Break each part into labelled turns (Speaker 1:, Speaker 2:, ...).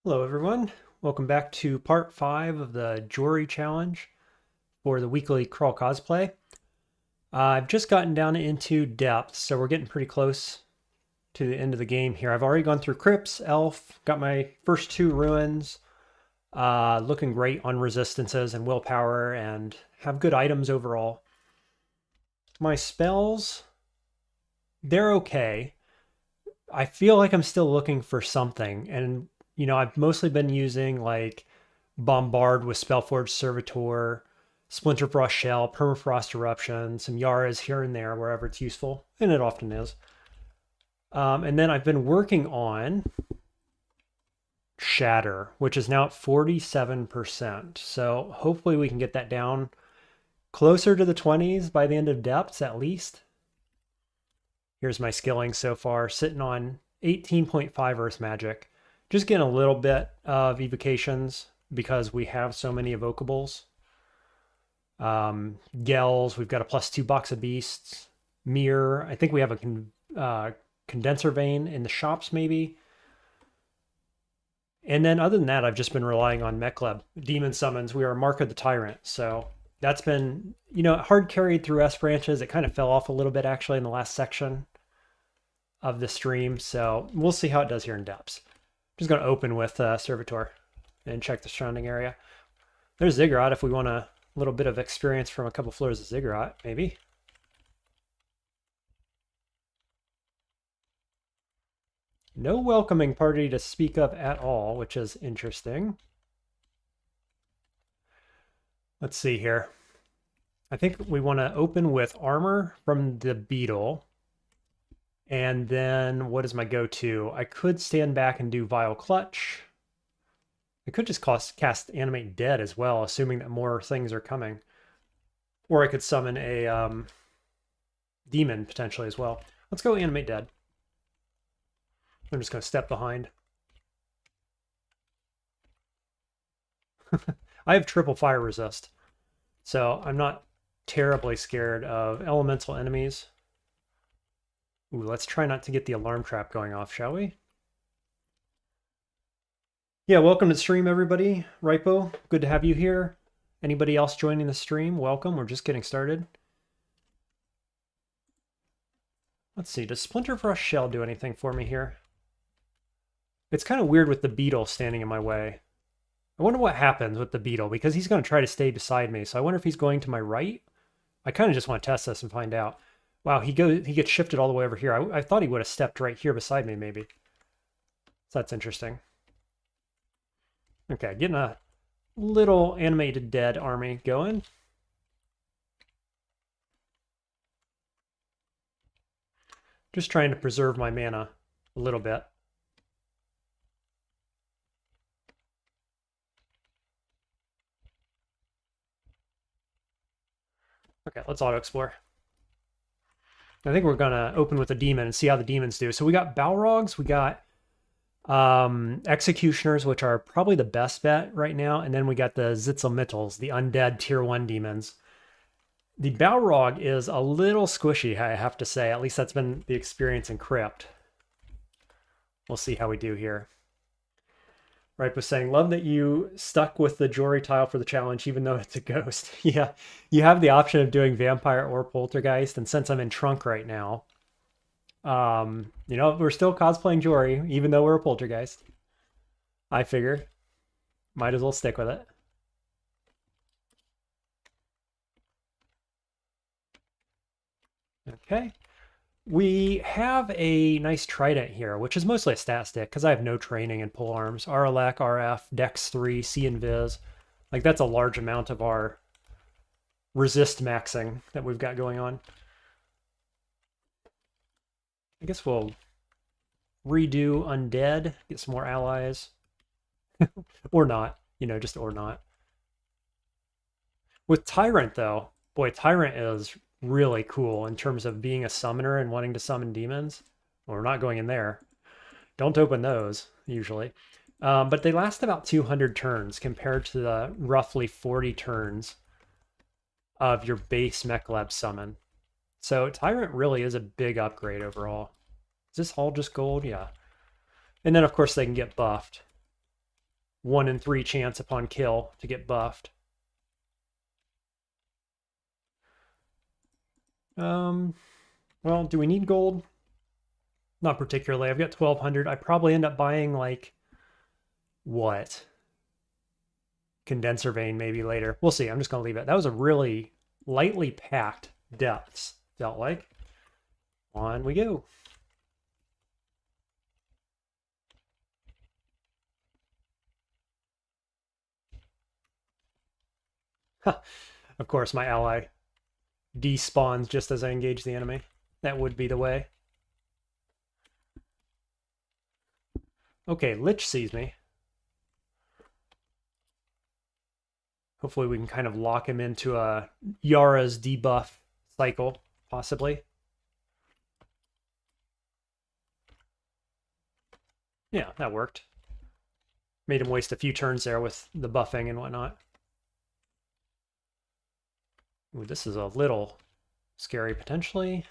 Speaker 1: Hello everyone, welcome back to part 5 of the Jory challenge for the weekly crawl cosplay. I've just gotten down into depth, so we're getting pretty close to the end of the game here. I've already gone through Crypts, Elf, got my first 2 ruins, looking great on resistances and willpower, and have good items overall. My spells, they're okay. I feel like I'm still looking for something, and I've mostly been using like Bombard with Spellforge Servitor, Splinter Frost Shell, Permafrost Eruption, some Yaras here and there wherever it's useful, and it often is. And then I've been working on Shatter, which is now at 47%. So hopefully we can get that down closer to the 20s by the end of depths at least. Here's my skilling so far, sitting on 18.5 Earth Magic. Just getting a little bit of evocations because we have so many evocables. Gels, we've got a +2 box of beasts. Mirror, I think we have a condenser vein in the shops maybe. And then other than that, I've just been relying on Makhleb. Demon summons, we are Mark of the Tyrant. So that's been, hard carried through S branches. It kind of fell off a little bit actually in the last section of the stream. So we'll see how it does here in depths. Just going to open with Servitor and check the surrounding area. There's Ziggurat if we want a little bit of experience from a couple floors of Ziggurat, maybe. No welcoming party to speak of at all, which is interesting. Let's see here. I think we want to open with armor from the beetle. And then what is my go-to? I could stand back and do Vile Clutch. I could just cast Animate Dead as well, assuming that more things are coming. Or I could summon a demon potentially as well. Let's go Animate Dead. I'm just going to step behind. I have triple fire resist, so I'm not terribly scared of elemental enemies. Ooh, let's try not to get the alarm trap going off, shall we? Yeah, welcome to the stream, everybody. Ripo, good to have you here. Anybody else joining the stream, welcome. We're just getting started. Let's see, does Splinter Frost Shell do anything for me here? It's kind of weird with the beetle standing in my way. I wonder what happens with the beetle, because he's going to try to stay beside me. So I wonder if he's going to my right. I kind of just want to test this and find out. Wow, he gets shifted all the way over here. I thought he would have stepped right here beside me, maybe. So that's interesting. Okay, getting a little animated dead army going. Just trying to preserve my mana a little bit. Okay, let's auto-explore. I think we're going to open with a demon and see how the demons do. So we got Balrogs, we got Executioners, which are probably the best bet right now. And then we got the Zitzelmittels, the undead tier 1 demons. The Balrog is a little squishy, I have to say. At least that's been the experience in Crypt. We'll see how we do here. Ripe was saying, love that you stuck with the Jory tile for the challenge, even though it's a ghost. Yeah, you have the option of doing Vampire or Poltergeist, and since I'm in Trunk right now, we're still cosplaying Jory, even though we're a Poltergeist. I figure. Might as well stick with it. Okay. We have a nice trident here, which is mostly a stat stick because I have no training in pole arms. RLAC, RF, Dex 3, C and Viz. Like that's a large amount of our resist maxing that we've got going on. I guess we'll redo Undead, get some more allies. Or not, just or not. With Tyrant though, boy, Tyrant is really cool in terms of being a summoner and wanting to summon demons. Well, we're not going in there. Don't open those, usually. But they last about 200 turns compared to the roughly 40 turns of your base Makhleb summon. So Tyrant really is a big upgrade overall. Is this all just gold? Yeah. And then, of course, they can get buffed. 1 in 3 chance upon kill to get buffed. Well, do we need gold? Not particularly. I've got 1,200. I probably end up buying, like, what? Condenser vein maybe later. We'll see. I'm just going to leave it. That was a really lightly packed depths, felt like. On we go. Of course, my ally despawns just as I engage the enemy. That would be the way. Okay, Lich sees me. Hopefully we can kind of lock him into a Yara's debuff cycle, possibly. Yeah, that worked. Made him waste a few turns there with the buffing and whatnot. Ooh, this is a little scary, potentially.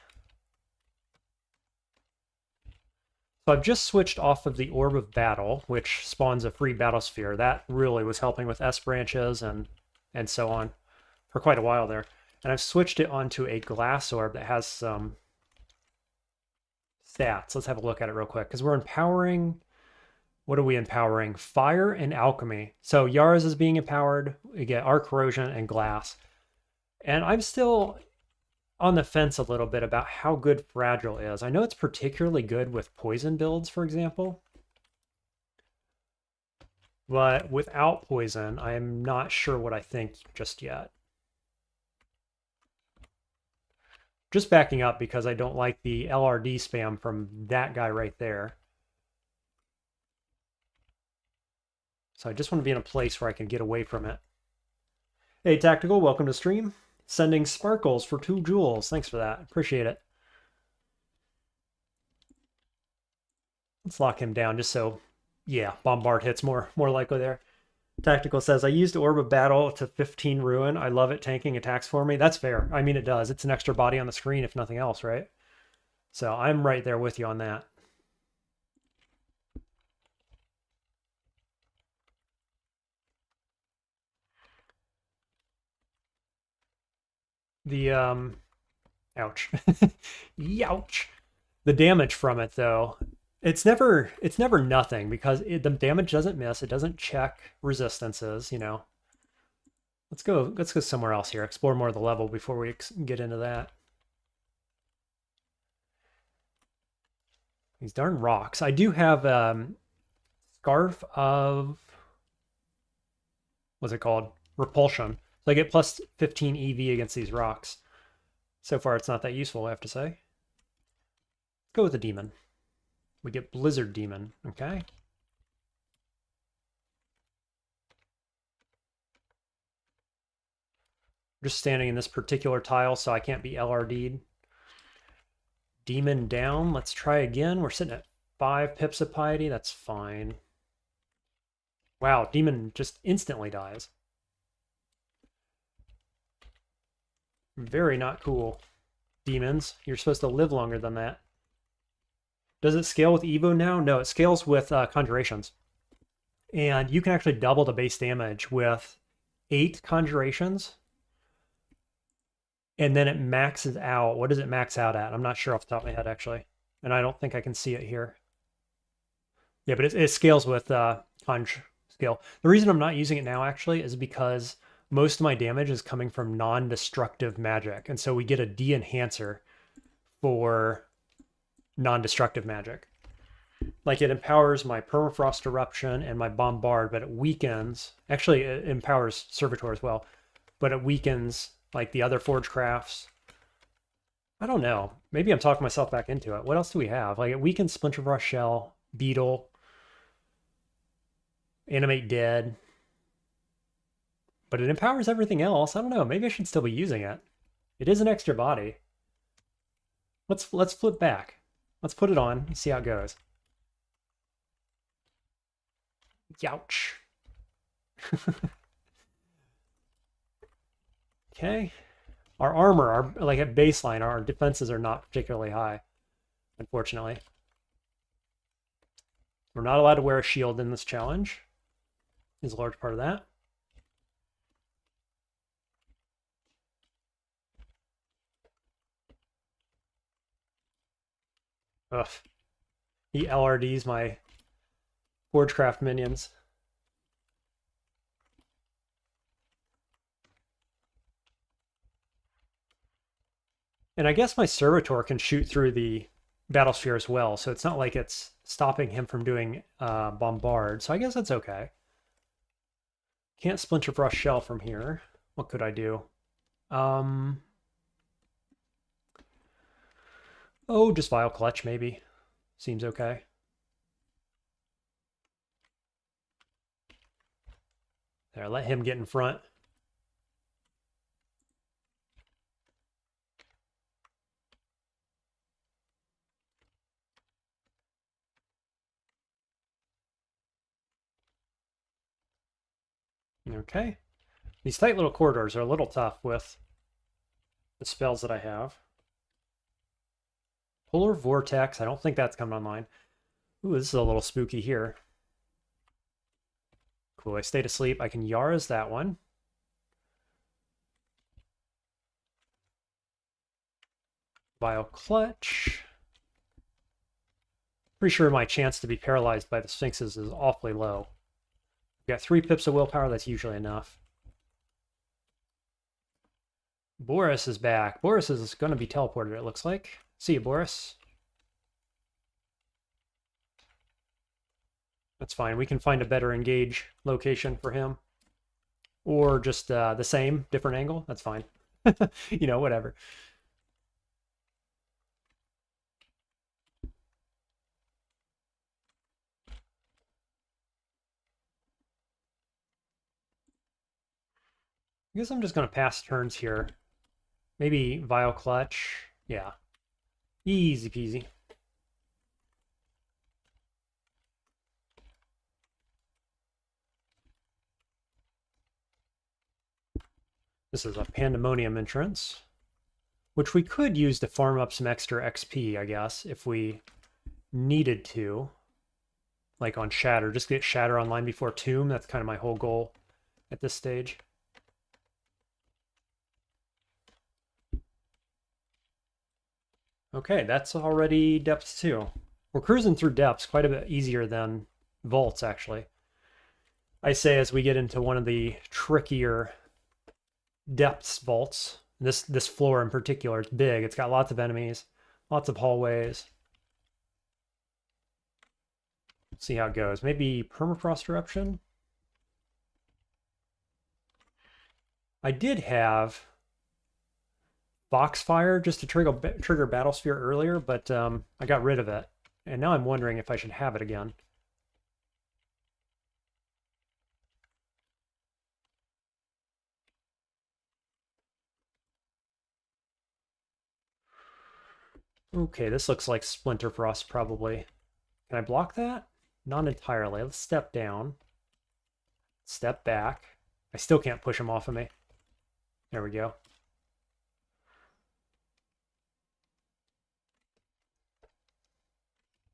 Speaker 1: So I've just switched off of the Orb of Battle, which spawns a free battle sphere. That really was helping with S branches and so on for quite a while there. And I've switched it onto a glass orb that has some stats. Let's have a look at it real quick, because we're empowering... What are we empowering? Fire and alchemy. So Yara's is being empowered. We get arc corrosion and glass. And I'm still on the fence a little bit about how good Fragile is. I know it's particularly good with poison builds, for example. But without poison, I am not sure what I think just yet. Just backing up because I don't like the LRD spam from that guy right there. So I just want to be in a place where I can get away from it. Hey, Tactical, welcome to stream. Sending sparkles for 2 jewels. Thanks for that. Appreciate it. Let's lock him down just so, yeah, Bombard hits more likely there. Tactical says, I used Orb of Battle to 15 Ruin. I love it tanking attacks for me. That's fair. I mean, it does. It's an extra body on the screen, if nothing else, right? So I'm right there with you on that. The, ouch. Youch. The damage from it, though, it's never nothing, because the damage doesn't miss. It doesn't check resistances, you know. Let's go somewhere else here. Explore more of the level before we get into that. These darn rocks. I do have Scarf of... What's it called? Repulsion. So I get plus 15 EV against these rocks. So far, it's not that useful, I have to say. Let's go with the demon. We get Blizzard Demon, okay? Just standing in this particular tile, so I can't be LRD'd. Demon down. Let's try again. We're sitting at 5 pips of piety. That's fine. Wow, demon just instantly dies. Very not cool. Demons, you're supposed to live longer than that. Does it scale with Evo now? No, it scales with Conjurations. And you can actually double the base damage with 8 Conjurations. And then it maxes out. What does it max out at? I'm not sure off the top of my head, actually. And I don't think I can see it here. Yeah, but it scales with Conj scale. The reason I'm not using it now, actually, is because most of my damage is coming from non-destructive magic. And so we get a de-enhancer for non-destructive magic. Like, it empowers my Permafrost Eruption and my Bombard, but it weakens... Actually, it empowers Servitor as well. But it weakens, like, the other Forge Crafts. I don't know. Maybe I'm talking myself back into it. What else do we have? Like, it weakens Splinter Frost Shell, Beetle, Animate Dead. But it empowers everything else. I don't know. Maybe I should still be using it. It is an extra body. Let's flip back. Let's put it on and see how it goes. Youch. Okay. Our armor, like at baseline, our defenses are not particularly high, unfortunately. We're not allowed to wear a shield in this challenge. is a large part of that. Ugh. He LRDs my Forgecraft minions. And I guess my Servitor can shoot through the Battlesphere as well, so it's not like it's stopping him from doing Bombard, so I guess that's okay. Can't Splinter Frost Shell from here. What could I do? Oh, just Vile Clutch, maybe. Seems okay. There, let him get in front. Okay. These tight little corridors are a little tough with the spells that I have. Polar Vortex, I don't think that's coming online. Ooh, this is a little spooky here. Cool, I stayed asleep. I can Yara's that one. Vile Clutch. Pretty sure my chance to be paralyzed by the Sphinxes is awfully low. We've got 3 pips of willpower, that's usually enough. Boris is back. Boris is going to be teleported, it looks like. See you, Boris. That's fine. We can find a better engage location for him. Or just the same, different angle. That's fine. You know, whatever. I guess I'm just going to pass turns here. Maybe Vile Clutch. Yeah. Easy peasy. This is a Pandemonium entrance, which we could use to farm up some extra XP, I guess, if we needed to. Like on Shatter. Just get Shatter online before Tomb. That's kind of my whole goal at this stage. Okay, that's already depths 2. We're cruising through depths quite a bit easier than vaults, actually. I say as we get into one of the trickier depths vaults. This floor in particular, it's big. It's got lots of enemies, lots of hallways. Let's see how it goes. Maybe Permafrost Eruption? I did have Foxfire just to trigger Battlesphere earlier, but I got rid of it. And now I'm wondering if I should have it again. Okay, this looks like Splinter Frost probably. Can I block that? Not entirely. Let's step down. Step back. I still can't push him off of me. There we go.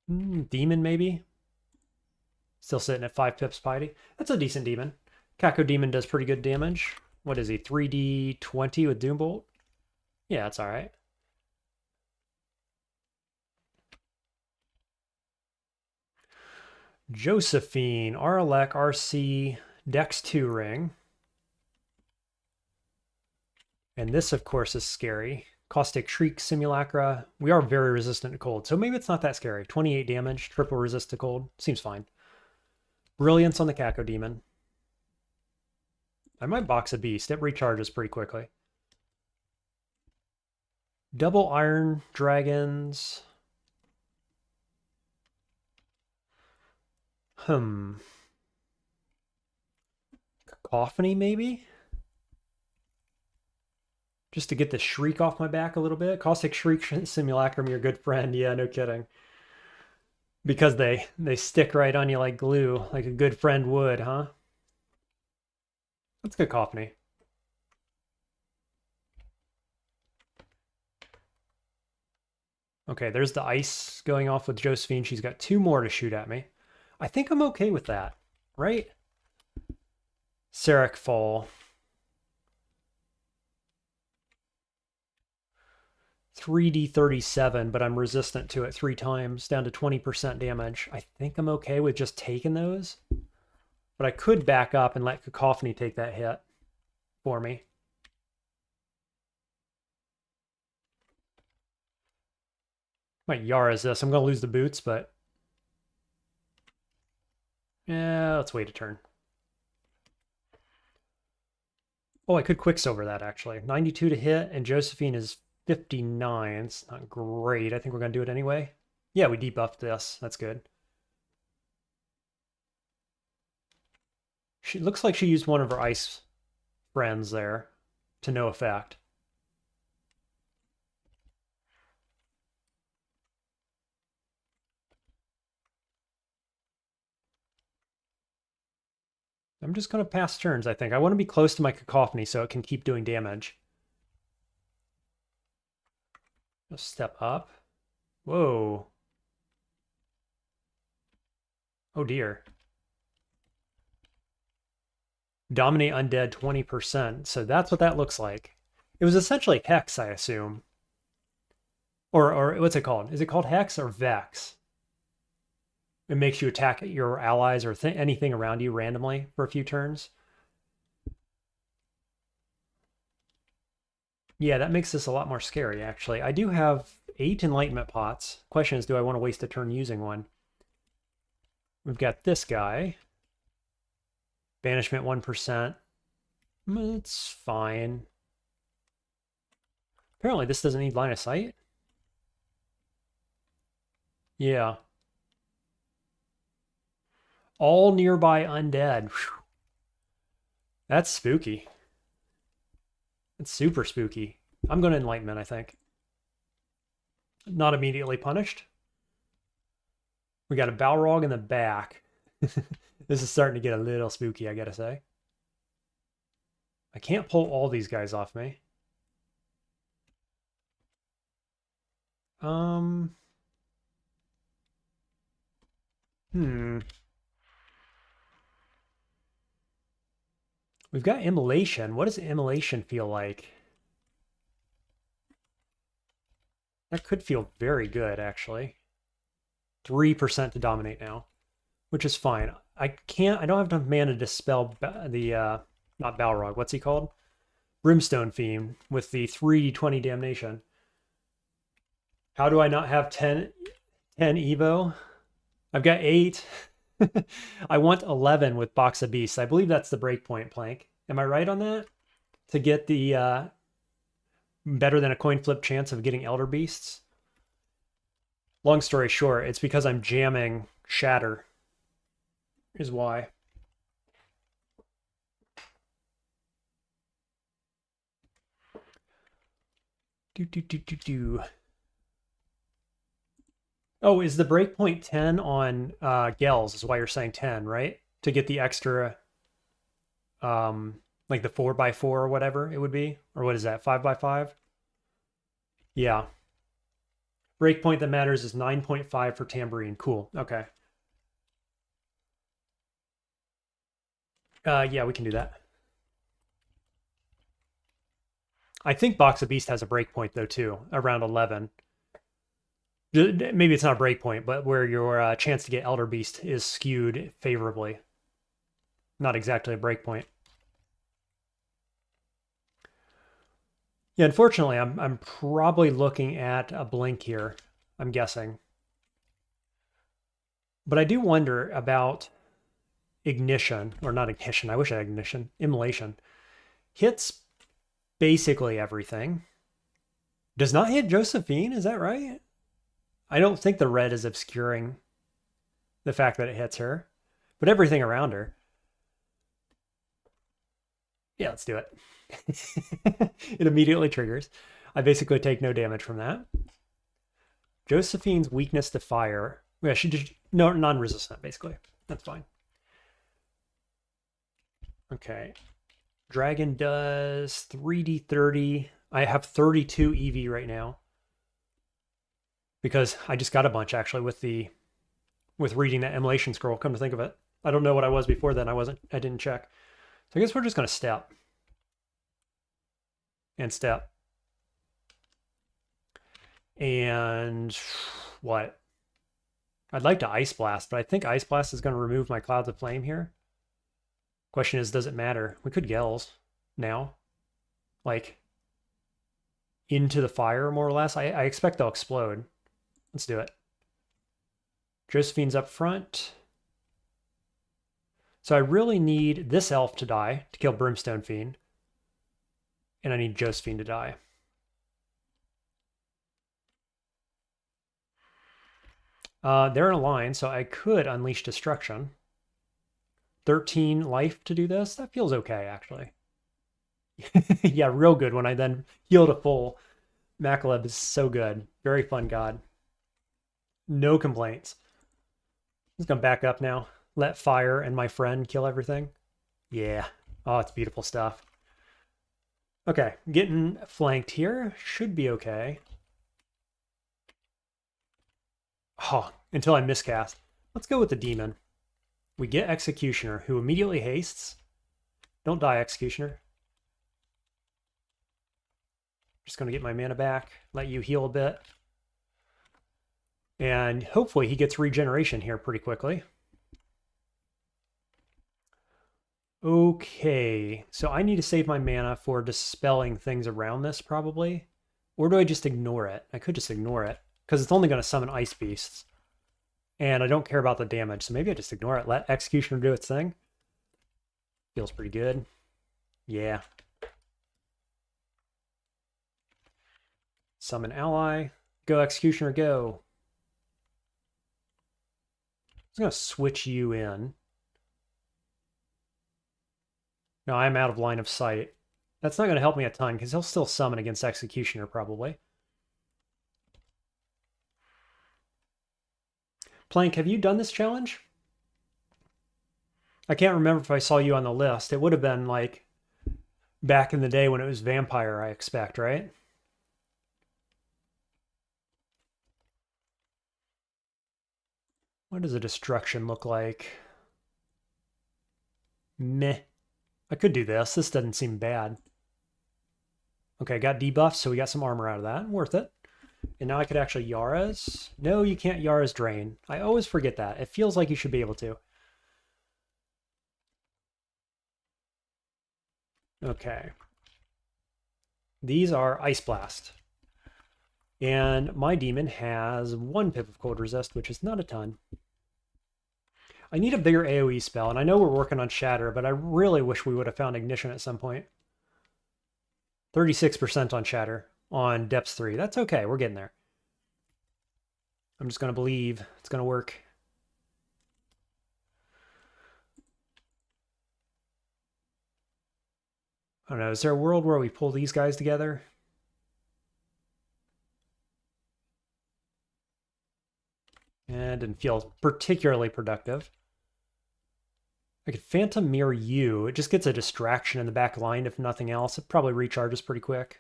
Speaker 1: Demon, maybe? Still sitting at 5 pips piety. That's a decent demon. Kako Demon does pretty good damage. What is he? 3d20 with Doombolt? Yeah, that's alright. Josephine, Aralek, RC, Dex 2 ring. And this, of course, is scary. Caustic Shriek, Simulacra. We are very resistant to cold, so maybe it's not that scary. 28 damage, triple resist to cold. Seems fine. Brilliance on the Kako Demon. I might box a beast. It recharges pretty quickly. Double Iron Dragons. Cacophony, maybe? Just to get the Shriek off my back a little bit. Caustic Shriek, Simulacrum, your good friend. Yeah, no kidding. Because they stick right on you like glue, like a good friend would, huh? That's Cacophony. Okay, there's the ice going off with Josephine. She's got 2 more to shoot at me. I think I'm okay with that, right? Seraph Fall. 3d37, but I'm resistant to it 3 times, down to 20% damage. I think I'm okay with just taking those. But I could back up and let Cacophony take that hit for me. My Yara is this. I'm going to lose the boots, but... yeah, let's wait a turn. Oh, I could Quicksilver that, actually. 92 to hit, and Josephine is 59. It's not great. I think we're going to do it anyway. Yeah, we debuffed this. That's good. She looks like she used one of her ice friends there to no effect. I'm just going to pass turns, I think. I want to be close to my Cacophony so it can keep doing damage. Just step up. Whoa. Oh dear. Dominate undead 20%. So that's what that looks like. It was essentially Hex, I assume. Or what's it called? Is it called Hex or Vex? It makes you attack your allies or anything around you randomly for a few turns. Yeah, that makes this a lot more scary, actually. I do have 8 Enlightenment pots. Question is, do I want to waste a turn using one? We've got this guy. Banishment 1%. It's fine. Apparently this doesn't need line of sight. Yeah. All nearby undead. Whew. That's spooky. It's super spooky. I'm going to Enlightenment, I think. Not immediately punished. We got a Balrog in the back. This is starting to get a little spooky, I gotta say. I can't pull all these guys off me. We've got Immolation. What does Immolation feel like? That could feel very good, actually. 3% to dominate now, which is fine. I don't have enough mana to dispel the, not Balrog, what's he called? Brimstone Fiend with the 3d20 damnation. How do I not have 10 Evo? I've got 8. I want 11 with Box of Beasts. I believe that's the breakpoint plank. Am I right on that? To get the better than a coin flip chance of getting Elder Beasts? Long story short, it's because I'm jamming Shatter. Is why. Oh, is the breakpoint 10 on Gels is why you're saying 10, right? To get the extra, like the 4x4 or whatever it would be? Or what is that, 5x5? Yeah. Breakpoint that matters is 9.5 for Tambourine. Cool, okay. Yeah, we can do that. I think Box of Beast has a breakpoint though too, around 11. Maybe it's not a breakpoint, but where your chance to get Elder Beast is skewed favorably. Not exactly a breakpoint. Yeah, unfortunately, I'm probably looking at a blink here, I'm guessing. But I do wonder about Ignition, or not Ignition, I wish I had Ignition, Immolation. Hits basically everything. Does not hit Josephine, is that right? I don't think the red is obscuring the fact that it hits her, but everything around her. Yeah, let's do it. It immediately triggers. I basically take no damage from that. Josephine's weakness to fire. Yeah, she just non-resistant, basically. That's fine. Okay. Dragon does 3d30. I have 32 EV right now. Because I just got a bunch actually with reading that Immolation scroll, come to think of it. I don't know what I was before then. I didn't check. So I guess we're just going to step. And step. And what? I'd like to Ice Blast, but I think Ice Blast is going to remove my Clouds of Flame here. Question is, does it matter? We could Gels now. Like, into the fire, more or less. I expect they'll explode. Let's do it. Josephine's up front. So I really need this elf to die to kill Brimstone Fiend. And I need Josephine to die. They're in a line, so I could Unleash Destruction. 13 life to do this? That feels okay, actually. Yeah, real good when I then heal to full. Makhleb is so good. Very fun god. No complaints. I'm just going to back up now. Let fire and my friend kill everything. Yeah. Oh, it's beautiful stuff. Okay, getting flanked here. Should be okay. Oh, until I miscast. Let's go with the demon. We get Executioner, who immediately hastes. Don't die, Executioner. Just going to get my mana back. Let you heal a bit. And hopefully he gets regeneration here pretty quickly. Okay, so I need to save my mana for dispelling things around this, probably. Or do I just ignore it? I could just ignore it, because it's only going to summon Ice Beasts. And I don't care about the damage, so maybe I just ignore it. Let Executioner do its thing. Feels pretty good. Yeah. Summon ally. Go, Executioner, go. I'm going to switch you in. No, I'm out of line of sight. That's not going to help me a ton, because he'll still summon against Executioner, probably. Plank, have you done this challenge? I can't remember if I saw you on the list. It would have been, like, back in the day when it was Vampire, I expect, right? What does a destruction look like? Meh. I could do this. This doesn't seem bad. Okay, got debuffs, so we got some armor out of that. Worth it. And now I could actually Yara's. No, you can't Yara's Drain. I always forget that. It feels like you should be able to. Okay. These are Ice Blast. And my demon has 1 pip of cold resist, which is not a ton. I need a bigger AoE spell, and I know we're working on Shatter, but I really wish we would have found Ignition at some point. 36% on Shatter on Depths 3. That's okay, we're getting there. I'm just going to believe it's going to work. I don't know, is there a world where we pull these guys together? And didn't feel particularly productive. I could Phantom Mirror you. It just gets a distraction in the back line, if nothing else. It probably recharges pretty quick.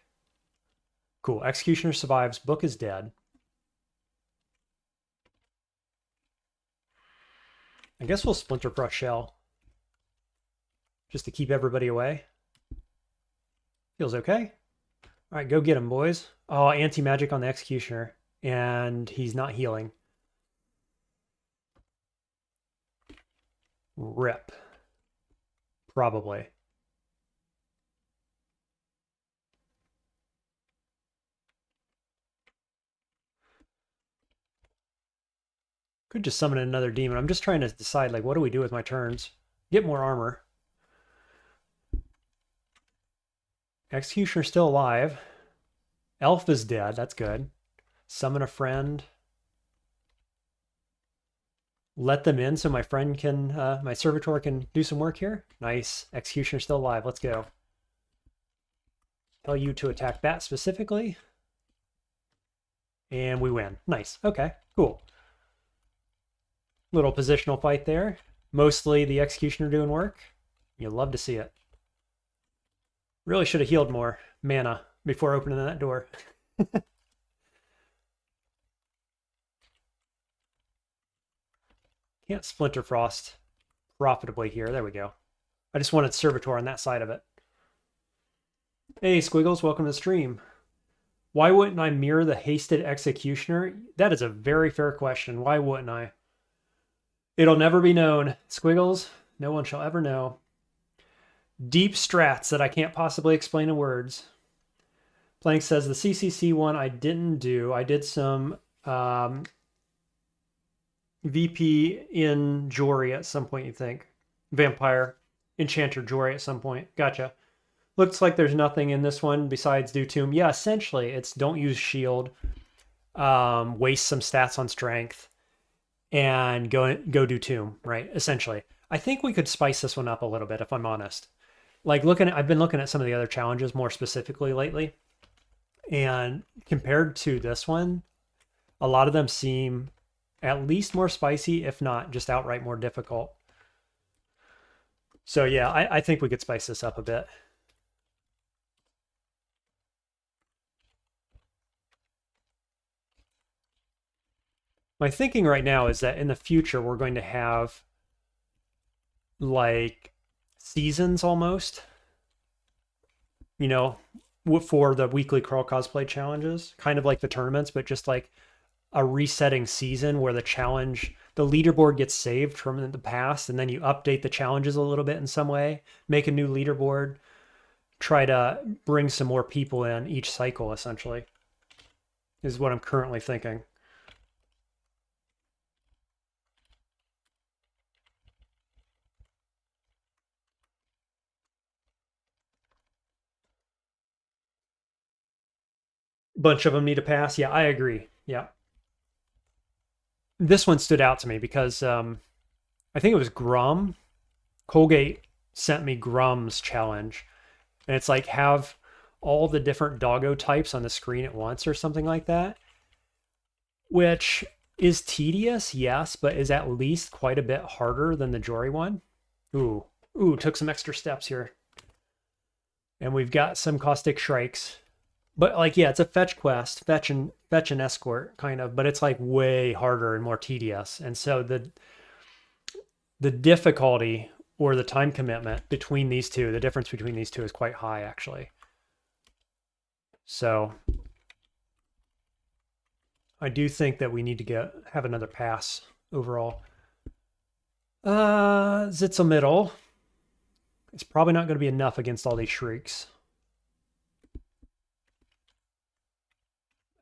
Speaker 1: Cool. Executioner survives. Book is dead. I guess we'll Splinter Crush Shell. Just to keep everybody away. Feels okay. All right, go get him, boys. Oh, anti-magic on the Executioner. And he's not healing. Rip. Probably. Could just summon another demon. I'm just trying to decide, like, what do we do with my turns? Get more armor. Executioner's still alive. Elf is dead. That's good. Summon a friend. Let them in so my friend can, my servitor can do some work here. Nice. Executioner's still alive. Let's go. Tell you to attack that specifically. And we win. Nice. Okay, cool. Little positional fight there. Mostly the Executioner doing work. You love to see it. Really should have healed more mana before opening that door. Can't Splinter Frost profitably here. There we go. I just wanted Servitor on that side of it. Hey, Squiggles, welcome to the stream. Why wouldn't I mirror the Hasted Executioner? That is a very fair question. Why wouldn't I? It'll never be known. Squiggles, no one shall ever know. Deep strats that I can't possibly explain in words. Plank says the CCC one I didn't do. I did some VP in Jory at some point, you think. Vampire, Enchanter Jory at some point. Gotcha. Looks like there's nothing in this one besides do Tomb. Yeah, essentially, it's don't use shield, waste some stats on strength, and go do Tomb, right? Essentially. I think we could spice this one up a little bit, if I'm honest. Like I've been looking at some of the other challenges more specifically lately, and compared to this one, a lot of them seem at least more spicy, if not just outright more difficult. So yeah, I think we could spice this up a bit. My thinking right now is that in the future, we're going to have like seasons almost, you know, for the weekly Crawl Cosplay challenges, kind of like the tournaments, but just like a resetting season where the leaderboard gets saved from the past, and then you update the challenges a little bit in some way, make a new leaderboard, try to bring some more people in each cycle, essentially, is what I'm currently thinking. Bunch of them need to pass. Yeah, I agree. Yeah. This one stood out to me because I think it was Grum. Colgate sent me Grum's challenge. And it's like have all the different doggo types on the screen at once or something like that. Which is tedious, yes, but is at least quite a bit harder than the Jory one. Ooh, took some extra steps here. And we've got some caustic shrikes. But like, yeah, it's a fetch quest, fetch and escort kind of, but it's like way harder and more tedious. And so the difficulty or the time commitment between these two, the difference between these two is quite high actually. So I do think that we need to have another pass overall. Zitzel middle. It's probably not going to be enough against all these shrieks.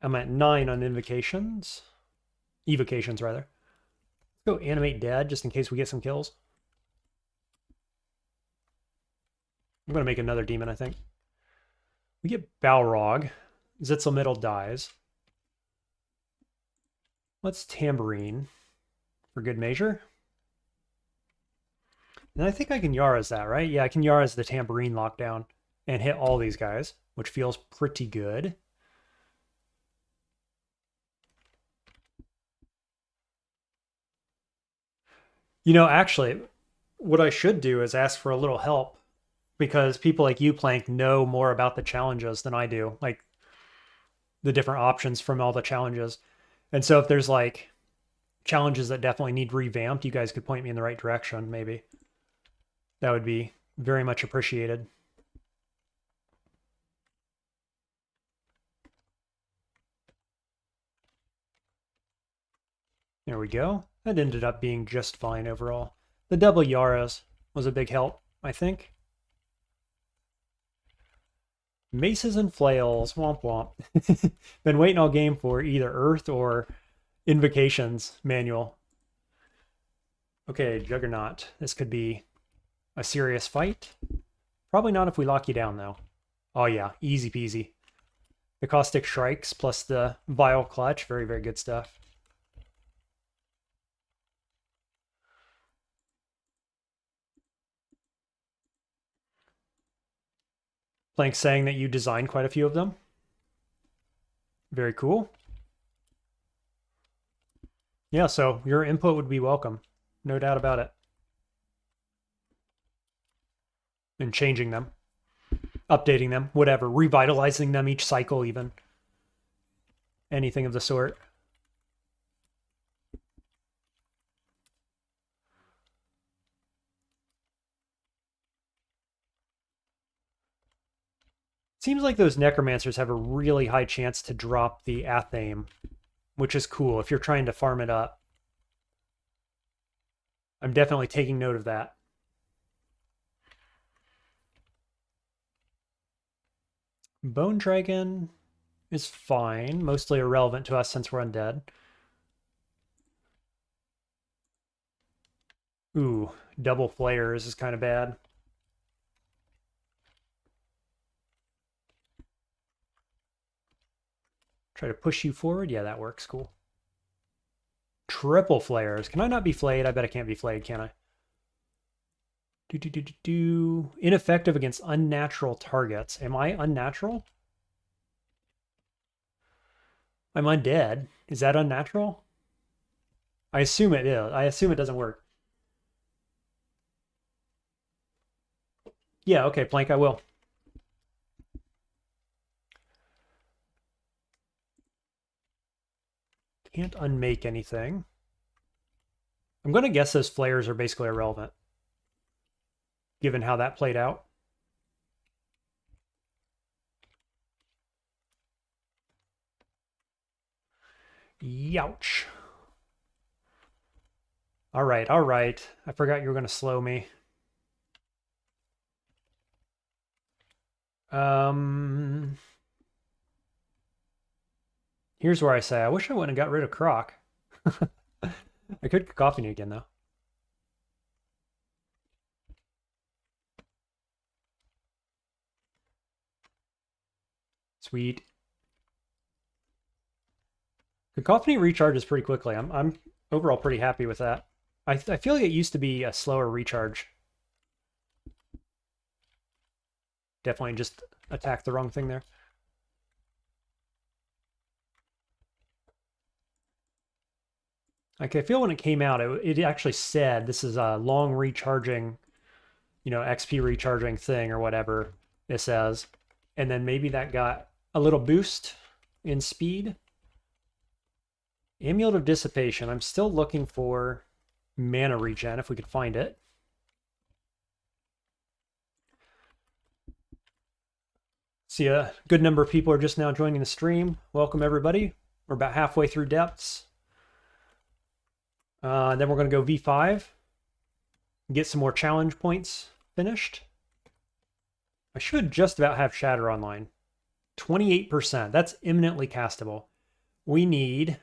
Speaker 1: I'm at 9 on evocations rather. Let's go animate dead just in case we get some kills. I'm going to make another demon, I think. We get Balrog. Zitzel middle dies. Let's tambourine for good measure. And I think I can Yara's that, right? Yeah, I can Yara's the tambourine lockdown and hit all these guys, which feels pretty good. You know, actually, what I should do is ask for a little help because people like you, Plank, know more about the challenges than I do, like the different options from all the challenges. And so if there's like challenges that definitely need revamped, you guys could point me in the right direction, maybe. That would be very much appreciated. There we go. That ended up being just fine overall. The double Yaras was a big help, I think. Maces and flails, womp womp. Been waiting all game for either Earth or Invocations manual. Okay, Juggernaut. This could be a serious fight. Probably not if we lock you down, though. Oh yeah, easy peasy. The Caustic Shrikes plus the Vile Clutch. Very, very good stuff. Plank saying that you designed quite a few of them. Very cool. Yeah, so your input would be welcome. No doubt about it. And changing them, updating them, whatever, revitalizing them each cycle even. Anything of the sort. Seems like those necromancers have a really high chance to drop the athame, which is cool if you're trying to farm it up. I'm definitely taking note of that. Bone Dragon is fine, mostly irrelevant to us since we're undead. Ooh, double flares is kind of bad. Try to push you forward. Yeah, that works. Cool. Triple flares. Can I not be flayed? I bet I can't be flayed, can I? Ineffective against unnatural targets. Am I unnatural? I'm undead. Is that unnatural? I assume it is. I assume it doesn't work. Yeah, okay, Plank, I will. Can't unmake anything. I'm going to guess those flares are basically irrelevant, given how that played out. Youch. All right, all right. I forgot you were going to slow me. Here's where I say, I wish I wouldn't have got rid of Croc. I could cacophony again, though. Sweet. Cacophony recharges pretty quickly. I'm overall pretty happy with that. I feel like it used to be a slower recharge. Definitely just attacked the wrong thing there. Like, I feel when it came out, it actually said this is a long recharging, XP recharging thing or whatever it says. And then maybe that got a little boost in speed. Amulet of Dissipation. I'm still looking for mana regen if we could find it. See, a good number of people are just now joining the stream. Welcome, everybody. We're about halfway through Depths. Then we're going to go V5. Get some more challenge points finished. I should just about have Shatter online. 28%. That's imminently castable. We need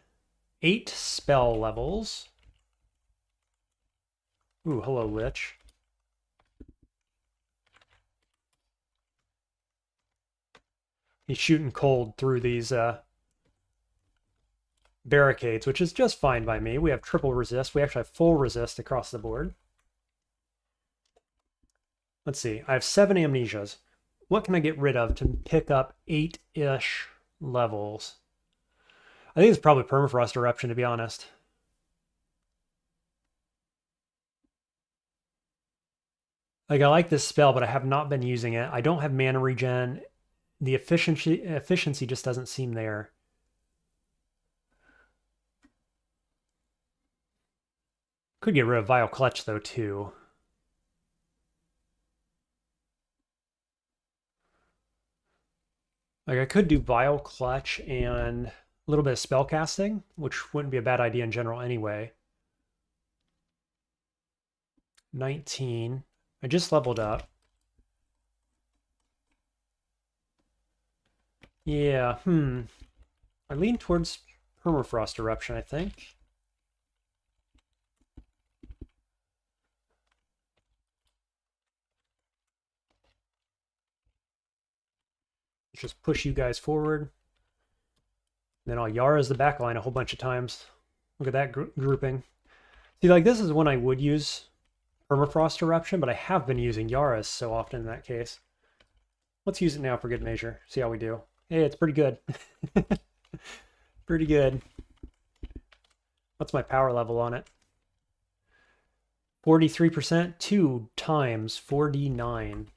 Speaker 1: 8 spell levels. Ooh, hello, Lich. He's shooting cold through these barricades, which is just fine by me. We have triple resist. We actually have full resist across the board. Let's see. I have 7 amnesias. What can I get rid of to pick up 8-ish levels? I think it's probably Permafrost Eruption, to be honest. Like, I like this spell, but I have not been using it. I don't have mana regen. The efficiency just doesn't seem there. Could get rid of Vile Clutch, though, too. Like, I could do Vile Clutch and a little bit of spell casting, which wouldn't be a bad idea in general anyway. 19. I just leveled up. Yeah, I lean towards Permafrost Eruption, I think. Just push you guys forward. Then I'll Yara's the backline a whole bunch of times. Look at that grouping. See, like, this is when I would use Permafrost Eruption, but I have been using Yara's so often in that case. Let's use it now for good measure. See how we do. Hey, it's pretty good. Pretty good. What's my power level on it? 43%, 2 times 49.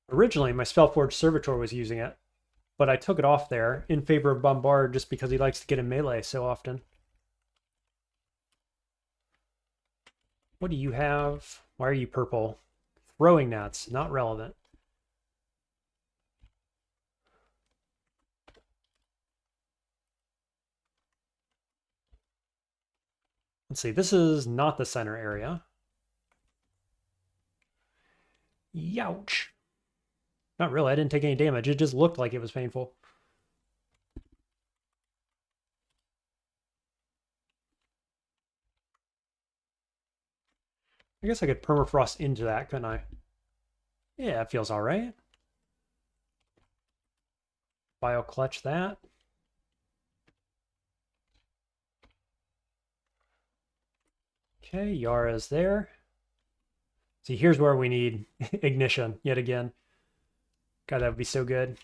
Speaker 1: Originally, my Spellforged Servitor was using it, but I took it off there in favor of Bombard just because he likes to get in melee so often. What do you have? Why are you purple? Throwing nets, not relevant. Let's see, this is not the center area. Youch. Not really, I didn't take any damage. It just looked like it was painful. I guess I could permafrost into that, couldn't I? Yeah, it feels all right. Bio clutch that. Okay, Yara's there. See, here's where we need ignition yet again. God, that would be so good.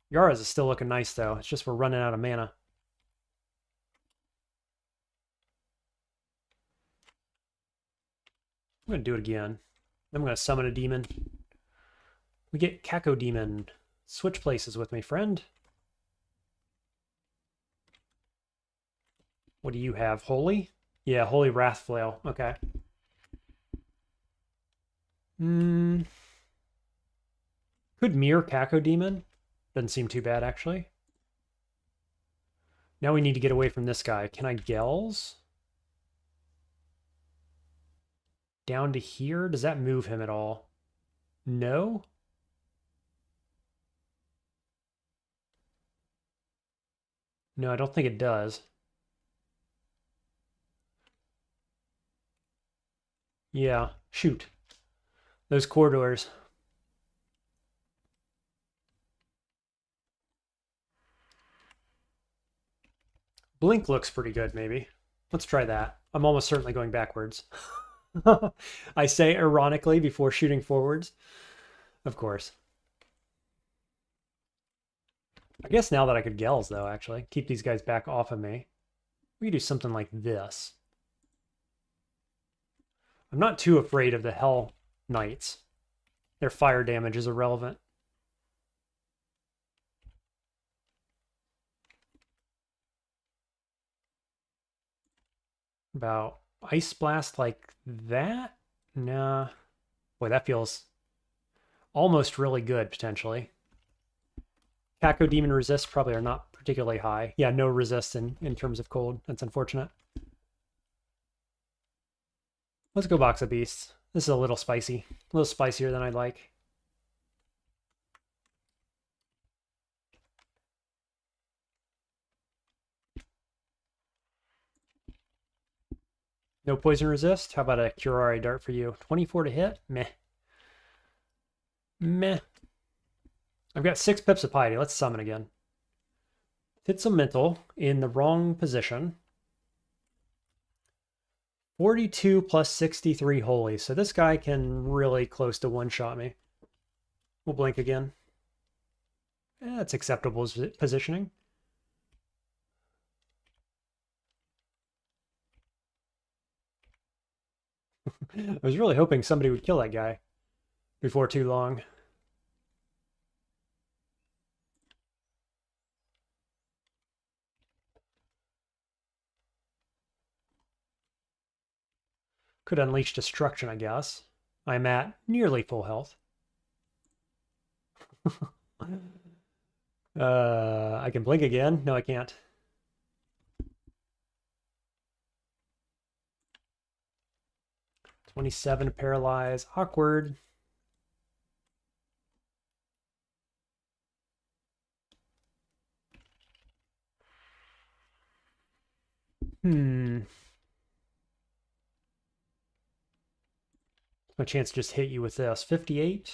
Speaker 1: Yara's is still looking nice, though. It's just we're running out of mana. I'm going to do it again. I'm going to summon a demon. We get Kako Demon. Switch places with me, friend. What do you have? Holy? Yeah, Holy Wrath Flail. Okay. Could mirror Kako Demon. Doesn't seem too bad, actually. Now we need to get away from this guy. Can I Gels? Down to here? Does that move him at all? No? No, I don't think it does. Yeah, shoot. Those corridors. Blink looks pretty good, maybe. Let's try that. I'm almost certainly going backwards. I say ironically before shooting forwards. Of course. I guess now that I could Gels, though, actually. Keep these guys back off of me. We could do something like this. I'm not too afraid of the Hell Knights. Their fire damage is irrelevant. About Ice Blast like that? Nah. Boy, that feels almost really good, potentially. Kako Demon resists probably are not particularly high. Yeah, no resist in terms of cold. That's unfortunate. Let's go Box of Beasts. This is a little spicy. A little spicier than I'd like. No poison resist? How about a Curare Dart for you? 24 to hit? Meh. Meh. I've got 6 Pips of Piety. Let's summon again. Hit some mental in the wrong position. 42 plus 63 holy. So this guy can really close to one-shot me. We'll blink again. That's acceptable positioning. I was really hoping somebody would kill that guy before too long. Could unleash destruction, I guess. I'm at nearly full health. I can blink again. No, I can't. $27 to paralyze. Awkward. My chance to just hit you with this. 58.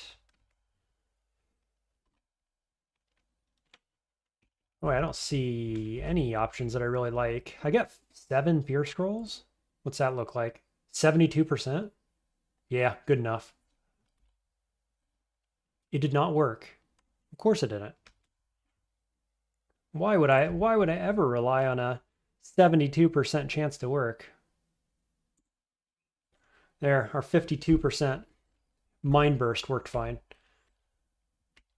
Speaker 1: Oh, I don't see any options that I really like. I got 7 Fear Scrolls. What's that look like? 72%? Yeah, good enough. It did not work. Of course it didn't. Why would I ever rely on a 72% chance to work? There, our 52% Mind Burst worked fine.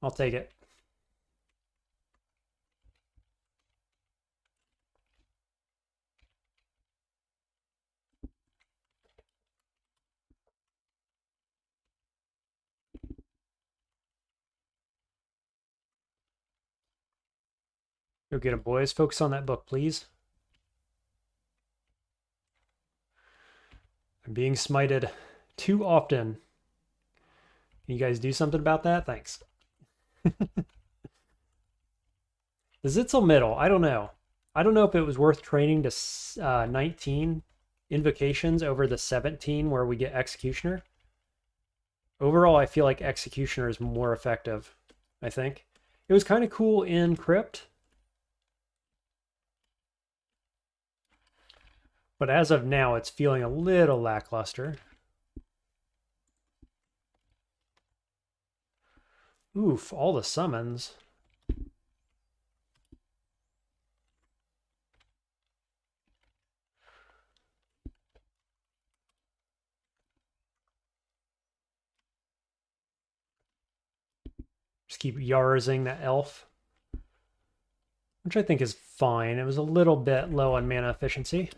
Speaker 1: I'll take it. Go get him, boys. Focus on that book, please. I'm being smited too often. Can you guys do something about that? Thanks. The Zitzelmittel, I don't know. I don't know if it was worth training to 19 invocations over the 17 where we get Executioner. Overall, I feel like Executioner is more effective, I think. It was kind of cool in Crypt. But as of now, it's feeling a little lackluster. Oof, all the summons. Just keep Yarzing that elf, which I think is fine. It was a little bit low on mana efficiency.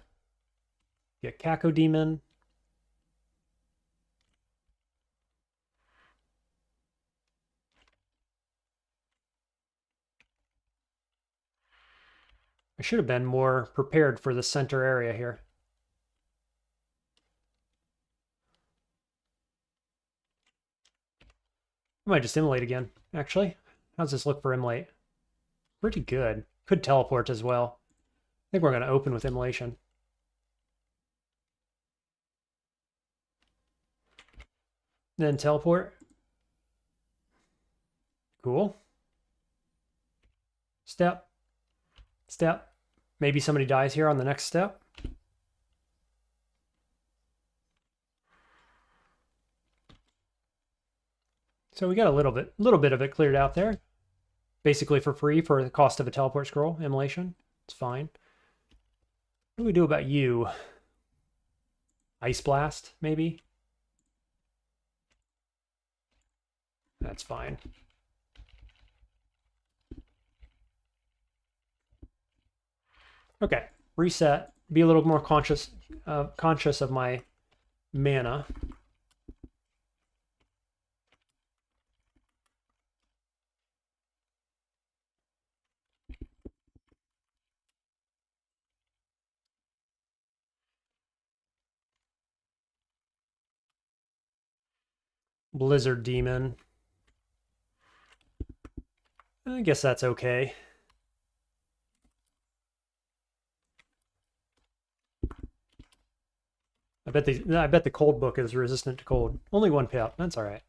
Speaker 1: Get Cacodemon. I should have been more prepared for the center area here. I might just immolate again, actually. How's this look for immolate? Pretty good. Could teleport as well. I think we're going to open with immolation. Then teleport. Cool. Step. Step. Maybe somebody dies here on the next step. So we got a little bit of it cleared out there. Basically for free for the cost of a teleport scroll, immolation. It's fine. What do we do about you? Ice Blast, maybe? That's fine. Okay, reset. Be a little more conscious of my mana. Blizzard Demon. I guess that's okay. I bet the cold book is resistant to cold. Only one pip. That's all right.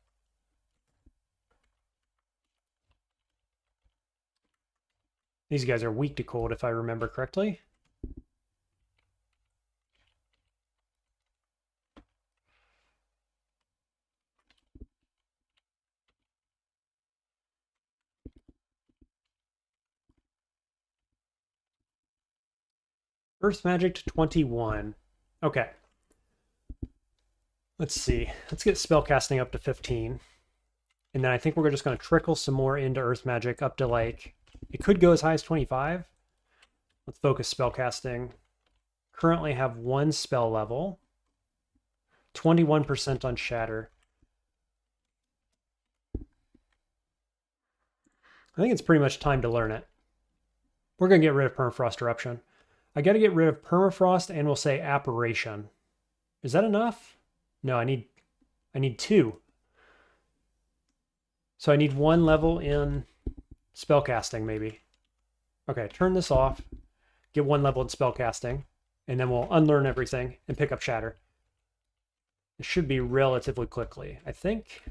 Speaker 1: These guys are weak to cold, if I remember correctly. Earth Magic to 21. Okay. Let's see. Let's get spellcasting up to 15. And then I think we're just going to trickle some more into Earth Magic up to like... It could go as high as 25. Let's focus spellcasting. Currently have 1 spell level. 21% on Shatter. I think it's pretty much time to learn it. We're going to get rid of Permafrost Eruption. I got to get rid of Permafrost and we'll say Apparition. Is that enough? No, I need 2. So I need 1 level in spellcasting, maybe. Okay, turn this off. Get 1 level in spellcasting. And then we'll unlearn everything and pick up Shatter. It should be relatively quickly, I think.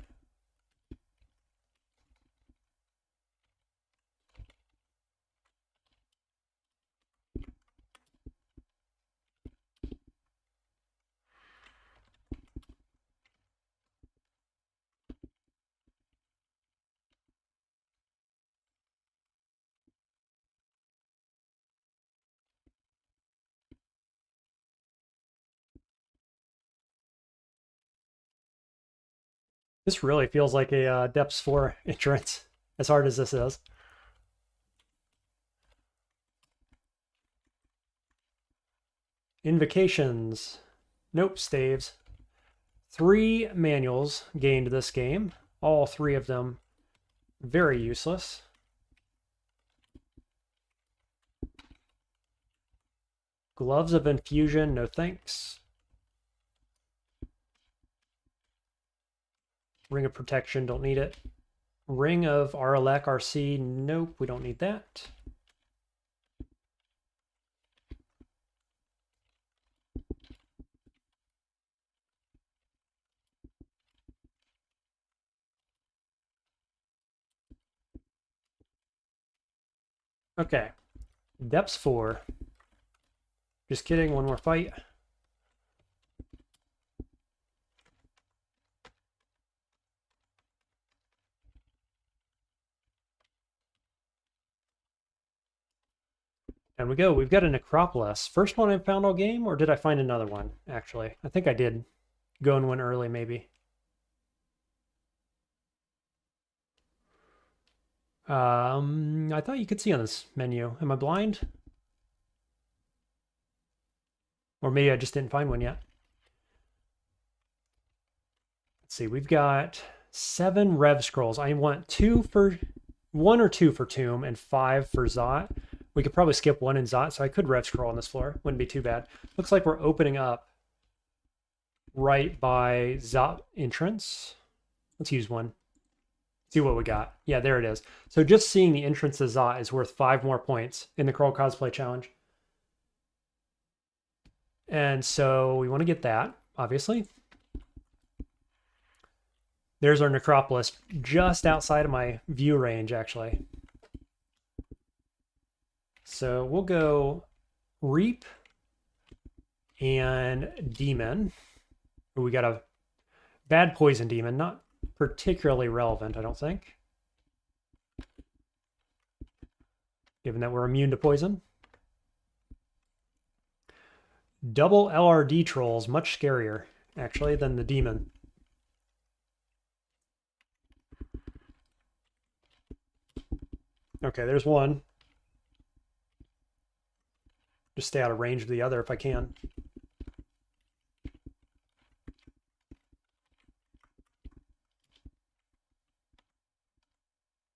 Speaker 1: This really feels like a Depths 4 entrance, as hard as this is. Invocations. Nope, staves. 3 manuals gained this game. All 3 of them very useless. Gloves of Infusion, no thanks. Ring of Protection, don't need it. Ring of Aralek RC, nope, we don't need that. Okay, Depths 4. Just kidding, one more fight. And we go. We've got a Necropolis. First one I found all game, or did I find another one, actually? I think I did go in one early, maybe. I thought you could see on this menu. Am I blind? Or maybe I just didn't find one yet. Let's see. We've got 7 Rev Scrolls. I want 1 or 2 for Tomb and 5 for Zot. We could probably skip 1 in Zot, so I could Rev Scroll on this floor. Wouldn't be too bad. Looks like we're opening up right by Zot entrance. Let's use 1. See what we got. Yeah, there it is. So just seeing the entrance to Zot is worth 5 more points in the Crawl Cosplay Challenge. And so we want to get that, obviously. There's our Necropolis, just outside of my view range, actually. So we'll go Reap and Demon. We got a bad Poison Demon, not particularly relevant, I don't think. Given that we're immune to poison. Double LRD Trolls, much scarier, actually, than the Demon. Okay, there's one. Just stay out of range of the other if I can.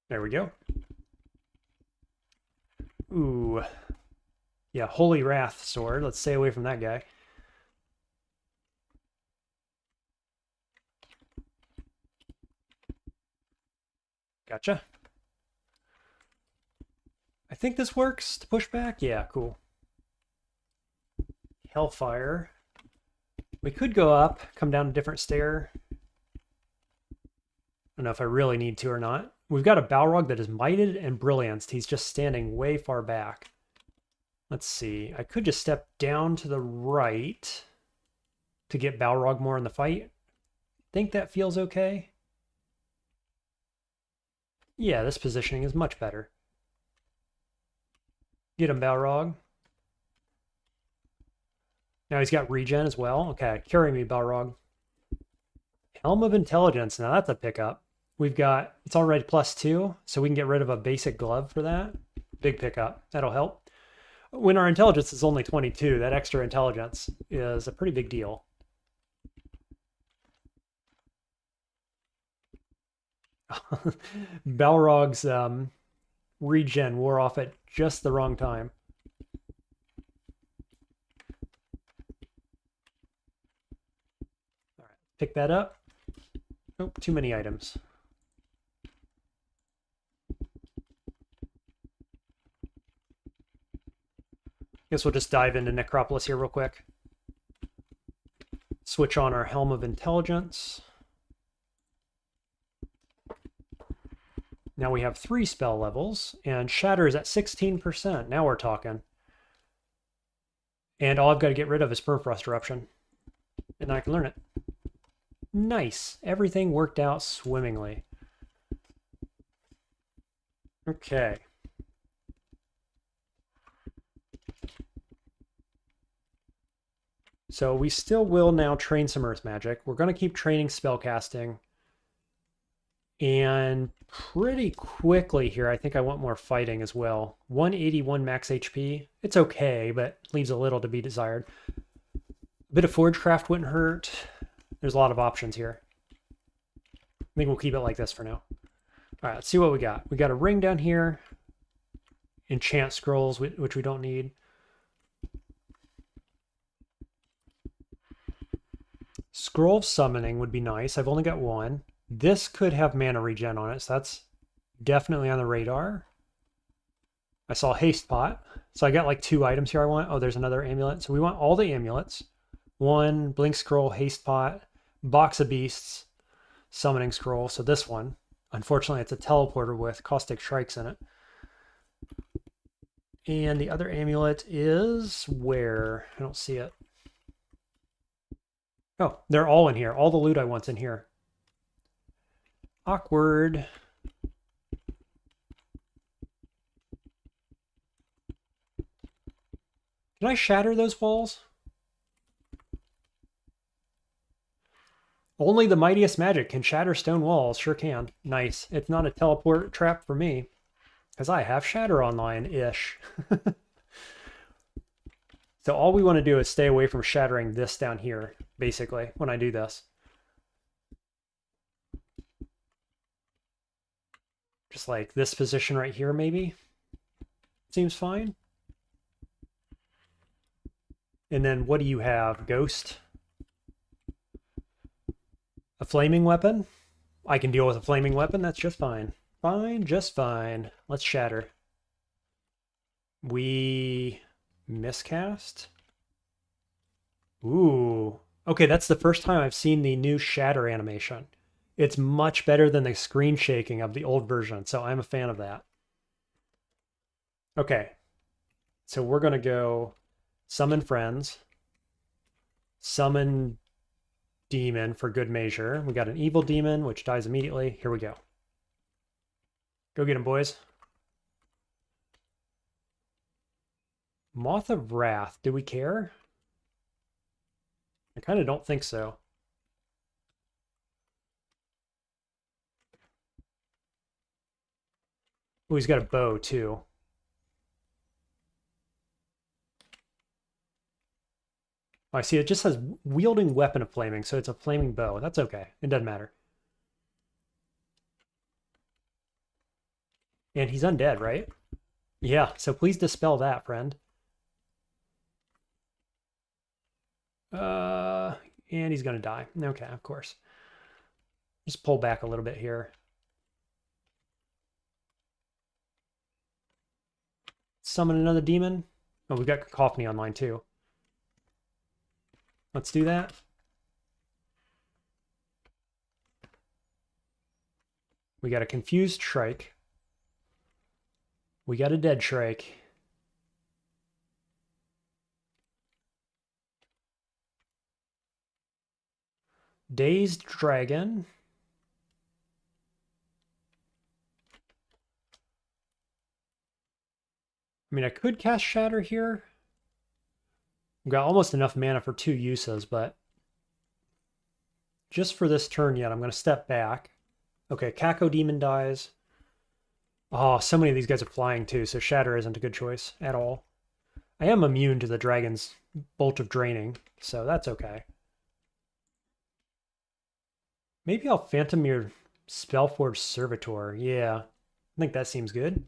Speaker 1: There we go. Ooh. Yeah, Holy Wrath Sword. Let's stay away from that guy. Gotcha. I think this works to push back. Yeah, cool. Hellfire. We could go up, come down a different stair. I don't know if I really need to or not. We've got a Balrog that is mighted and brillianced. He's just standing way far back. Let's see. I could just step down to the right to get Balrog more in the fight. Think that feels okay? Yeah, this positioning is much better. Get him, Balrog. Now he's got regen as well. Okay, carry me, Balrog. Helm of Intelligence. Now that's a pickup. We've got, it's already +2, so we can get rid of a basic glove for that. Big pickup. That'll help. When our intelligence is only 22, that extra intelligence is a pretty big deal. Balrog's regen wore off at just the wrong time. All right, pick that up. Nope, too many items. Guess we'll just dive into Necropolis here real quick. Switch on our Helm of Intelligence. Now we have 3 spell levels, and Shatter is at 16%. Now we're talking. And all I've got to get rid of is Permafrost Eruption. And then I can learn it. Nice. Everything worked out swimmingly. Okay. So we still will now train some Earth Magic. We're going to keep training spellcasting. And pretty quickly here, I think I want more fighting as well. 181 max HP. It's okay, but leaves a little to be desired. A bit of Forgecraft wouldn't hurt. There's a lot of options here. I think we'll keep it like this for now. All right, let's see what we got. We got a ring down here. Enchant scrolls, which we don't need. Scroll of Summoning would be nice. I've only got one. This could have mana regen on it, so that's definitely on the radar. I saw Haste Pot. So I got like 2 items here I want. Oh, there's another amulet. So we want all the amulets. 1, Blink Scroll, Haste Pot, Box of Beasts, Summoning Scroll. So this one, unfortunately, it's a teleporter with Caustic Strikes in it. And the other amulet is where? I don't see it. Oh, they're all in here. All the loot I want's in here. Awkward. Can I shatter those walls? Only the mightiest magic can shatter stone walls. Sure can. Nice. It's not a teleport trap for me. Because I have Shatter online-ish. So all we want to do is stay away from shattering this down here, basically, when I do this. Just like this position right here, maybe. Seems fine. And then what do you have? Ghost? A flaming weapon? I can deal with a flaming weapon. That's just fine. Fine, just fine. Let's shatter. We miscast? Ooh. Okay, that's the first time I've seen the new shatter animation. It's much better than the screen shaking of the old version, so I'm a fan of that. Okay. So we're going to go summon friends. Summon demon for good measure. We got an evil demon, which dies immediately. Here we go. Go get him, boys. Moth of Wrath. Do we care? I kind of don't think so. Oh, he's got a bow, too. Oh, I see it just says wielding weapon of flaming, so it's a flaming bow. That's okay. It doesn't matter. And he's undead, right? Yeah, so please dispel that, friend. And he's gonna die. Okay, of course. Just pull back a little bit here. Summon another demon. Oh, we've got Cacophony online too. Let's do that. We got a confused Shrike. We got a dead Shrike. Dazed Dragon. I mean, I could cast Shatter here. I've got almost enough mana for 2 uses, but just for this turn yet, I'm going to step back. Okay, Kako Demon dies. Oh, so many of these guys are flying too, so Shatter isn't a good choice at all. I am immune to the dragon's Bolt of Draining, so that's okay. Maybe I'll Phantom your Spellforge Servitor. Yeah, I think that seems good.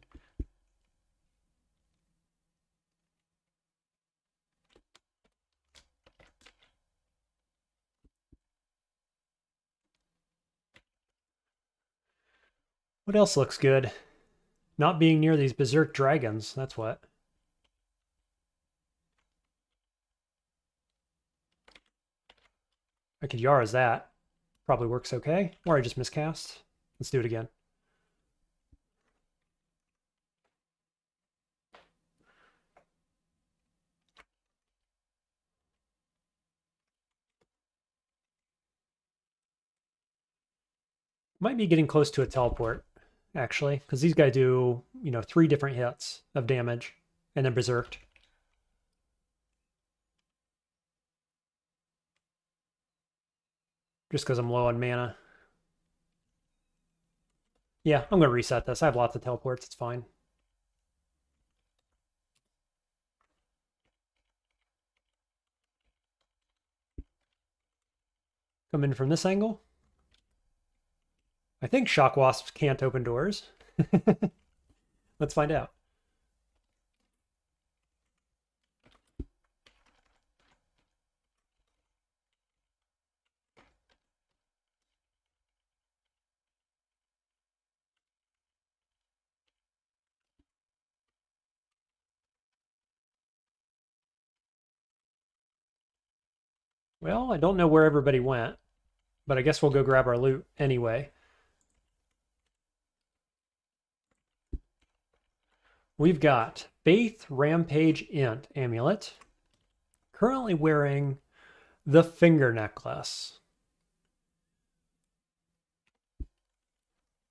Speaker 1: What else looks good? Not being near these berserk dragons, that's what. I could Yara's that. Probably works okay. Or I just miscast. Let's do it again. Might be getting close to a teleport, actually, because these guys do, 3 different hits of damage and then berserked. Just because I'm low on mana. Yeah, I'm going to reset this. I have lots of teleports. It's fine. Come in from this angle. I think shock wasps can't open doors. Let's find out. Well, I don't know where everybody went, but I guess we'll go grab our loot anyway. We've got Faith Rampage Int amulet. Currently wearing the finger necklace.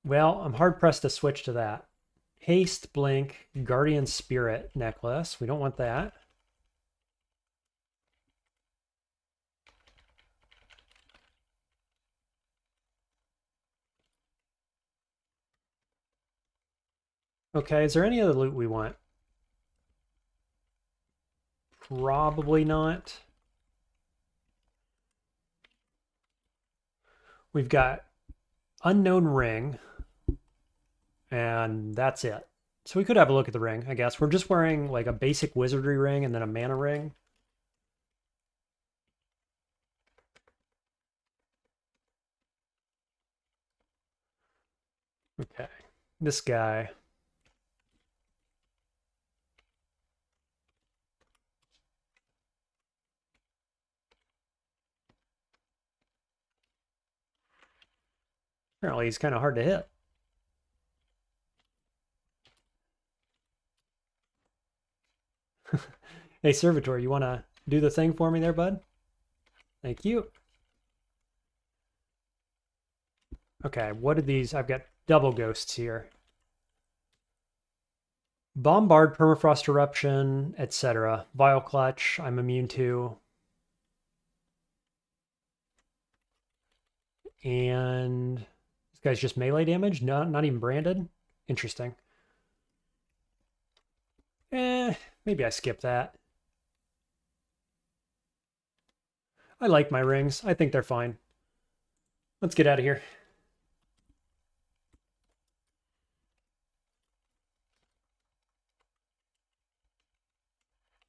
Speaker 1: Well, I'm hard pressed to switch to that. Haste Blink Guardian Spirit necklace. We don't want that. Okay, is there any other loot we want? Probably not. We've got Unknown Ring, and that's it. So we could have a look at the ring, I guess. We're just wearing like a basic wizardry ring and then a mana ring. Okay, this guy. Apparently he's kind of hard to hit. Hey, Servitor, you want to do the thing for me there, bud? Thank you. Okay, what are these? I've got double ghosts here. Bombard, Permafrost Eruption, etc. Vile Clutch, I'm immune to. And this guy's just melee damage? No, not even branded? Interesting. Maybe I skip that. I like my rings. I think they're fine. Let's get out of here.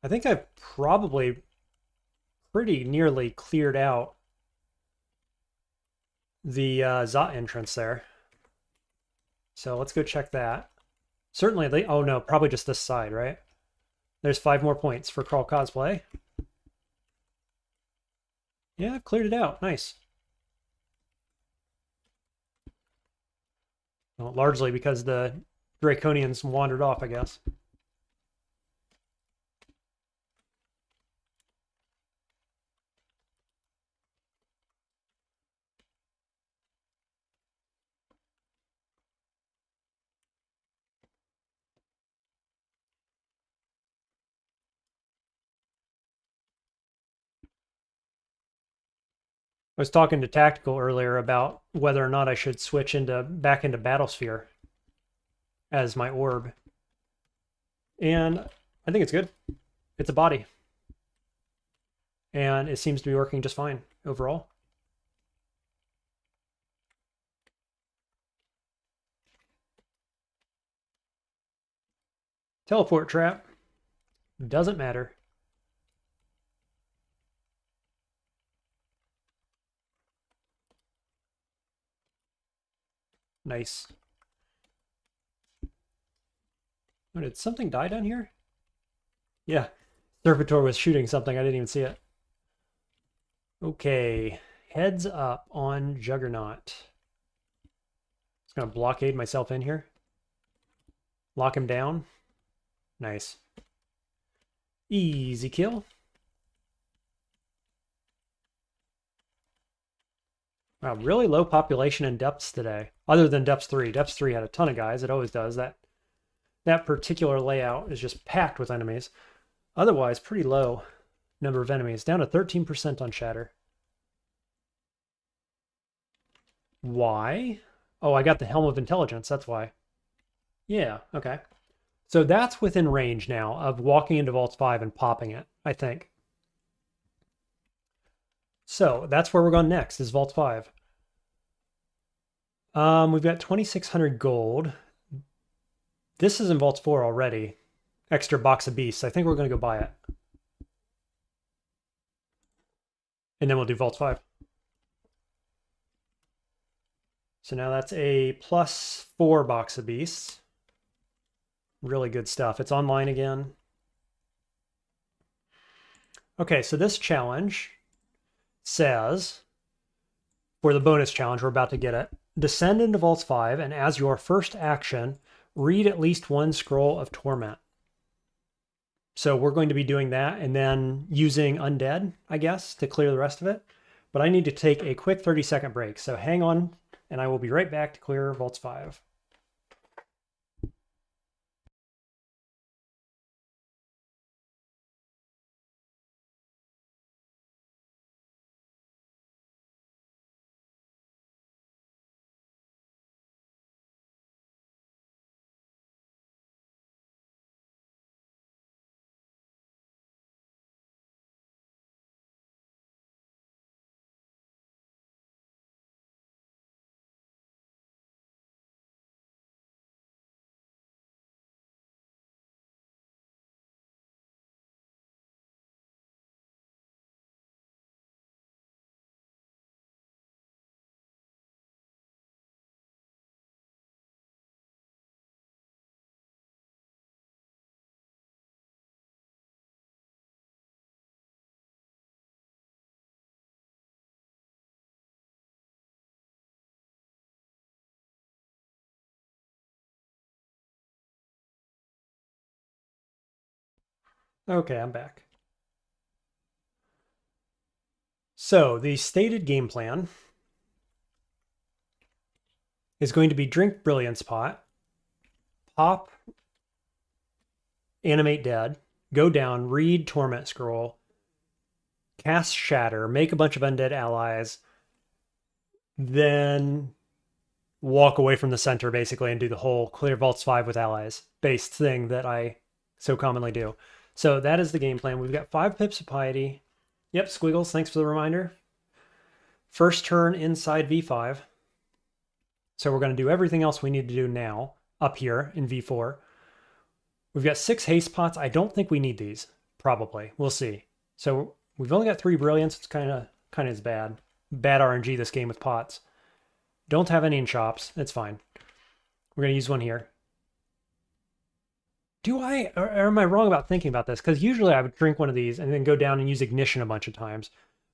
Speaker 1: I think I've probably pretty nearly cleared out the Zot entrance there. So let's go check that. Certainly, oh no, probably just this side, right? There's 5 more points for Crawl Cosplay. Yeah, I've cleared it out. Nice. Well, largely because the Draconians wandered off, I guess. I was talking to Tactical earlier about whether or not I should switch back into Battlesphere as my orb. And I think it's good. It's a body. And it seems to be working just fine overall. Teleport trap. Doesn't matter. Nice. Oh, did something die down here? Yeah. Servitor was shooting something. I didn't even see it. Okay. Heads up on Juggernaut. Just going to blockade myself in here. Lock him down. Nice. Easy kill. Wow, really low population in depths today. Other than depths 3. Depths 3 had a ton of guys. It always does. That particular layout is just packed with enemies. Otherwise, pretty low number of enemies. Down to 13% on Shatter. Why? Oh, I got the Helm of Intelligence. That's why. Yeah, okay. So that's within range now of walking into Vault 5 and popping it, I think. So that's where we're going next, is Vault 5. We've got 2,600 gold. This is in Vault 4 already. Extra box of beasts. I think we're going to go buy it. And then we'll do Vault 5. So now that's a +4 box of beasts. Really good stuff. It's online again. Okay, so this challenge says, for the bonus challenge, we're about to get it, descend into Vaults 5, and as your first action, read at least one scroll of Torment. So we're going to be doing that and then using Undead, I guess, to clear the rest of it. But I need to take a quick 30-second break. So hang on, and I will be right back to clear Vaults 5. Okay, I'm back. So the stated game plan is going to be drink Brilliance Pot, pop Animate Dead, go down, read Torment Scroll, cast Shatter, make a bunch of undead allies, then walk away from the center basically and do the whole clear Vaults 5 with allies based thing that I so commonly do. So that is the game plan. We've got 5 pips of piety. Yep, Squiggles, thanks for the reminder. First turn inside V5. So we're going to do everything else we need to do now up here in V4. We've got 6 haste pots. I don't think we need these. Probably. We'll see. So we've only got 3 brilliance. It's kind of is bad. Bad RNG this game with pots. Don't have any in shops. It's fine. We're going to use one here. Do I, or am I wrong about thinking about this? Because usually I would drink one of these and then go down and use Ignition a bunch of times.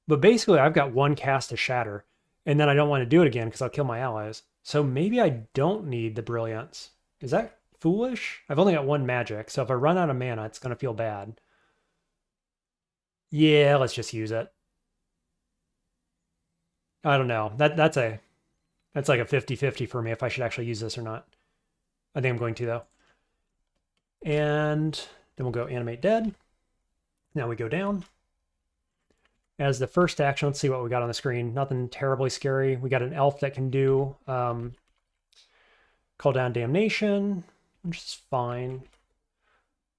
Speaker 1: But basically I've got one cast to Shatter. And then I don't want to do it again because I'll kill my allies. So maybe I don't need the brilliance. Is that foolish? I've only got 1 magic. So if I run out of mana, it's going to feel bad. Yeah, let's just use it. I don't know. That's like a 50-50 for me if I should actually use this or not. I think I'm going to, though. And then we'll go Animate Dead. Now we go down. As the first action, let's see what we got on the screen. Nothing terribly scary. We got an elf that can do Call Down Damnation, which is fine.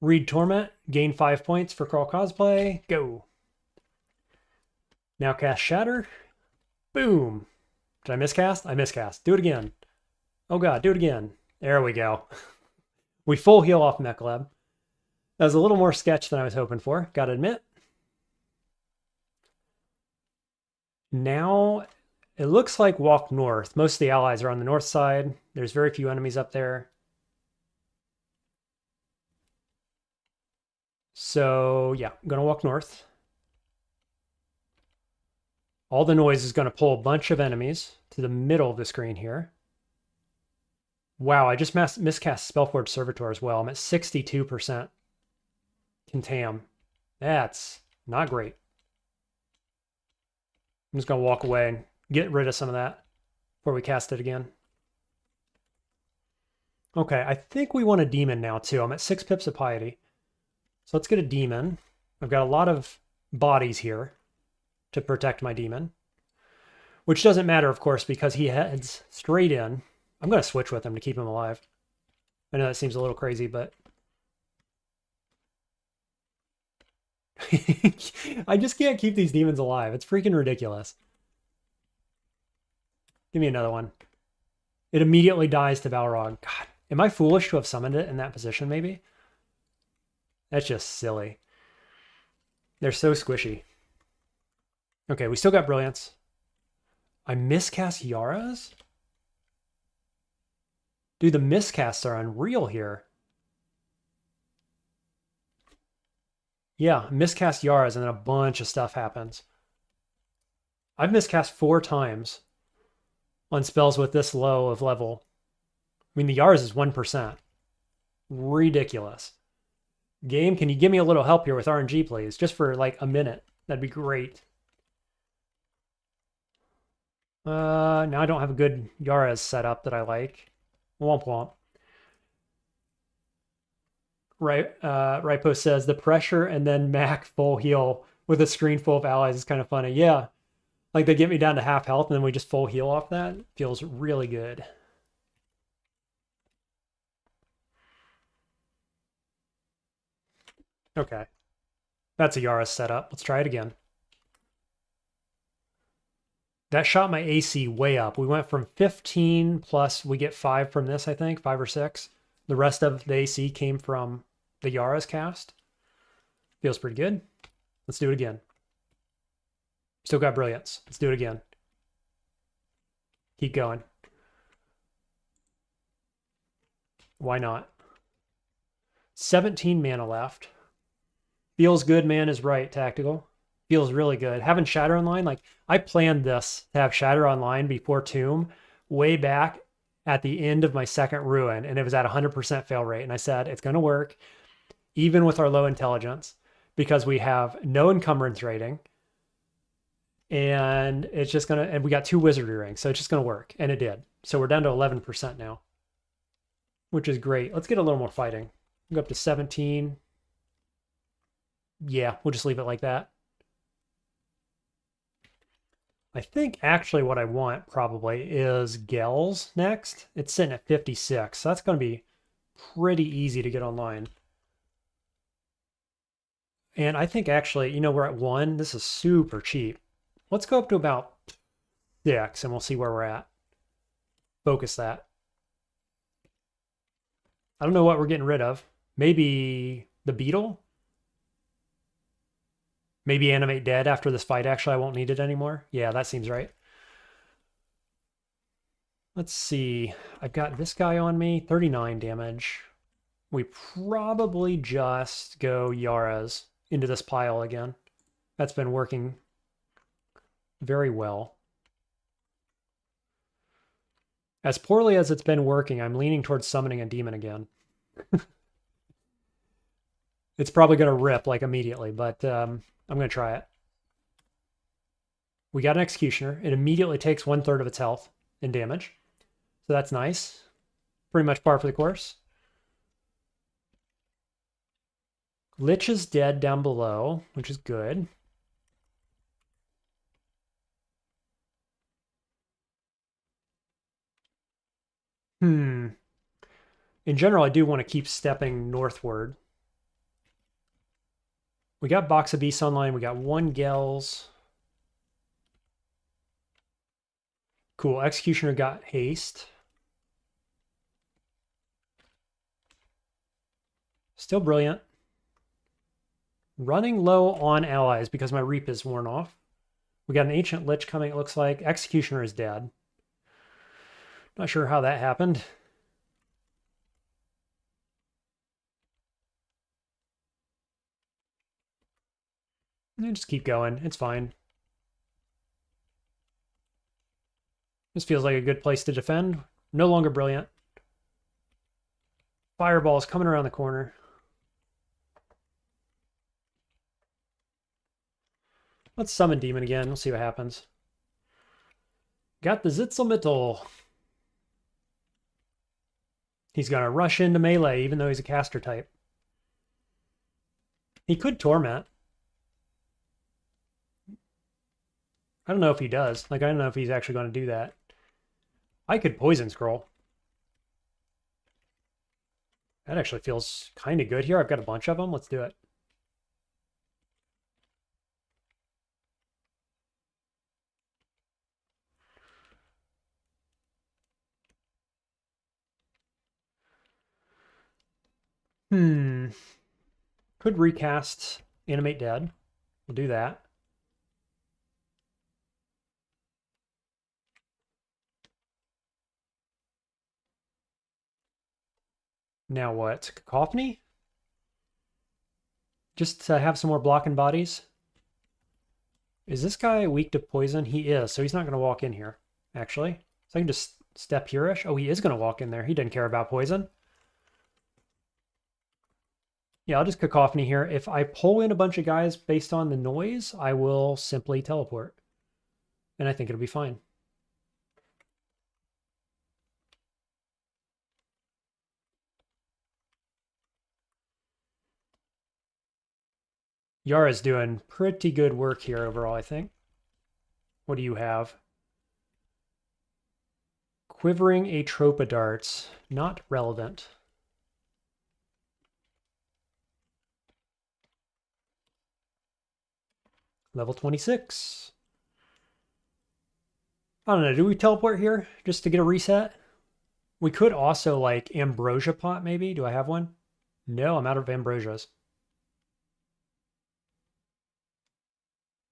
Speaker 1: Read Torment, gain 5 points for Crawl Cosplay. Go. Now cast Shatter. Boom. Did I miscast? I miscast. Do it again. Oh god, do it again. There we go. We full heal off Makhleb. That was a little more sketch than I was hoping for, gotta admit. Now, it looks like walk north. Most of the allies are on the north side. There's very few enemies up there. So, yeah, I'm gonna walk north. All the noise is going to pull a bunch of enemies to the middle of the screen here. Wow, I just miscast Spellforge Servitor as well. I'm at 62% Contam. That's not great. I'm just going to walk away and get rid of some of that before we cast it again. Okay, I think we want a demon now too. I'm at 6 pips of piety. So let's get a demon. I've got a lot of bodies here to protect my demon, which doesn't matter, of course, because he heads straight in. I'm going to switch with him to keep him alive. I know that seems a little crazy, but I just can't keep these demons alive. It's freaking ridiculous. Give me another one. It immediately dies to Balrog. God, am I foolish to have summoned it in that position, maybe? That's just silly. They're so squishy. Okay, we still got Brilliance. I miscast Yara's? Dude, the miscasts are unreal here. Yeah, miscast Yara's and then a bunch of stuff happens. I've miscast 4 times on spells with this low of level. I mean, the Yars is 1%. Ridiculous. Game, can you give me a little help here with RNG, please? Just for like a minute. That'd be great. Now I don't have a good Yaras set up that I like. Womp womp. Right, Ripo says the pressure and then Mac full heal with a screen full of allies is kind of funny. Yeah, like they get me down to half health and then we just full heal off that. Feels really good. Okay, that's a Yara setup. Let's try it again. That shot my AC way up. We went from 15 plus we get 5 from this, I think, 5 or 6. The rest of the AC came from the Yara's cast. Feels pretty good. Let's do it again. Still got brilliance. Let's do it again. Keep going. Why not? 17 mana left. Feels good, man, is right, Tactical. Feels really good. Having Shatter Online, like, I planned this to have Shatter Online before Tomb way back at the end of my second Ruin, and it was at 100% fail rate. And I said, it's going to work, even with our low intelligence, because we have no encumbrance rating, and it's just going to, and we got 2 wizardry rings, so it's just going to work. And it did. So we're down to 11% now, which is great. Let's get a little more fighting. Go up to 17. Yeah, we'll just leave it like that. I think actually what I want probably is Gels next. It's sitting at 56, so that's going to be pretty easy to get online. And I think actually, you know, we're at 1. This is super cheap. Let's go up to about 6 and we'll see where we're at. Focus that. I don't know what we're getting rid of. Maybe the beetle? Maybe animate dead after this fight. Actually, I won't need it anymore. Yeah, that seems right. Let's see. I've got this guy on me. 39 damage. We probably just go Yara's into this pile again. That's been working very well. As poorly as it's been working, I'm leaning towards summoning a demon again. It's probably going to rip like immediately, but I'm going to try it. We got an Executioner. It immediately takes 1/3 of its health in damage. So that's nice. Pretty much par for the course. Lich is dead down below, which is good. In general, I do want to keep stepping northward. We got Box of Beasts online. We got 1 Gels. Cool. Executioner got haste. Still brilliant. Running low on allies because my Reap is worn off. We got an Ancient Lich coming, it looks like. Executioner is dead. Not sure how that happened. Just keep going. It's fine. This feels like a good place to defend. No longer brilliant. Fireball's coming around the corner. Let's summon Demon again. We'll see what happens. Got the Zitzelmittel. He's going to rush into melee, even though he's a caster type. He could Torment. I don't know if he does. Like, I don't know if he's actually going to do that. I could Poison Scroll. That actually feels kind of good here. I've got a bunch of them. Let's do it. Could recast Animate Dead. We'll do that. Now what? Cacophony? Just to have some more blocking bodies? Is this guy weak to poison? He is, so he's not going to walk in here, actually. So I can just step here-ish. Oh, he is going to walk in there. He didn't care about poison. Yeah, I'll just cacophony here. If I pull in a bunch of guys based on the noise, I will simply teleport. And I think it'll be fine. Yara's doing pretty good work here overall, I think. What do you have? Quivering Atropa darts. Not relevant. Level 26. I don't know. Do we teleport here just to get a reset? We could also like ambrosia pot maybe. Do I have one? No, I'm out of ambrosias.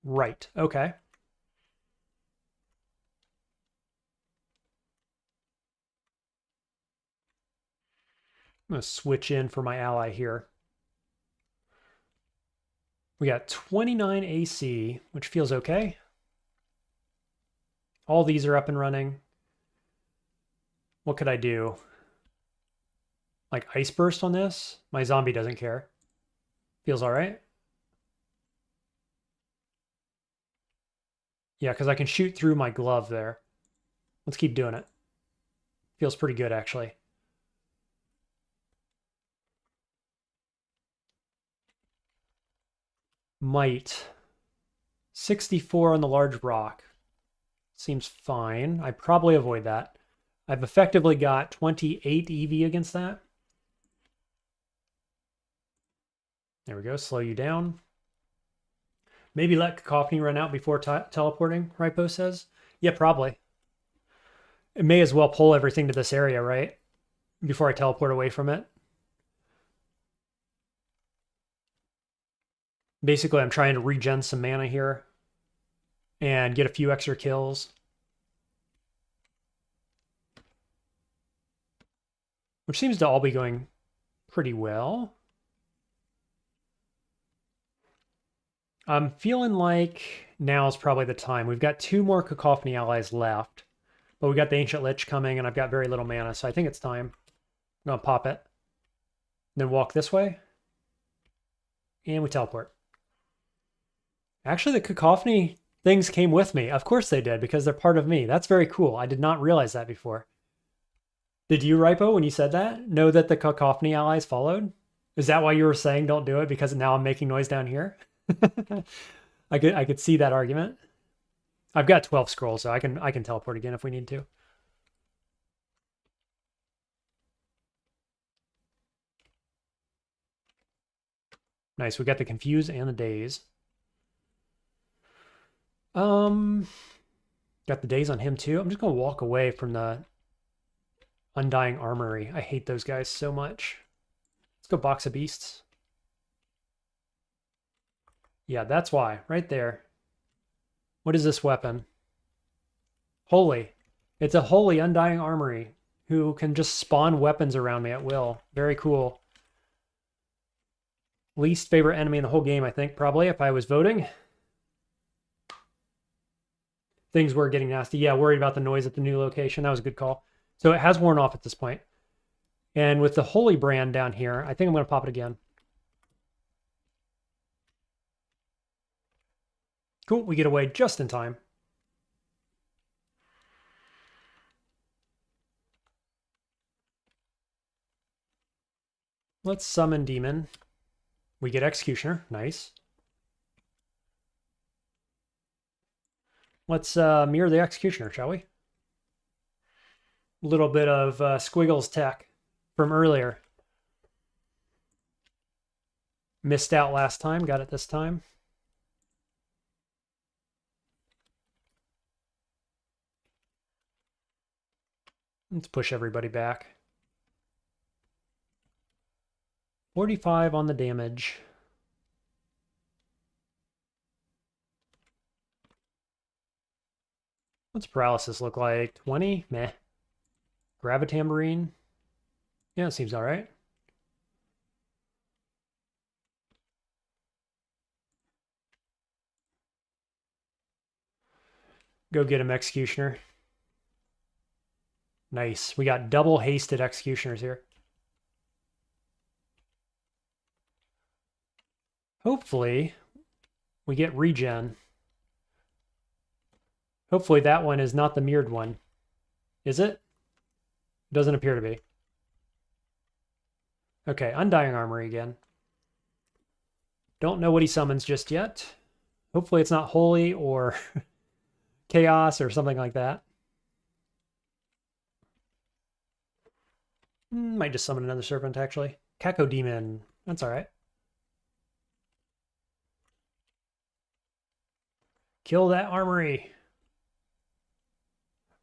Speaker 1: Right. Okay. I'm going to switch in for my ally here. We got 29 AC, which feels okay. All these are up and running. What could I do? Like Ice Burst on this? My zombie doesn't care. Feels all right. Yeah, because I can shoot through my glove there. Let's keep doing it. Feels pretty good, actually. Might. 64 on the large rock. Seems fine. I probably avoid that. I've effectively got 28 EV against that. There we go. Slow you down. Maybe let Cacophony run out before teleporting, Ripo says. Yeah, probably. It may as well pull everything to this area, right? Before I teleport away from it. Basically, I'm trying to regen some mana here and get a few extra kills. Which seems to all be going pretty well. I'm feeling like now is probably the time. We've got 2 more Cacophony allies left. But we got the Ancient Lich coming, and I've got very little mana, so I think it's time. I'm going to pop it. Then walk this way. And we teleport. Actually, the Cacophony things came with me. Of course they did, because they're part of me. That's very cool. I did not realize that before. Did you, Ripo, when you said that, know that the Cacophony allies followed? Is that why you were saying don't do it, because now I'm making noise down here? I could see that argument. I've got 12 scrolls, so I can teleport again if we need to. Nice, we got the Confuse and the Daze. Got the Daze on him too. I'm just gonna walk away from the Undying Armory. I hate those guys so much. Let's go Box of Beasts. Yeah, that's why. Right there. What is this weapon? Holy. It's a holy Undying Armory who can just spawn weapons around me at will. Very cool. Least favorite enemy in the whole game, I think, probably, if I was voting. Things were getting nasty. Yeah, worried about the noise at the new location. That was a good call. So it has worn off at this point. And with the Holy Brand down here, I think I'm going to pop it again. Cool, we get away just in time. Let's summon Demon. We get Executioner, nice. Let's mirror the Executioner, shall we? A little bit of Squiggles tech from earlier. Missed out last time, got it this time. Let's push everybody back. 45 on the damage. What's paralysis look like? 20? Meh. Gravitambrine? Yeah, it seems all right. Go get him, Executioner. Nice. We got double hasted Executioners here. Hopefully, we get regen. Hopefully that one is not the mirrored one. Is it? Doesn't appear to be. Okay, Undying Armory again. Don't know what he summons just yet. Hopefully it's not Holy or Chaos or something like that. Might just summon another Serpent, actually. Cacodemon. That's all right. Kill that armory.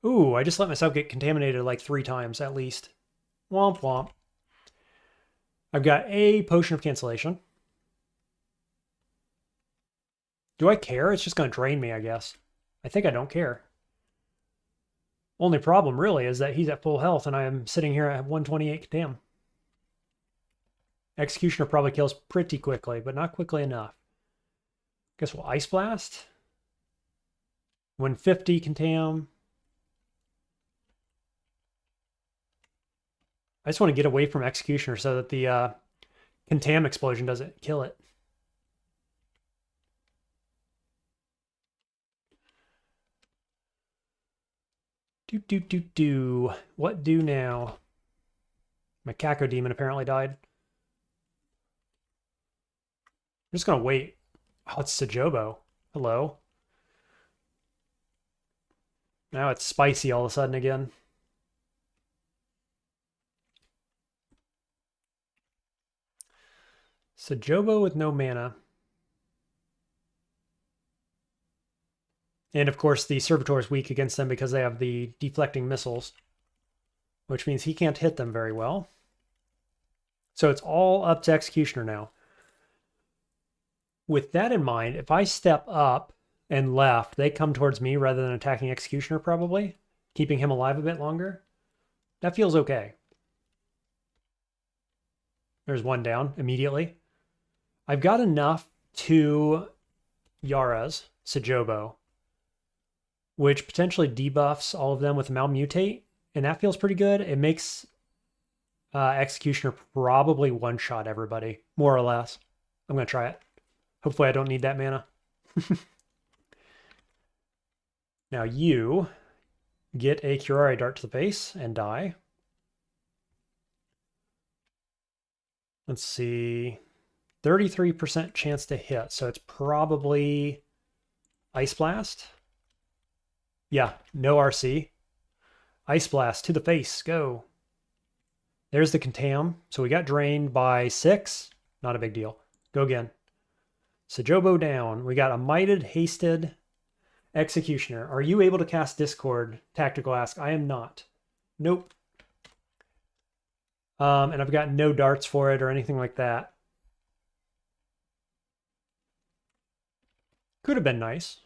Speaker 1: Ooh, I just let myself get contaminated like 3 times at least. Womp womp. I've got a Potion of Cancellation. Do I care? It's just going to drain me, I guess. I think I don't care. Only problem, really, is that he's at full health and I am sitting here at 128 damn. Executioner probably kills pretty quickly, but not quickly enough. Guess we'll Ice Blast. 150 Contam. I just want to get away from Executioner so that the Contam explosion doesn't kill it. Do. What do now? My Cacodemon apparently died. I'm just going to wait. Oh, it's Sajobo. Hello. Now it's spicy all of a sudden again. Sajobo with no mana. And of course the Servitor is weak against them because they have the deflecting missiles, which means he can't hit them very well. So it's all up to Executioner now. With that in mind, if I step up and left, they come towards me rather than attacking Executioner probably, keeping him alive a bit longer. That feels okay. There's one down immediately. I've got enough to Yara's Sajobo, which potentially debuffs all of them with Malmutate, and that feels pretty good. It makes Executioner probably one-shot everybody, more or less. I'm going to try it. Hopefully I don't need that mana. Now you get a Curare Dart to the face and die. Let's see. 33% chance to hit, so it's probably Ice Blast. Yeah, no RC. Ice Blast to the face, go. There's the Contam. So we got drained by 6. Not a big deal. Go again. Sajobo down. We got a Mighted, Hasted Executioner. Are you able to cast Discord? Tactical ask. I am not. Nope. And I've got no darts for it or anything like that. Could have been nice.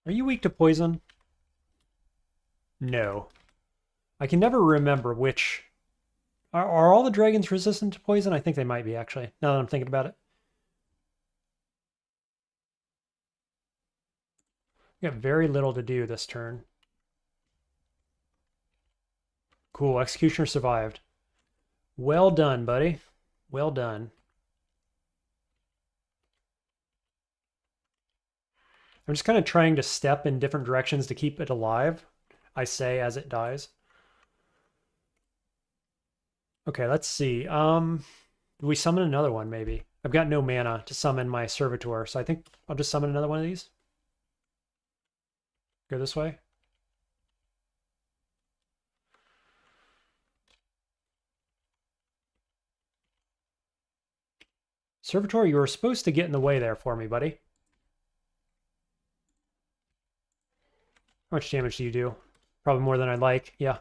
Speaker 1: Are you weak to poison? No. I can never remember which... Are all the dragons resistant to poison? I think they might be, actually, now that I'm thinking about it. We got very little to do this turn. Cool, Executioner survived. Well done, buddy. Well done. I'm just kind of trying to step in different directions to keep it alive, I say as it dies. Okay, let's see. Do we summon another one, maybe? I've got no mana to summon my Servitor, so I think I'll just summon another one of these. Go this way. Servitor, you were supposed to get in the way there for me, buddy. How much damage do you do? Probably more than I'd like. Yeah.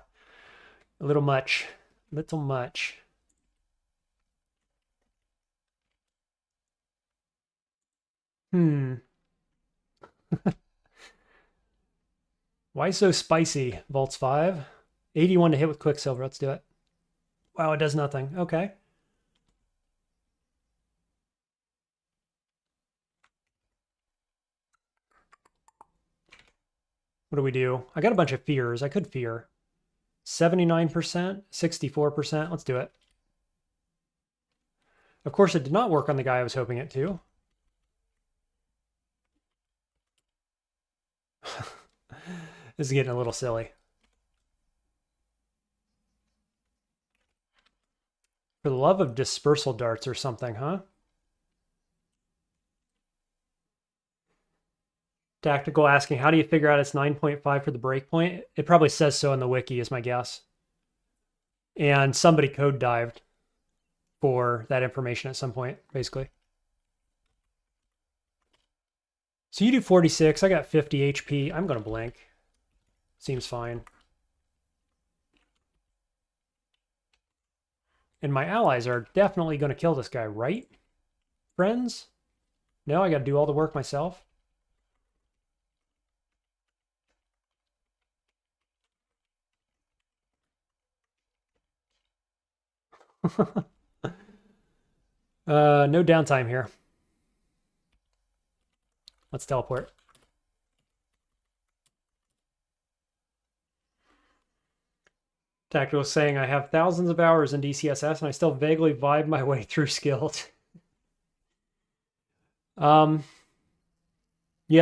Speaker 1: A little much. Little much. Why so spicy? Volts 5. 81 to hit with Quicksilver. Let's do it. Wow, it does nothing. Okay. What do we do? I got a bunch of fears. I could fear. 79%, 64%. Let's do it. Of course, it did not work on the guy I was hoping it to. This is getting a little silly. For the love of dispersal darts or something, huh? Tactical asking, how do you figure out it's 9.5 for the breakpoint? It probably says so in the wiki, is my guess. And somebody code dived for that information at some point, basically. So you do 46, I got 50 HP. I'm going to blink. Seems fine. And my allies are definitely going to kill this guy, right? Friends? No, I got to do all the work myself. No downtime here. Let's teleport. Tactical saying I have thousands of hours in DCSS and I still vaguely vibe my way through skilled. Yeah,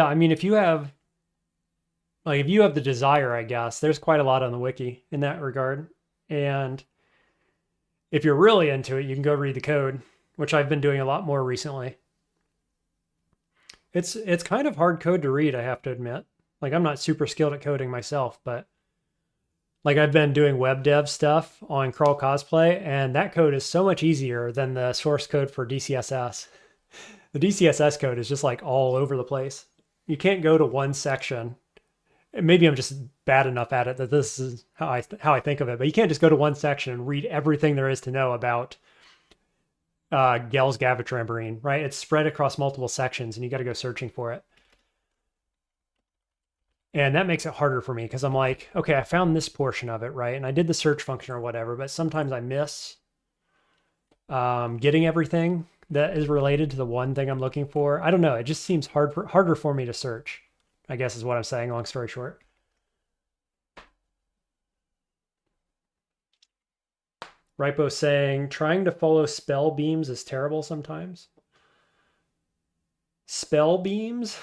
Speaker 1: I mean, if you have the desire, I guess, there's quite a lot on the wiki in that regard. And if you're really into it, you can go read the code, which I've been doing a lot more recently. It's kind of hard code to read, I have to admit. Like, I'm not super skilled at coding myself, but like I've been doing web dev stuff on Crawl Cosplay, and that code is so much easier than the source code for DCSS. The DCSS code is just like all over the place. You can't go to one section. Maybe I'm just bad enough at it that this is how I think of it, but you can't just go to one section and read everything there is to know about Gell's Gavitramborine, right? It's spread across multiple sections and you got to go searching for it. And that makes it harder for me because I'm like, okay, I found this portion of it, right? And I did the search function or whatever, but sometimes I miss getting everything that is related to the one thing I'm looking for. I don't know. It just seems harder for me to search, I guess is what I'm saying, long story short. Ripo saying, trying to follow spell beams is terrible sometimes. Spell beams?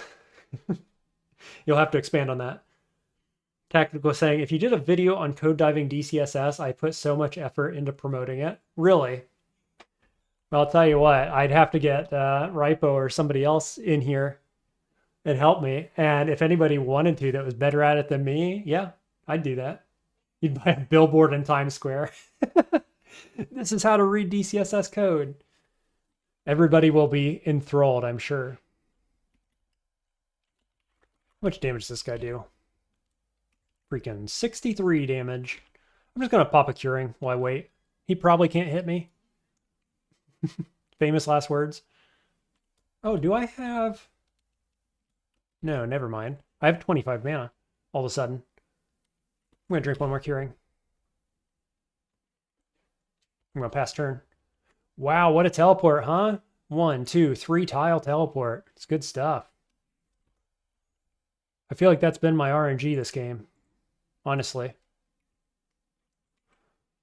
Speaker 1: You'll have to expand on that. Tactical saying, if you did a video on code diving DCSS, I put so much effort into promoting it. Really? Well, I'll tell you what, I'd have to get Ripo or somebody else in here and help me. And if anybody wanted to that was better at it than me, yeah, I'd do that. You'd buy a billboard in Times Square. This is how to read DCSS code. Everybody will be enthralled, I'm sure. How much damage does this guy do? Freaking 63 damage. I'm just going to pop a curing while I wait. He probably can't hit me. Famous last words. Oh, do I have... No, never mind. I have 25 mana all of a sudden. I'm going to drink one more curing. I'm going to pass turn. Wow, what a teleport, huh? 1, 2, 3 tile teleport. It's good stuff. I feel like that's been my RNG this game, honestly.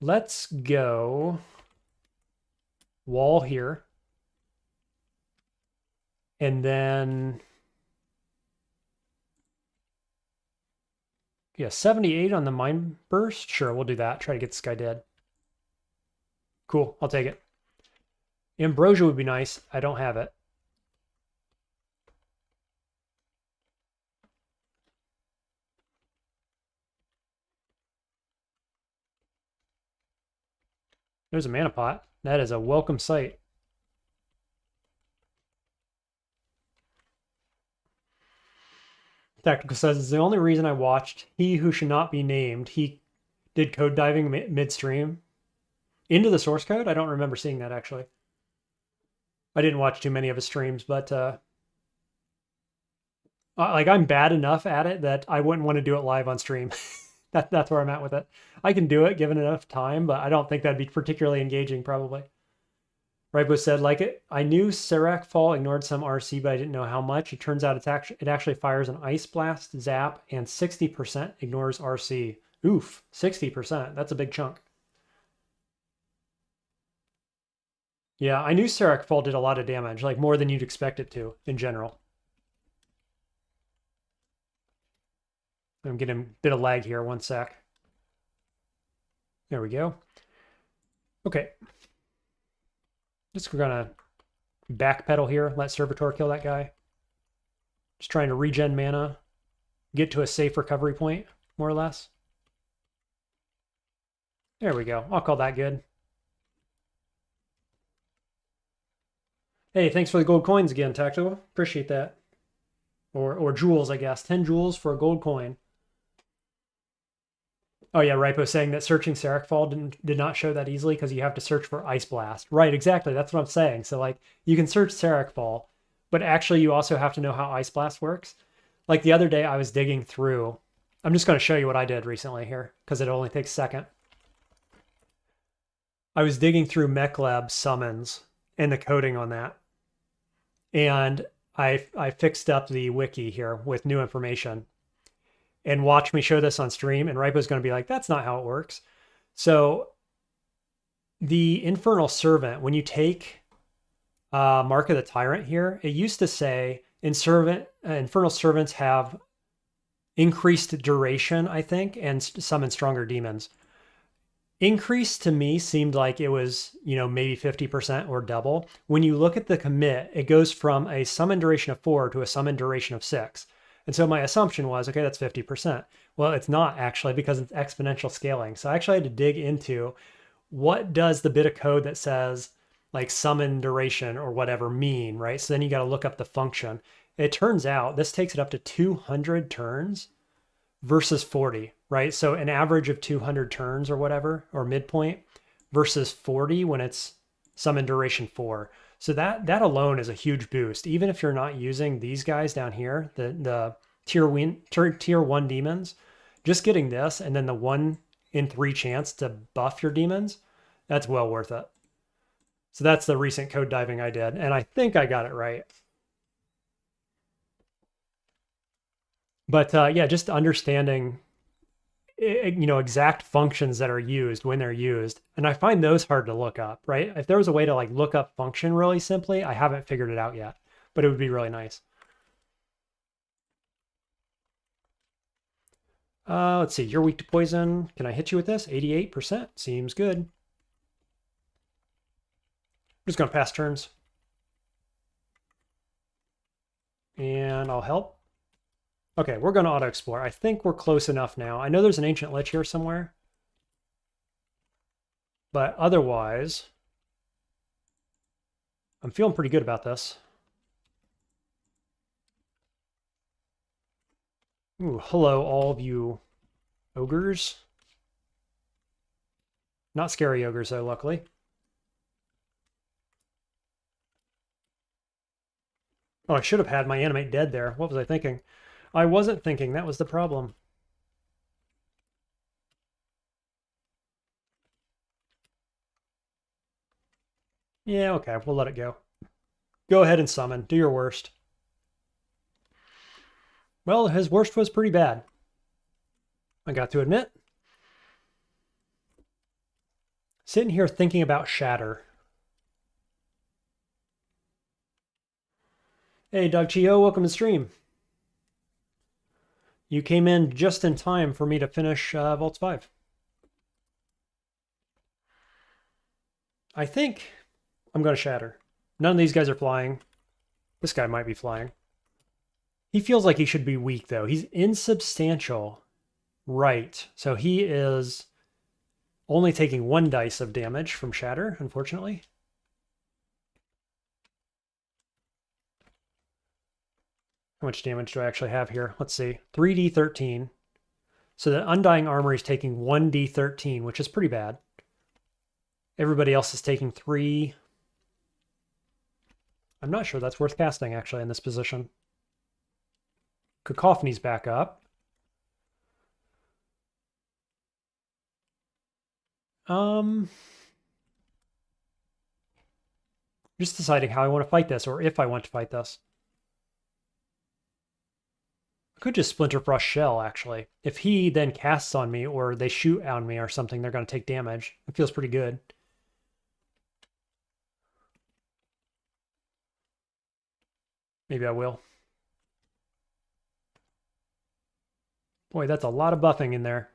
Speaker 1: Let's go wall here. And then... Yeah, 78 on the Mind Burst. Sure, we'll do that. Try to get this guy dead. Cool, I'll take it. Ambrosia would be nice. I don't have it. There's a mana pot. That is a welcome sight. Tactical says, it's the only reason I watched He Who Should Not Be Named. He did code diving midstream. Into the source code? I don't remember seeing that, actually. I didn't watch too many of his streams, but like I'm bad enough at it that I wouldn't want to do it live on stream. That's where I'm at with it. I can do it given enough time, but I don't think that'd be particularly engaging, probably. Ribo said, like it, I knew Serac Fall ignored some RC, but I didn't know how much. It turns out it actually fires an Ice Blast, Zap, and 60% ignores RC. Oof, 60%. That's a big chunk. Yeah, I knew Serac Fall did a lot of damage, like more than you'd expect it to in general. I'm getting a bit of lag here, one sec. There we go. Okay. Just we're gonna backpedal here, let Servitor kill that guy. Just trying to regen mana, get to a safe recovery point, more or less. There we go. I'll call that good. Hey, thanks for the gold coins again, Tactical. Appreciate that. Or jewels, I guess. 10 jewels for a gold coin. Oh yeah, Ripo saying that searching Serac Fall did not show that easily because you have to search for Ice Blast. Right, exactly. That's what I'm saying. So like you can search Serac Fall, but actually you also have to know how Ice Blast works. Like the other day I was digging through. I'm just going to show you what I did recently here because it only takes a second. I was digging through Makhleb summons and the coding on that. And I fixed up the wiki here with new information. And watch me show this on stream, and Ripo's going to be like, that's not how it works. So the Infernal Servant, when you take Mark of the Tyrant here, it used to say Infernal Servants have increased duration, I think, and summon stronger demons. Increase to me seemed like it was, maybe 50% or double. When you look at the commit, it goes from a summon duration of 4 to a summon duration of 6. And so my assumption was, okay, that's 50%. Well, it's not actually because it's exponential scaling. So I actually had to dig into what does the bit of code that says like summon duration or whatever mean, right? So then you got to look up the function. It turns out this takes it up to 200 turns versus 40, right? So an average of 200 turns or whatever, or midpoint versus 40 when it's summon duration 4. So that alone is a huge boost. Even if you're not using these guys down here, the tier 1 demons, just getting this and then the 1 in 3 chance to buff your demons, that's well worth it. So that's the recent code diving I did, and I think I got it right. But yeah, just understanding exact functions that are used when they're used. And I find those hard to look up, right? If there was a way to like look up function really simply, I haven't figured it out yet, but it would be really nice. Let's see, you're weak to poison. Can I hit you with this? 88%, seems good. I'm just gonna pass turns. And I'll help. Okay, we're gonna auto-explore. I think we're close enough now. I know there's an Ancient Lich here somewhere. But otherwise, I'm feeling pretty good about this. Ooh, hello, all of you ogres. Not scary ogres, though, luckily. Oh, I should have had my animate dead there. What was I thinking? I wasn't thinking. That was the problem. Yeah, okay. We'll let it go. Go ahead and summon. Do your worst. Well, his worst was pretty bad. I got to admit. Sitting here thinking about Shatter. Hey, Doug Chio, welcome to stream. You came in just in time for me to finish Vaults 5. I think I'm going to Shatter. None of these guys are flying. This guy might be flying. He feels like he should be weak, though. He's insubstantial. Right. So he is only taking 1 dice of damage from Shatter, unfortunately. How much damage do I actually have here? Let's see. 3d13. So the Undying Armor is taking 1d13, which is pretty bad. Everybody else is taking 3. I'm not sure that's worth casting, actually, in this position. Cacophony's back up. Just deciding how I want to fight this, or if I want to fight this. I could just Splinter Frost Shell, actually. If he then casts on me, or they shoot on me or something, they're going to take damage. It feels pretty good. Maybe I will. Boy, that's a lot of buffing in there.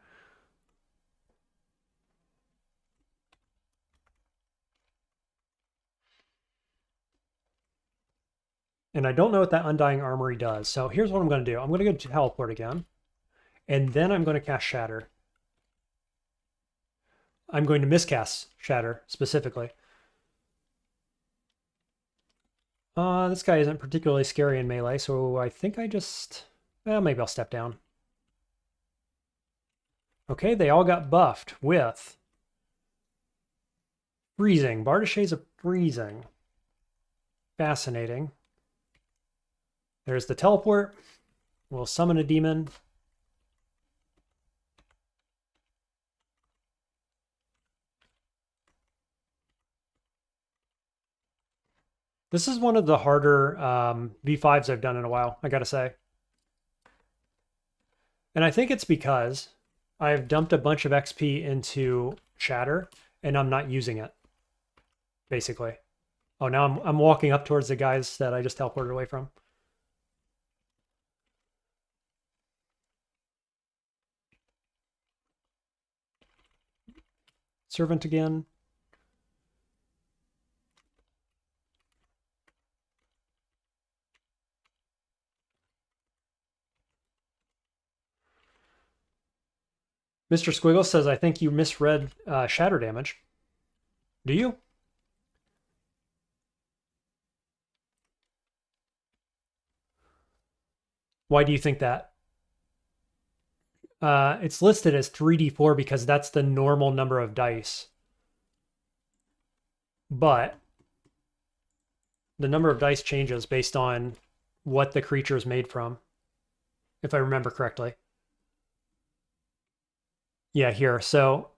Speaker 1: And I don't know what that Undying Armory does. So here's what I'm going to do. I'm going to go to Teleport again. And then I'm going to cast Shatter. I'm going to miscast Shatter, specifically. This guy isn't particularly scary in melee, so I think I just... Well, maybe I'll step down. Okay, they all got buffed with... Freezing. Bardiche's of Freezing. Fascinating. There's the Teleport. We'll summon a demon. This is one of the harder V5s I've done in a while, I gotta say. And I think it's because I've dumped a bunch of XP into Shatter, and I'm not using it, basically. Oh, now I'm walking up towards the guys that I just teleported away from. Servant again. Mr. Squiggle says, I think you misread shatter damage. Do you? Why do you think that? It's listed as 3d4 because that's the normal number of dice. But the number of dice changes based on what the creature is made from, if I remember correctly. Yeah, here. So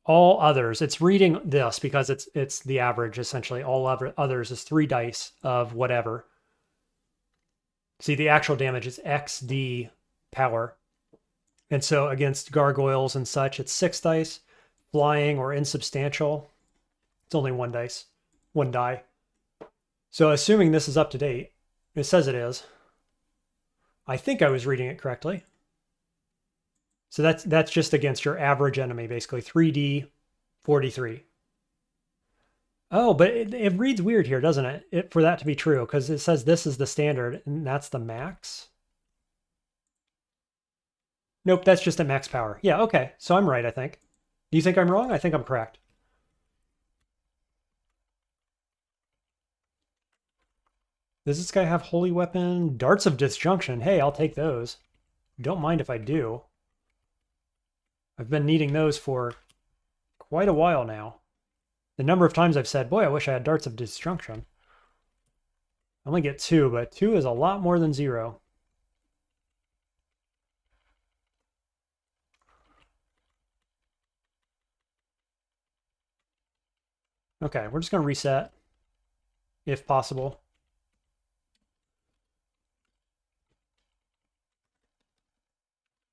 Speaker 1: all others, it's reading this because it's the average, essentially. All others is 3 dice of whatever. See, the actual damage is XD power. And so against gargoyles and such, it's 6 dice. Flying or insubstantial, it's only 1 dice. 1 die. So assuming this is up to date, it says it is. I think I was reading it correctly. So that's just against your average enemy, basically. 3D, 43. Oh, but it reads weird here, doesn't it? For that to be true, because it says this is the standard, and that's the max. Nope, that's just at max power. Yeah, okay. So I'm right, I think. Do you think I'm wrong? I think I'm correct. Does this guy have Holy Weapon? Darts of Disjunction. Hey, I'll take those. Don't mind if I do. I've been needing those for quite a while now. The number of times I've said, boy, I wish I had Darts of Disjunction. I only get 2, but 2 is a lot more than 0. Okay, we're just going to reset, if possible.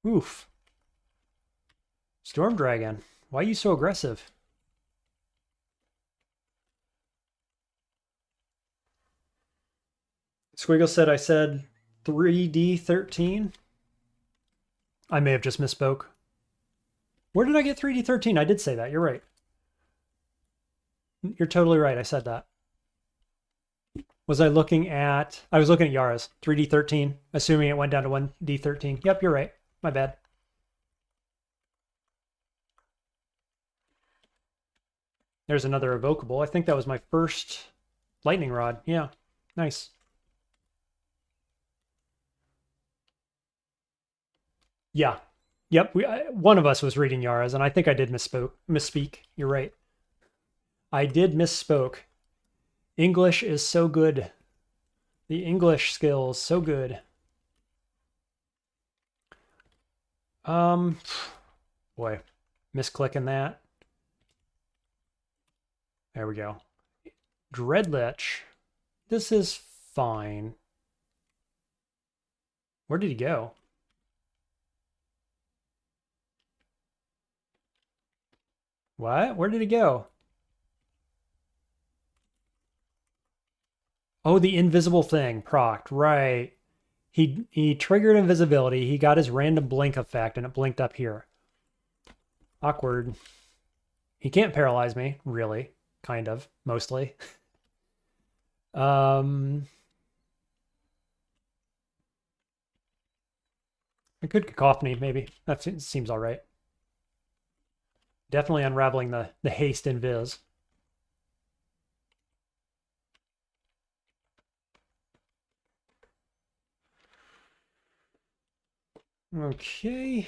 Speaker 1: Oof. Storm Dragon, why are you so aggressive? Squiggle said I said 3D13. I may have just misspoke. Where did I get 3D13? I did say that. You're right. You're totally right. I said that. Was I looking at... I was looking at Yara's 3D13, assuming it went down to 1D13. Yep, you're right. My bad. There's another evocable. I think that was my first lightning rod. Yeah, nice. Yeah. Yep, one of us was reading Yara's, and I think I did misspeak. You're right. I did misspoke. English is so good. The English skills, so good. Boy, misclicking that. There we go. Dreadlich. This is fine. Where did he go? What? Where did he go? Oh, the invisible thing procced. Right. He triggered invisibility. He got his random blink effect, and it blinked up here. Awkward. He can't paralyze me, really. Kind of, mostly. A good cacophony, maybe. That seems all right. Definitely unraveling the haste invis. Okay.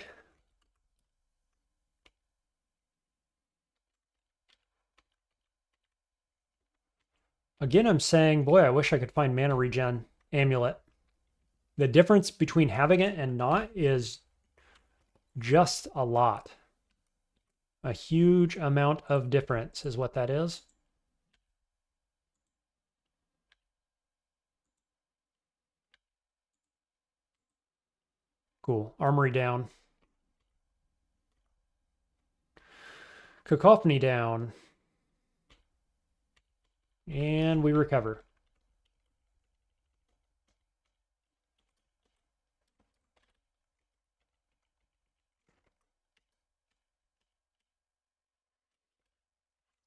Speaker 1: Again, I'm saying, boy, I wish I could find mana regen amulet. The difference between having it and not is just a lot. A huge amount of difference is what that is. Cool. Armory down. Cacophony down. And we recover.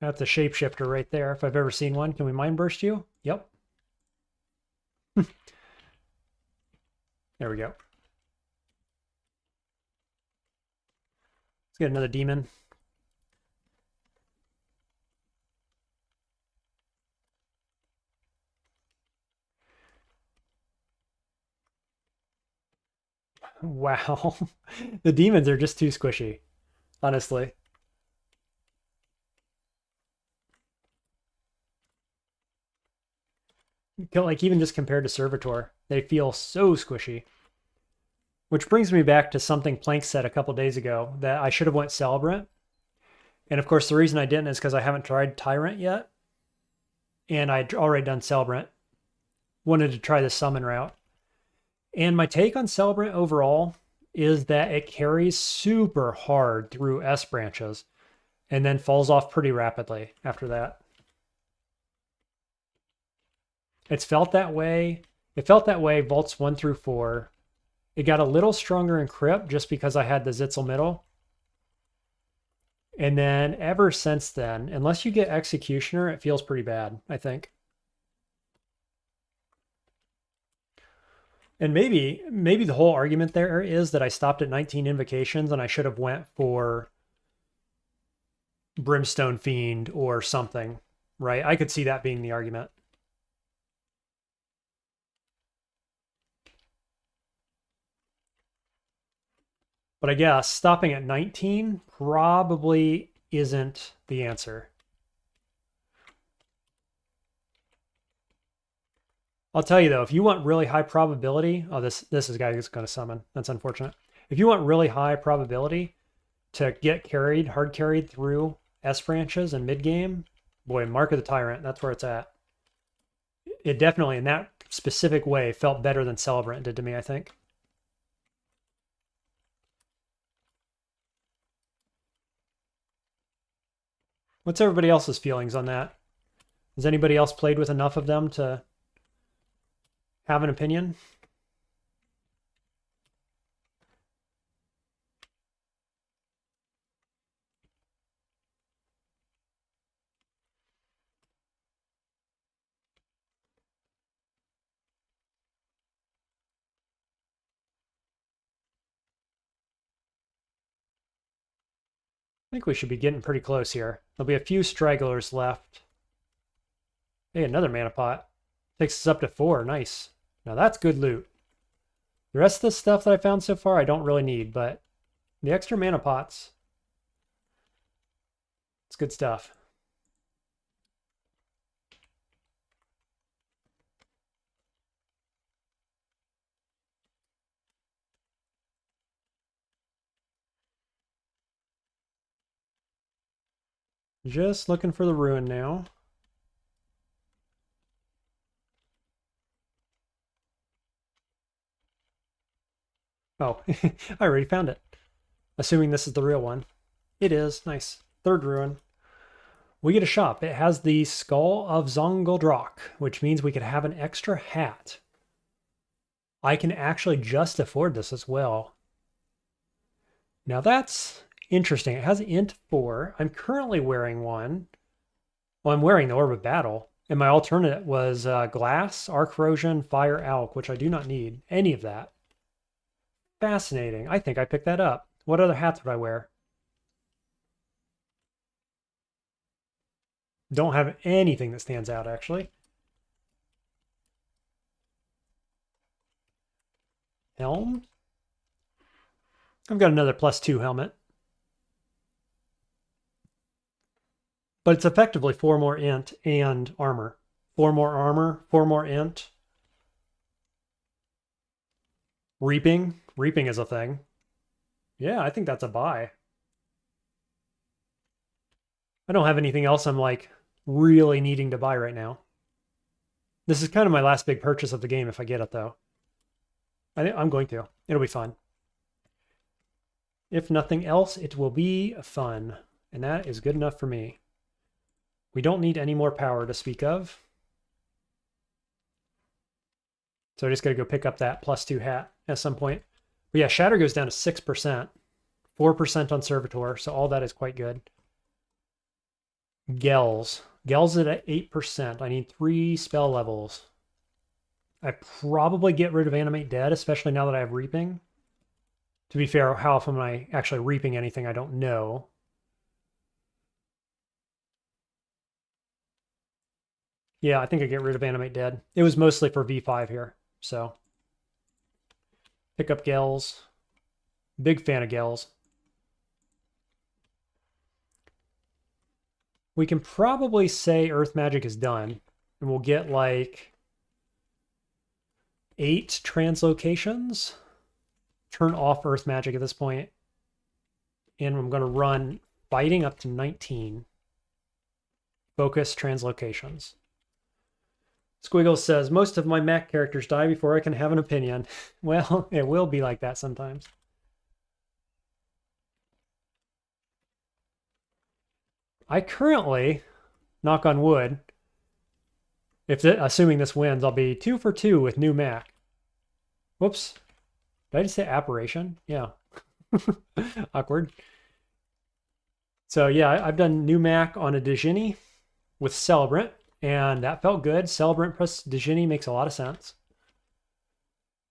Speaker 1: That's a shapeshifter right there, if I've ever seen one. Can we mind burst you? Yep. There we go. Let's get another demon. Wow. The demons are just too squishy, honestly. Like, even just compared to Servitor, they feel so squishy. Which brings me back to something Plank said a couple days ago, that I should have went Celebrant. And of course, the reason I didn't is because I haven't tried Tyrant yet. And I'd already done Celebrant. Wanted to try the summon route. And my take on Celebrant overall is that it carries super hard through S branches and then falls off pretty rapidly after that. It's felt that way. It felt that way vaults 1 through 4. It got a little stronger in Crypt just because I had the Zitzel middle. And then ever since then, unless you get Executioner, it feels pretty bad, I think. And maybe the whole argument there is that I stopped at 19 invocations and I should have went for Brimstone Fiend or something, right? I could see that being the argument. But I guess stopping at 19 probably isn't the answer. I'll tell you though, if you want really high probability, oh, this is a guy who's going to summon. That's unfortunate. If you want really high probability to get carried, hard carried through S branches and mid game, boy, Mark of the Tyrant, that's where it's at. It definitely, in that specific way, felt better than Celebrant did to me, I think. What's everybody else's feelings on that? Has anybody else played with enough of them to have an opinion? I think we should be getting pretty close here. There'll be a few stragglers left. Hey, another mana pot. Takes us up to 4. Nice. Now that's good loot. The rest of the stuff that I found so far I don't really need, but the extra mana pots, it's good stuff. Just looking for the ruin now. Oh, I already found it. Assuming this is the real one. It is. Nice. Third ruin. We get a shop. It has the Skull of Zongoldrak, which means we could have an extra hat. I can actually just afford this as well. Now that's interesting. It has int 4. I'm currently wearing one. Well, I'm wearing the Orb of Battle. And my alternate was Glass, Arc Corrosion, Fire, Alk, which I do not need. Any of that. Fascinating. I think I picked that up. What other hats would I wear? Don't have anything that stands out, actually. Helm? I've got another +2 helmet. But it's effectively 4 more int and armor. 4 more armor, 4 more int. Reaping. Reaping is a thing. Yeah, I think that's a buy. I don't have anything else I'm like really needing to buy right now. This is kind of my last big purchase of the game if I get it though. I'm going to. It'll be fun. If nothing else, it will be fun. And that is good enough for me. We don't need any more power to speak of. So I just got to go pick up that +2 hat at some point. But yeah, Shatter goes down to 6%. 4% on Servitor, so all that is quite good. Gels. Gels at 8%. I need 3 spell levels. I probably get rid of Animate Dead, especially now that I have Reaping. To be fair, how often am I actually reaping anything? I don't know. Yeah, I think I get rid of Animate Dead. It was mostly for V5 here, so. Pick up Gels. Big fan of Gels. We can probably say Earth Magic is done, and we'll get like 8 translocations. Turn off Earth Magic at this point. And I'm going to run Fighting up to 19. Focus translocations. Squiggle says, most of my Mac characters die before I can have an opinion. Well, it will be like that sometimes. I currently, knock on wood, assuming this wins, I'll be 2 for 2 with new Mac. Whoops. Did I just say apparition? Yeah. Awkward. So yeah, I've done new Mac on a Djinni with Celebrant, and that felt good. Celebrant plus Djinni makes a lot of sense.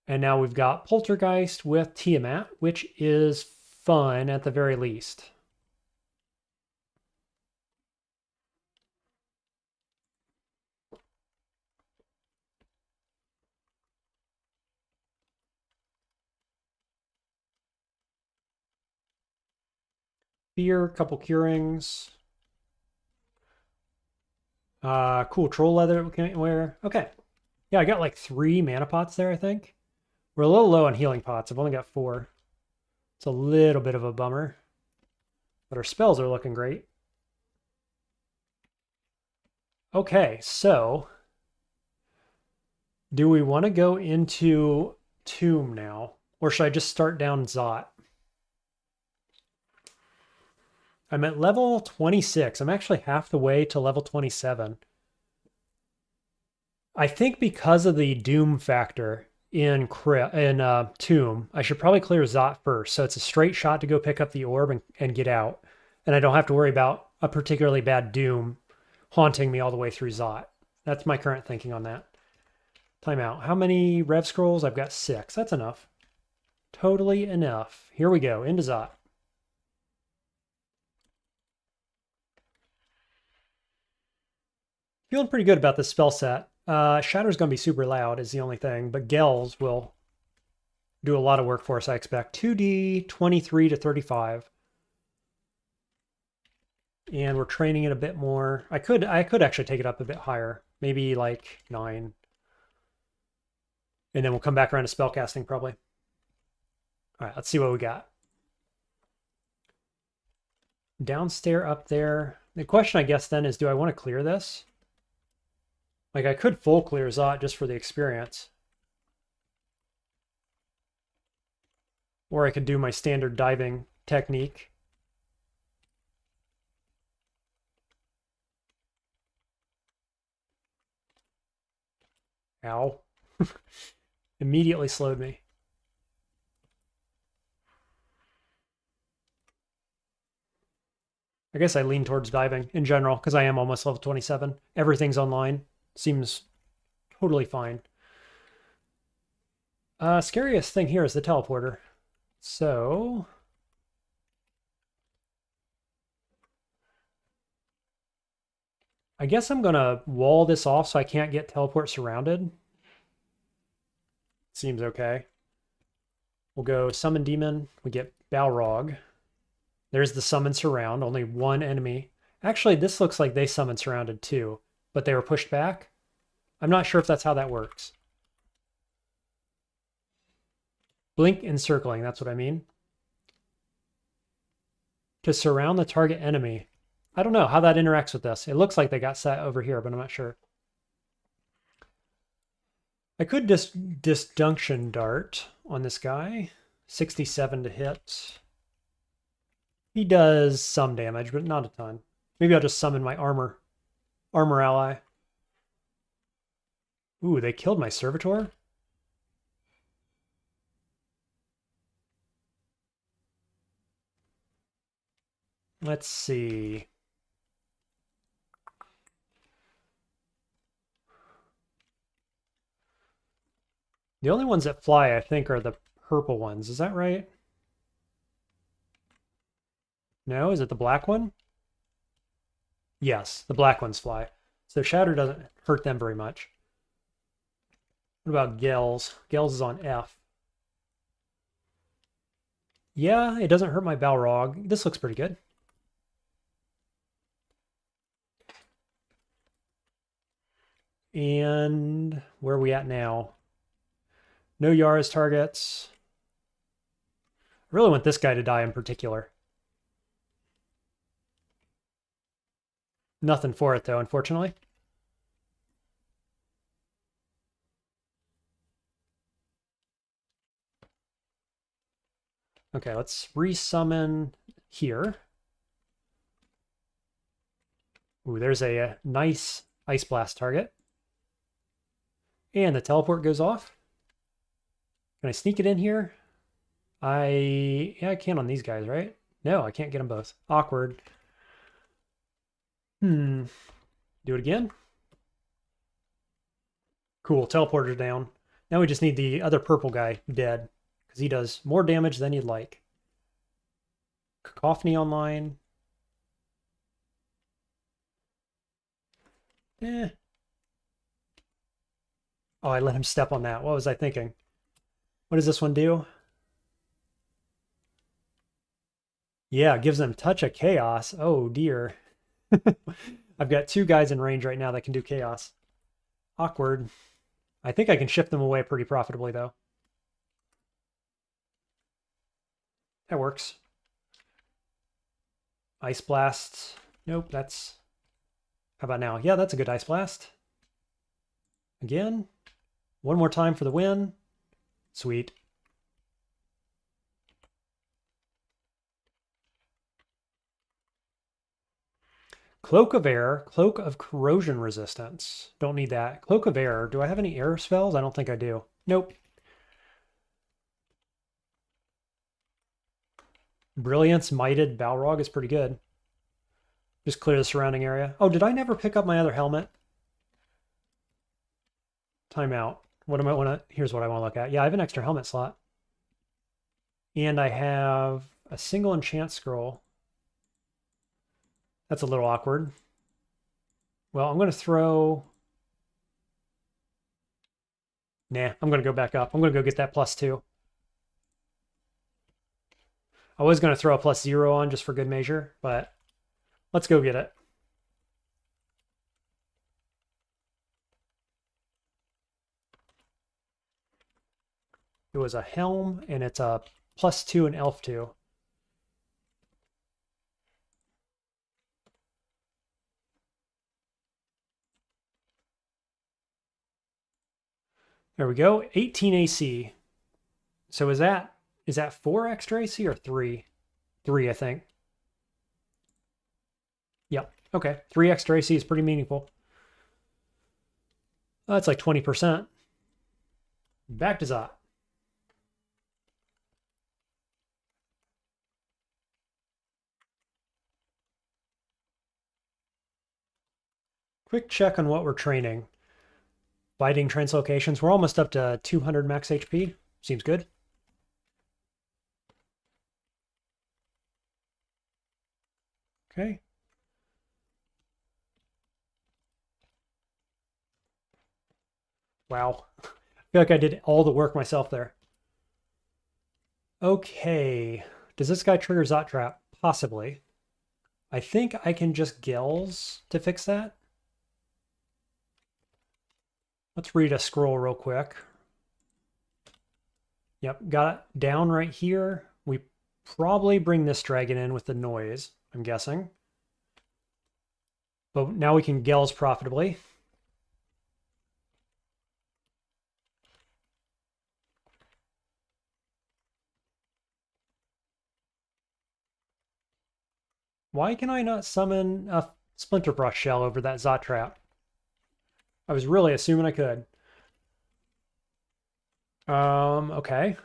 Speaker 1: And now we've got Poltergeist with Tiamat, which is fun at the very least. Fear, couple curings. Cool troll leather we can wear. Okay. Yeah, I got like 3 mana pots there, I think. We're a little low on healing pots. I've only got 4. It's a little bit of a bummer. But our spells are looking great. Okay, so do we want to go into Tomb now? Or should I just start down Zot? I'm at level 26. I'm actually half the way to level 27. I think because of the Doom factor in Tomb, I should probably clear Zot first. So it's a straight shot to go pick up the orb and get out. And I don't have to worry about a particularly bad Doom haunting me all the way through Zot. That's my current thinking on that. Timeout. How many Rev Scrolls? I've got 6. That's enough. Totally enough. Here we go. Into Zot. Feeling pretty good about this spell set. Shatter's going to be super loud is the only thing, but Gels will do a lot of work for us, I expect. 2D, 23 to 35. And we're training it a bit more. I could actually take it up a bit higher. Maybe like 9. And then we'll come back around to spellcasting probably. All right, let's see what we got. Downstairs up there. The question, I guess, then is, do I want to clear this? Like, I could full clear Zot just for the experience. Or I could do my standard diving technique. Ow. Immediately slowed me. I guess I lean towards diving in general because I am almost level 27. Everything's online. Seems totally fine. Scariest thing here is the teleporter. So... I guess I'm going to wall this off so I can't get teleport surrounded. Seems okay. We'll go Summon Demon. We get Balrog. There's the Summon Surround. Only one enemy. Actually, this looks like they Summon Surrounded too, but they were pushed back. I'm not sure if that's how that works. Blink Encircling, that's what I mean. To surround the target enemy. I don't know how that interacts with this. It looks like they got set over here, but I'm not sure. I could just Disjunction Dart on this guy. 67 to hit. He does some damage, but not a ton. Maybe I'll just summon my armor ally. Ooh, they killed my servitor? Let's see. The only ones that fly, I think, are the purple ones. Is that right? No? Is it the black one? Yes, the black ones fly. So Shatter doesn't hurt them very much. What about Gels? Gels is on F. Yeah, it doesn't hurt my Balrog. This looks pretty good. And where are we at now? No Yara's targets. I really want this guy to die in particular. Nothing for it, though, unfortunately. Okay, let's resummon here. Ooh, there's a nice Ice Blast target. And the teleport goes off. Can I sneak it in here? Yeah, I can on these guys, right? No, I can't get them both. Awkward. Do it again. Cool, teleporter's down. Now we just need the other purple guy dead, because he does more damage than you'd like. Cacophony online. Eh. Oh, I let him step on that. What was I thinking? What does this one do? Yeah, it gives them Touch of Chaos. Oh, dear. I've got two guys in range right now that can do Chaos. Awkward. I think I can shift them away pretty profitably, though. That works. Ice Blast. Nope, that's... How about now? Yeah, that's a good Ice Blast. Again. One more time for the win. Sweet. Cloak of Air, Cloak of Corrosion Resistance. Don't need that. Cloak of Air. Do I have any air spells? I don't think I do. Nope. Brilliance Mighted Balrog is pretty good. Just clear the surrounding area. Oh, did I never pick up my other helmet? Timeout. What am I want to... Here's what I want to look at. Yeah, I have an extra helmet slot. And I have a single enchant scroll. That's a little awkward. Well, I'm going to throw... Nah, I'm going to go back up. I'm going to go get that +2. I was going to throw a +0 on just for good measure, but let's go get it. It was a helm, and it's a +2 and elf 2. There we go. 18 AC. So is that 4 extra AC or 3? 3, I think. Yep. Okay. 3 extra AC is pretty meaningful. Oh, that's like 20%. Back to Zot. Quick check on what we're training. Fighting translocations. We're almost up to 200 max HP. Seems good. Okay. Wow. I feel like I did all the work myself there. Okay. Does this guy trigger Zot Trap? Possibly. I think I can just Gills to fix that. Let's read a scroll real quick. Yep, got it down right here. We probably bring this dragon in with the noise, I'm guessing. But now we can Gills profitably. Why can I not summon a Splinter Brush shell over that Zot Trap? I was really assuming I could. Okay.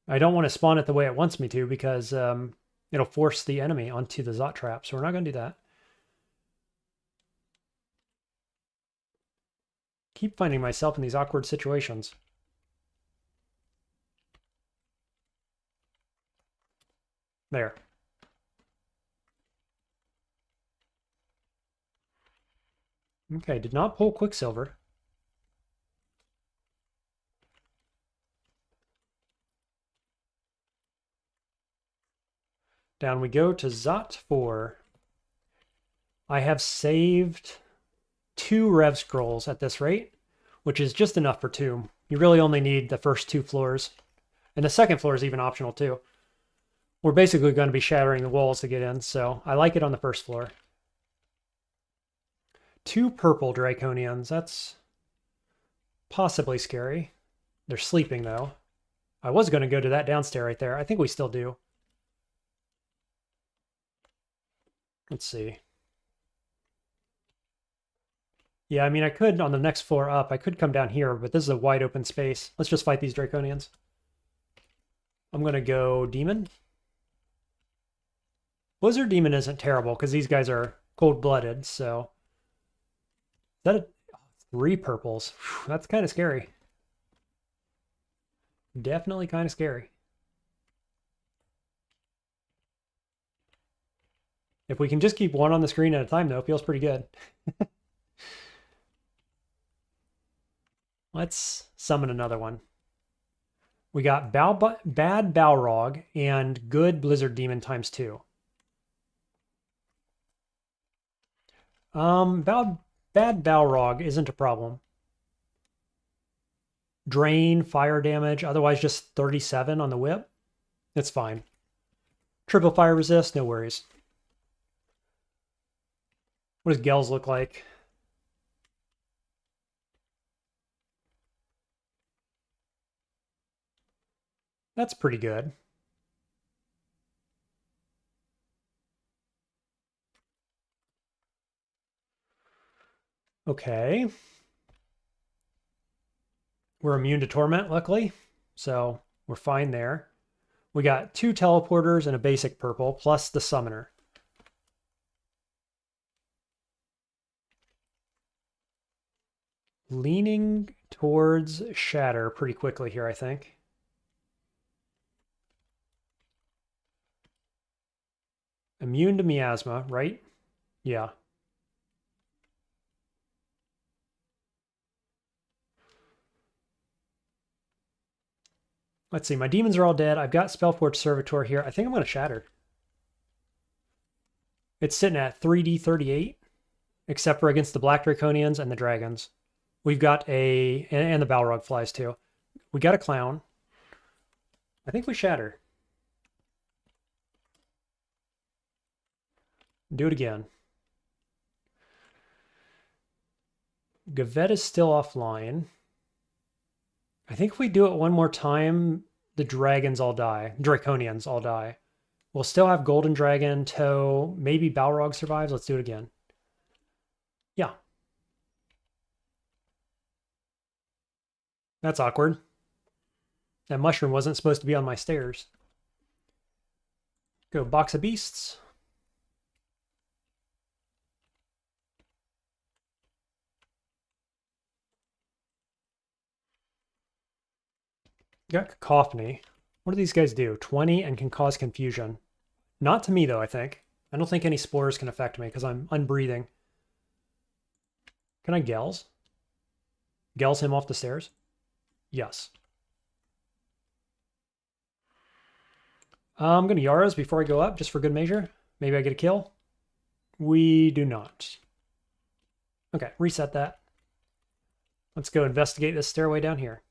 Speaker 1: I don't want to spawn it the way it wants me to because it'll force the enemy onto the Zot Trap, so we're not going to do that. Keep finding myself in these awkward situations. There. Okay, did not pull Quicksilver. Down we go to Zot 4. I have saved 2 Rev Scrolls at this rate, which is just enough for 2. You really only need the first 2 floors. And the second floor is even optional too. We're basically going to be shattering the walls to get in, so I like it on the first floor. 2 purple Draconians. That's possibly scary. They're sleeping though. I was going to go to that downstairs right there. I think we still do. Let's see. Yeah, I mean, I could, on the next floor up, I could come down here, but this is a wide open space. Let's just fight these Draconians. I'm going to go Demon. Blizzard Demon isn't terrible, because these guys are cold-blooded, so... Is that 3 purples? Whew, that's kind of scary. Definitely kind of scary. If we can just keep 1 on the screen at a time, though, it feels pretty good. Let's summon another one. We got Bad Balrog and Good Blizzard Demon times 2. Bad Balrog isn't a problem. Drain, fire damage, otherwise just 37 on the whip. It's fine. Triple fire resist, no worries. What does Gels look like? That's pretty good. Okay. We're immune to torment, luckily, so we're fine there. We got 2 teleporters and a basic purple, plus the summoner. Leaning towards Shatter pretty quickly here, I think. Immune to miasma, right? Yeah. Let's see, my demons are all dead. I've got Spellforge Servitor here. I think I'm going to Shatter. It's sitting at 3d38, except for against the Black Draconians and the Dragons. We've got and the Balrog flies too. We got a Clown. I think we Shatter. Do it again. Gavette is still offline. I think if we do it one more time, the dragons all die. Draconians all die. We'll still have Golden Dragon, Toe, maybe Balrog survives. Let's do it again. Yeah. That's awkward. That mushroom wasn't supposed to be on my stairs. Go Box of Beasts. Got Cacophony. What do these guys do? 20 and can cause confusion. Not to me, though, I think. I don't think any spores can affect me because I'm unbreathing. Can I Gels? Gels him off the stairs? Yes. I'm going to Yara's before I go up, just for good measure. Maybe I get a kill. We do not. Okay, reset that. Let's go investigate this stairway down here.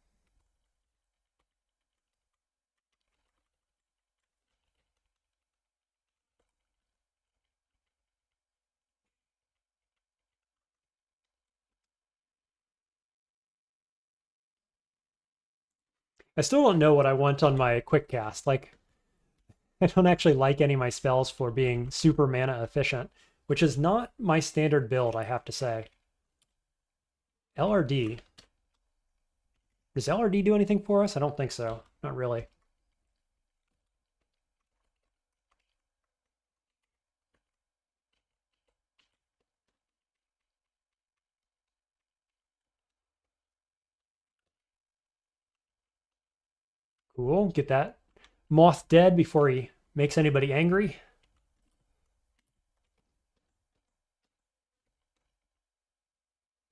Speaker 1: I still don't know what I want on my quick cast. Like, I don't actually like any of my spells for being super mana efficient, which is not my standard build, I have to say. LRD. Does LRD do anything for us? I don't think so. Not really. Cool. Get that moth dead before he makes anybody angry.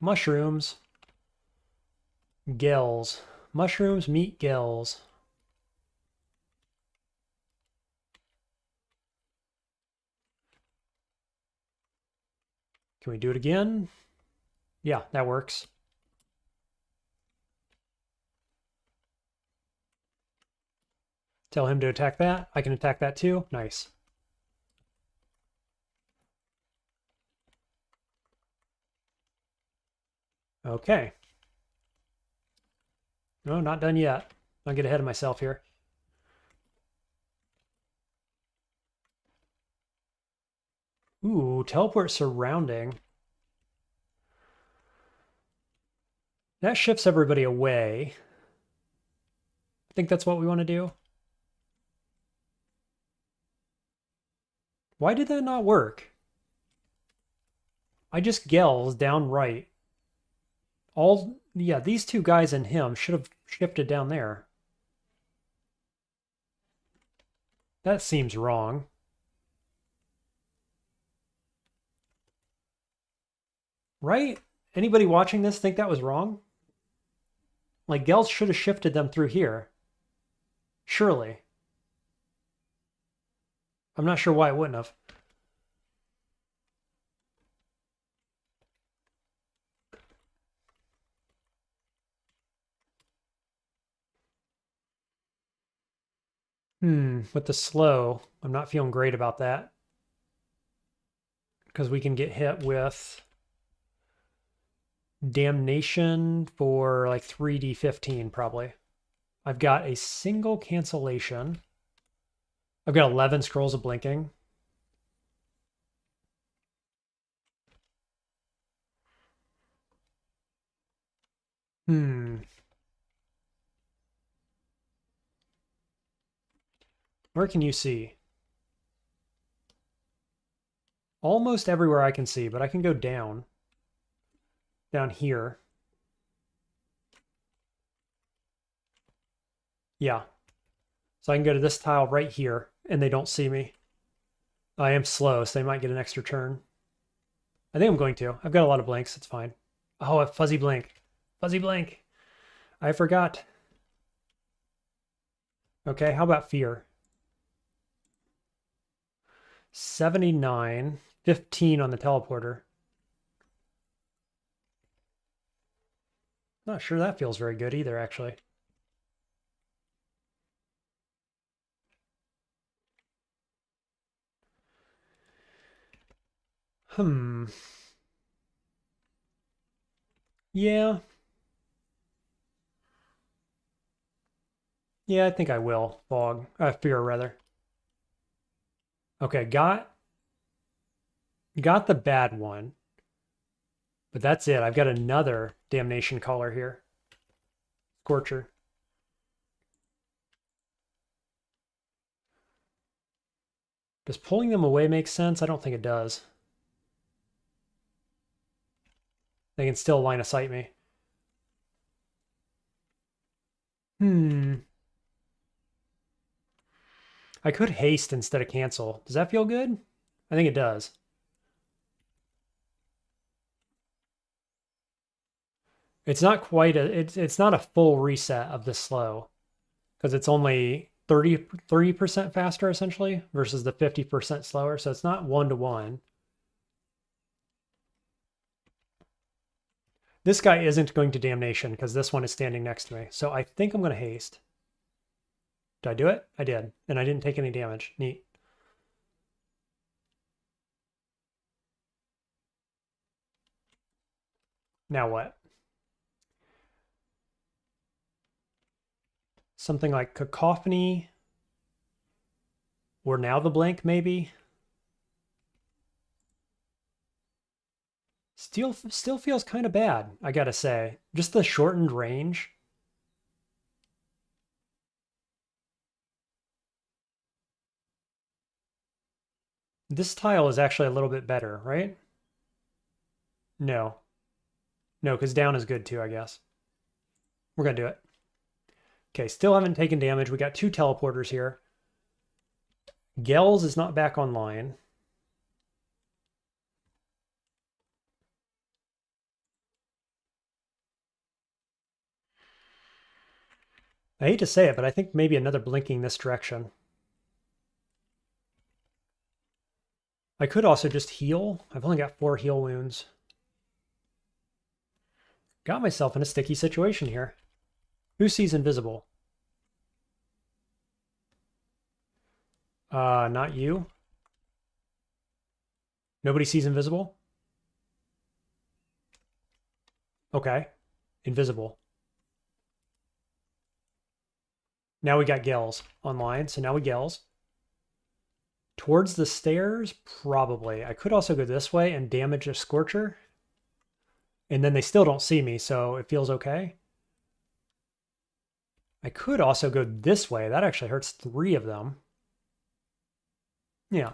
Speaker 1: Mushrooms. Gills. Mushrooms, meat, gills. Can we do it again? Yeah, that works. Tell him to attack that. I can attack that too. Nice. Okay. No, not done yet. I'll get ahead of myself here. Ooh, teleport surrounding. That shifts everybody away. I think that's what we want to do. Why did that not work? I just Gels down right. Yeah, these two guys and him should have shifted down there. That seems wrong. Right? Anybody watching this think that was wrong? Like, Gels should have shifted them through here. Surely. I'm not sure why it wouldn't have. With the slow, I'm not feeling great about that. Because we can get hit with damnation for like 3d15 probably. I've got a single cancellation. I've got 11 scrolls of blinking. Where can you see? Almost everywhere I can see, but I can go down. Down here. Yeah. So I can go to this tile right here, and they don't see me. I am slow, so they might get an extra turn. I think I'm going to. I've got a lot of blinks. It's fine. Oh, a fuzzy blink. Fuzzy blink. I forgot. Okay, how about fear? 79. 15 on the teleporter. Not sure that feels very good either, actually. Yeah. Yeah, I think I will. Fog. Fear, rather. Okay, got the bad one. But that's it. I've got another damnation color here. Scorcher. Does pulling them away make sense? I don't think it does. They can still line of sight me. I could haste instead of cancel. Does that feel good? I think it does. It's not quite it's not a full reset of the slow because it's only 30% faster essentially versus the 50% slower. So it's not 1-to-1. This guy isn't going to damnation because this one is standing next to me. So I think I'm going to haste. Did I do it? I did. And I didn't take any damage. Neat. Now what? Something like cacophony. Or now the blank, maybe. Still feels kind of bad, I gotta say. Just the shortened range. This tile is actually a little bit better, right? No. No, because down is good too, I guess. We're gonna do it. Okay, still haven't taken damage. We got 2 teleporters here. Gels is not back online. I hate to say it, but I think maybe another blinking this direction. I could also just heal. I've only got 4 heal wounds. Got myself in a sticky situation here. Who sees invisible? Not you. Nobody sees invisible? Okay. Invisible. Now we got Gels online, so now we Gels. Towards the stairs? Probably. I could also go this way and damage a Scorcher. And then they still don't see me, so it feels okay. I could also go this way. That actually hurts 3 of them. Yeah.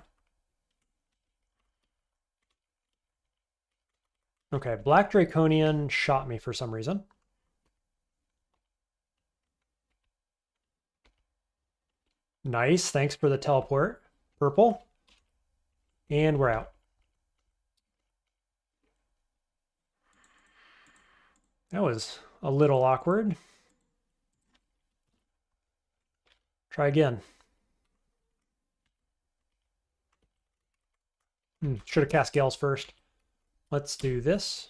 Speaker 1: Okay, Black Draconian shot me for some reason. Nice, thanks for the teleport. Purple. And we're out. That was a little awkward. Try again. Should have cast Gales first. Let's do this.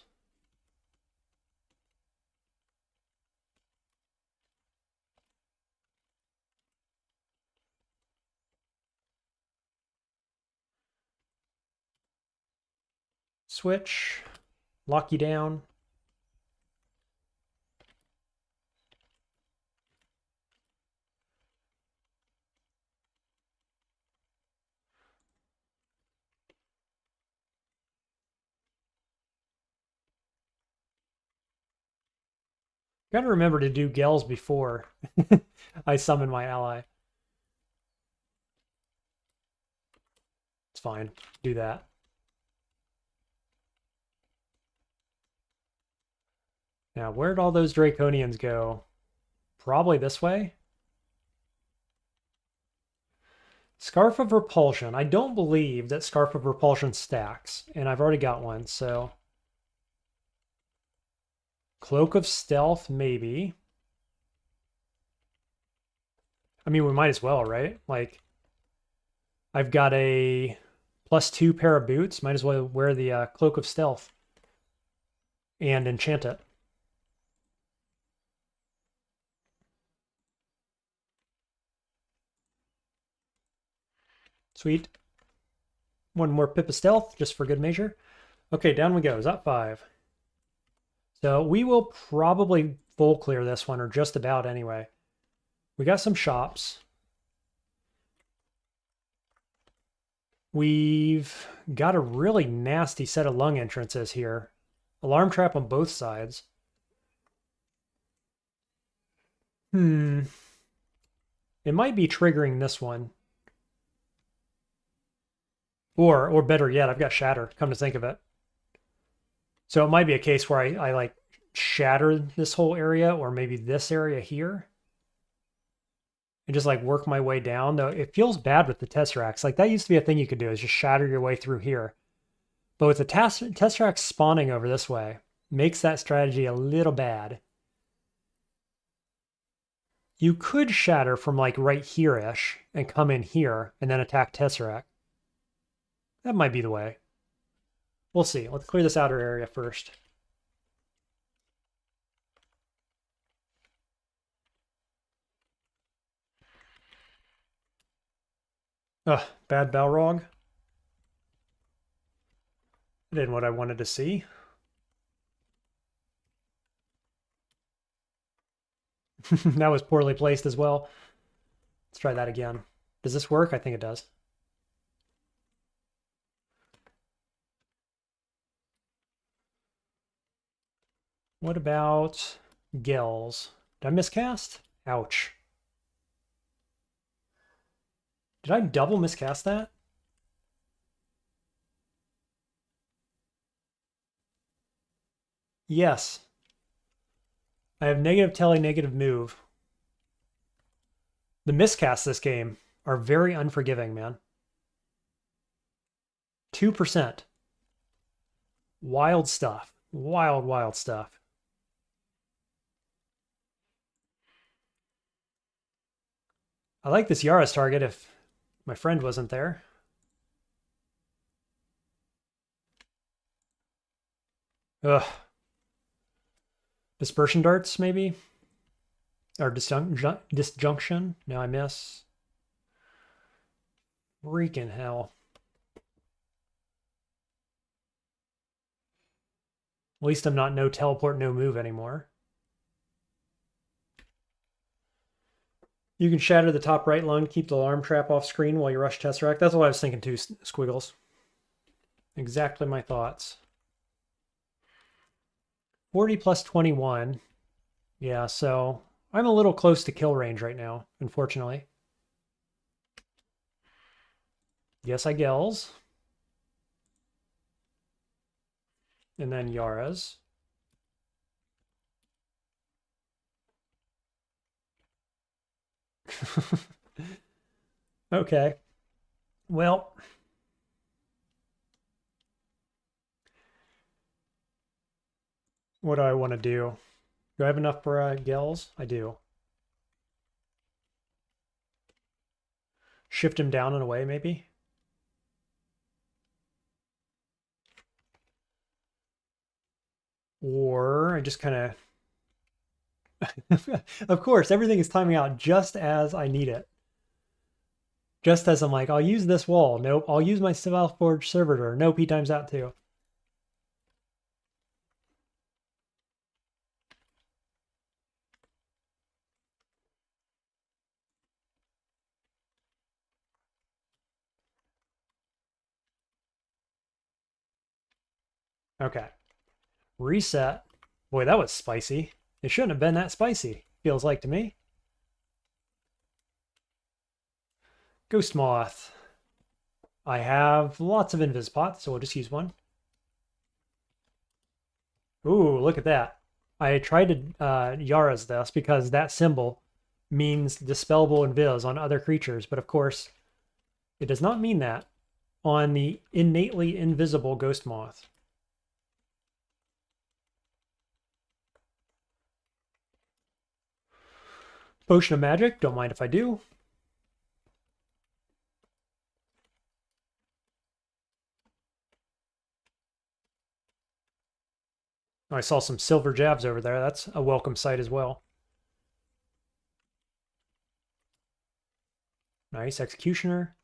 Speaker 1: Switch. Lock you down. Gotta remember to do Gels before I summon my ally. It's fine. Do that. Now, where'd all those Draconians go? Probably this way? Scarf of Repulsion. I don't believe that Scarf of Repulsion stacks, and I've already got one, so... Cloak of Stealth, maybe. I mean, we might as well, right? Like, I've got a +2 pair of boots. Might as well wear the Cloak of Stealth and enchant it. Sweet. One more pip of stealth, just for good measure. Okay, down we go. Zop 5. So we will probably full clear this one, or just about anyway. We got some shops. We've got a really nasty set of lung entrances here. Alarm trap on both sides. It might be triggering this one. Or better yet, I've got shatter, come to think of it. So it might be a case where I like shatter this whole area or maybe this area here. And just like work my way down. Though it feels bad with the Tesseracts. Like that used to be a thing you could do is just shatter your way through here. But with the Tesseract spawning over this way, makes that strategy a little bad. You could shatter from like right here-ish and come in here and then attack Tesseract. That might be the way. We'll see. Let's clear this outer area first. Ugh, bad Balrog. That isn't what I wanted to see. That was poorly placed as well. Let's try that again. Does this work? I think it does. What about Gels? Did I miscast? Ouch. Did I double miscast that? Yes. I have negative tele, negative move. The miscasts this game are very unforgiving, man. 2%. Wild stuff. Wild, wild stuff. I like this Yara's target if my friend wasn't there. Ugh. Dispersion darts, maybe? Or disjunction? No, I miss. Freaking hell. At least I'm not no teleport, no move anymore. You can shatter the top right lung, keep the alarm trap off screen while you rush Tesseract. That's what I was thinking too, Squiggles. Exactly my thoughts. 40 plus 21. Yeah, so I'm a little close to kill range right now, unfortunately. Yes, I Gels. And then Yara's. Okay. Well, what do I want to do? Do I have enough for Gels? I do. Shift him down and away, maybe? Or I just kind of... Of course, everything is timing out just as I need it. Just as I'm like, I'll use this wall. Nope, I'll use my Forge Servitor. Nope, he times out too. Okay. Reset. Boy, that was spicy. It shouldn't have been that spicy, feels like to me. Ghost Moth. I have lots of invis pots, so we'll just use one. Ooh, look at that. I tried to Yara's this because that symbol means dispellable invis on other creatures, but of course, it does not mean that on the innately invisible Ghost Moth. Potion of Magic, don't mind if I do. I saw some silver jabs over there. That's a welcome sight as well. Nice, Executioner.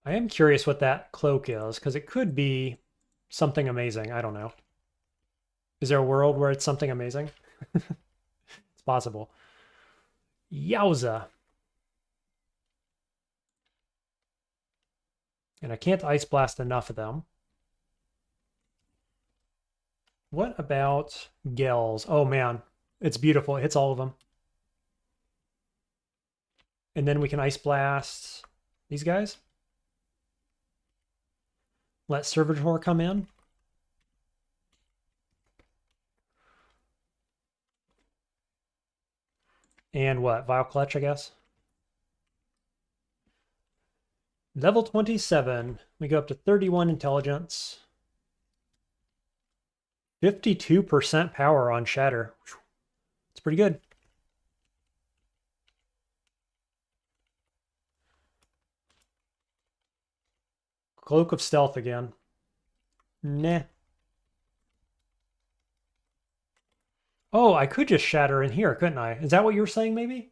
Speaker 1: I am curious what that cloak is, because it could be something amazing. I don't know. Is there a world where it's something amazing? It's possible. Yowza. And I can't Ice Blast enough of them. What about Gels? Oh man, it's beautiful. It hits all of them. And then we can Ice Blast these guys. Let Servitor come in. And what? Vile Clutch, I guess. Level 27. We go up to 31 intelligence. 52% power on Shatter. It's pretty good. Cloak of Stealth again. Nah. Oh, I could just shatter in here, couldn't I? Is that what you were saying, maybe?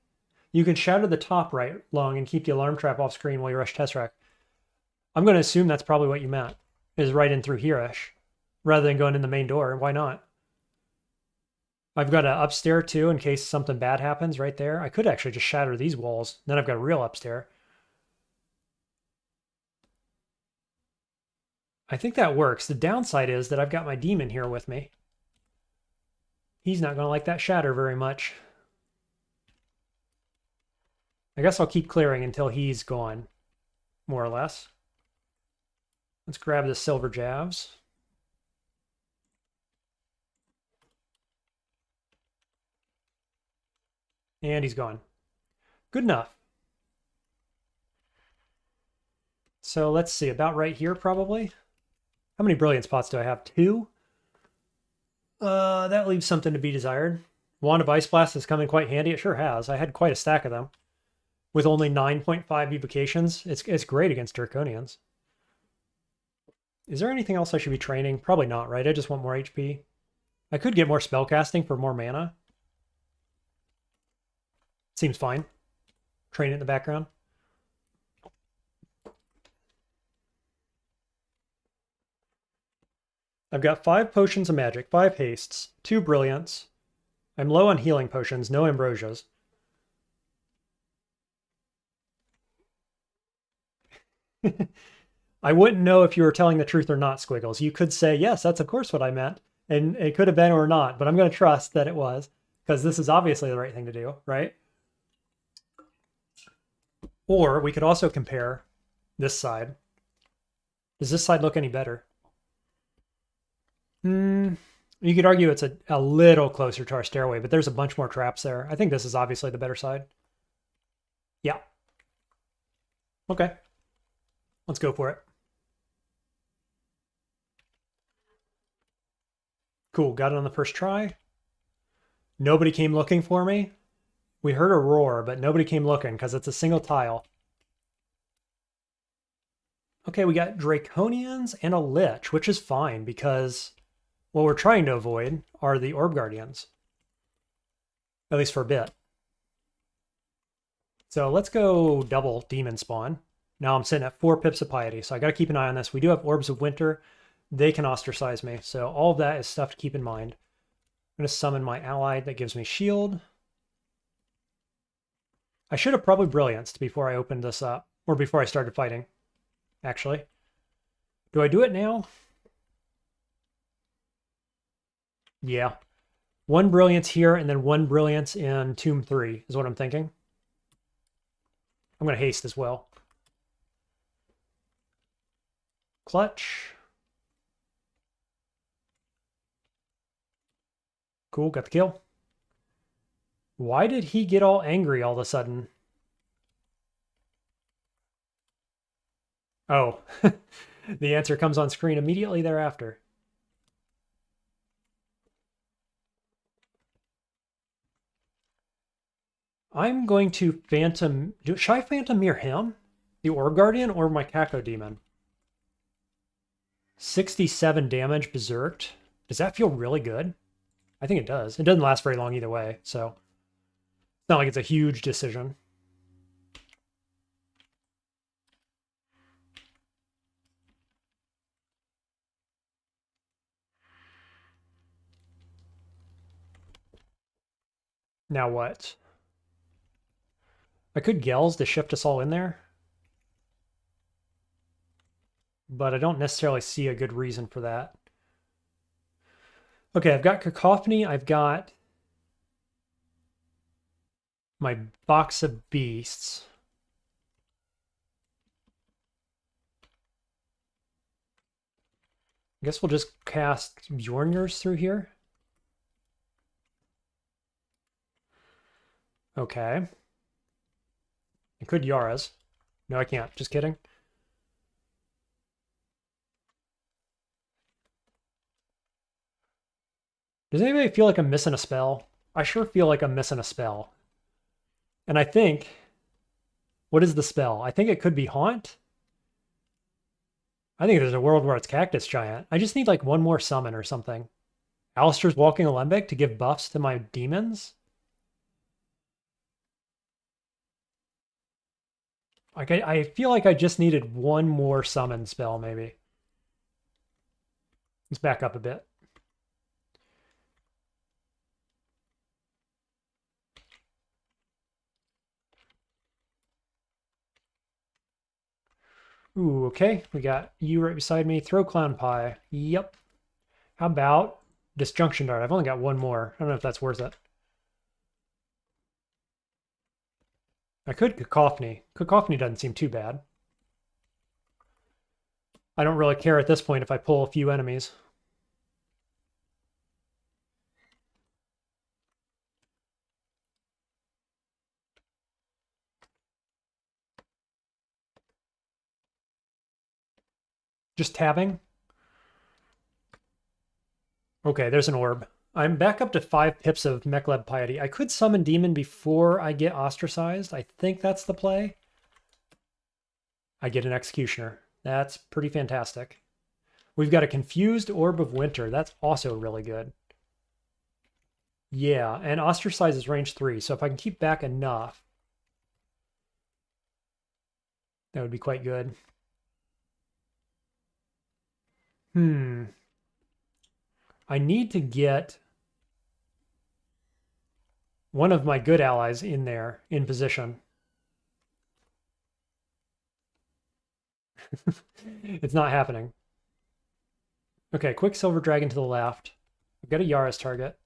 Speaker 1: You can shatter the top right lung and keep the alarm trap off screen while you rush Tesseract. I'm going to assume that's probably what you meant, is right in through here-ish, rather than going in the main door. Why not? I've got an upstairs, too, in case something bad happens right there. I could actually just shatter these walls. Then I've got a real upstairs. I think that works. The downside is that I've got my demon here with me. He's not going to like that shatter very much. I guess I'll keep clearing until he's gone, more or less. Let's grab the silver jabs. And he's gone. Good enough. So let's see, about right here probably. How many brilliant spots do I have? 2? That leaves something to be desired. Wand of Ice Blast has come in quite handy. It sure has. I had quite a stack of them. With only 9.5 evocations, it's great against Draconians. Is there anything else I should be training? Probably not, right? I just want more HP. I could get more spellcasting for more mana. Seems fine. Train it in the background. I've got 5 potions of magic, 5 hastes, 2 brilliants. I'm low on healing potions, no ambrosias. I wouldn't know if you were telling the truth or not, Squiggles. You could say, yes, that's of course what I meant. And it could have been or not, but I'm going to trust that it was, because this is obviously the right thing to do, right? Or we could also compare this side. Does this side look any better? You could argue it's a little closer to our stairway, but there's a bunch more traps there. I think this is obviously the better side. Yeah. Okay. Let's go for it. Cool, got it on the first try. Nobody came looking for me. We heard a roar, but nobody came looking because it's a single tile. Okay, we got Draconians and a Lich, which is fine because what we're trying to avoid are the Orb Guardians. At least for a bit. So let's go double Demon Spawn. Now I'm sitting at 4 pips of Piety, so I got to keep an eye on this. We do have Orbs of Winter. They can ostracize me, so all of that is stuff to keep in mind. I'm going to summon my ally that gives me shield. I should have probably Brillianced before I opened this up, or before I started fighting, actually. Do I do it now? Yeah. 1 Brilliance here, and then 1 Brilliance in Tomb 3 is what I'm thinking. I'm going to haste as well. Clutch. Cool, got the kill. Why did he get all angry all of a sudden? Oh, the answer comes on screen immediately thereafter. I'm going to Phantom... Should I Phantom Mirror him? The Orb Guardian or my Caco Demon? 67 damage berserked. Does that feel really good? I think it does. It doesn't last very long either way, so it's not like it's a huge decision. Now what? I could Gels to shift us all in there. But I don't necessarily see a good reason for that. Okay, I've got Cacophony. I've got my box of beasts. I guess we'll just cast Bjorners through here. Okay. I could Yara's. No, I can't. Just kidding. Does anybody feel like I'm missing a spell? I sure feel like I'm missing a spell. And I think... What is the spell? I think it could be Haunt. I think there's a world where it's Cactus Giant. I just need like one more summon or something. Alistair's Walking Alembic to give buffs to my demons? Like I feel like I just needed one more summon spell, maybe. Let's back up a bit. Ooh, okay. We got you right beside me. Throw Clown Pie. Yep. How about Disjunction Dart? I've only got one more. I don't know if that's worth it. I could Cacophony. Cacophony doesn't seem too bad. I don't really care at this point if I pull a few enemies. Just tabbing. Okay, there's an orb. I'm back up to 5 pips of Makhleb Piety. I could summon Demon before I get ostracized. I think that's the play. I get an Executioner. That's pretty fantastic. We've got a Confused Orb of Winter. That's also really good. Yeah, and Ostracize is range 3, so if I can keep back enough, that would be quite good. I need to get one of my good allies in there, in position. It's not happening. Okay, Quicksilver Dragon to the left. I've got a Yara's target.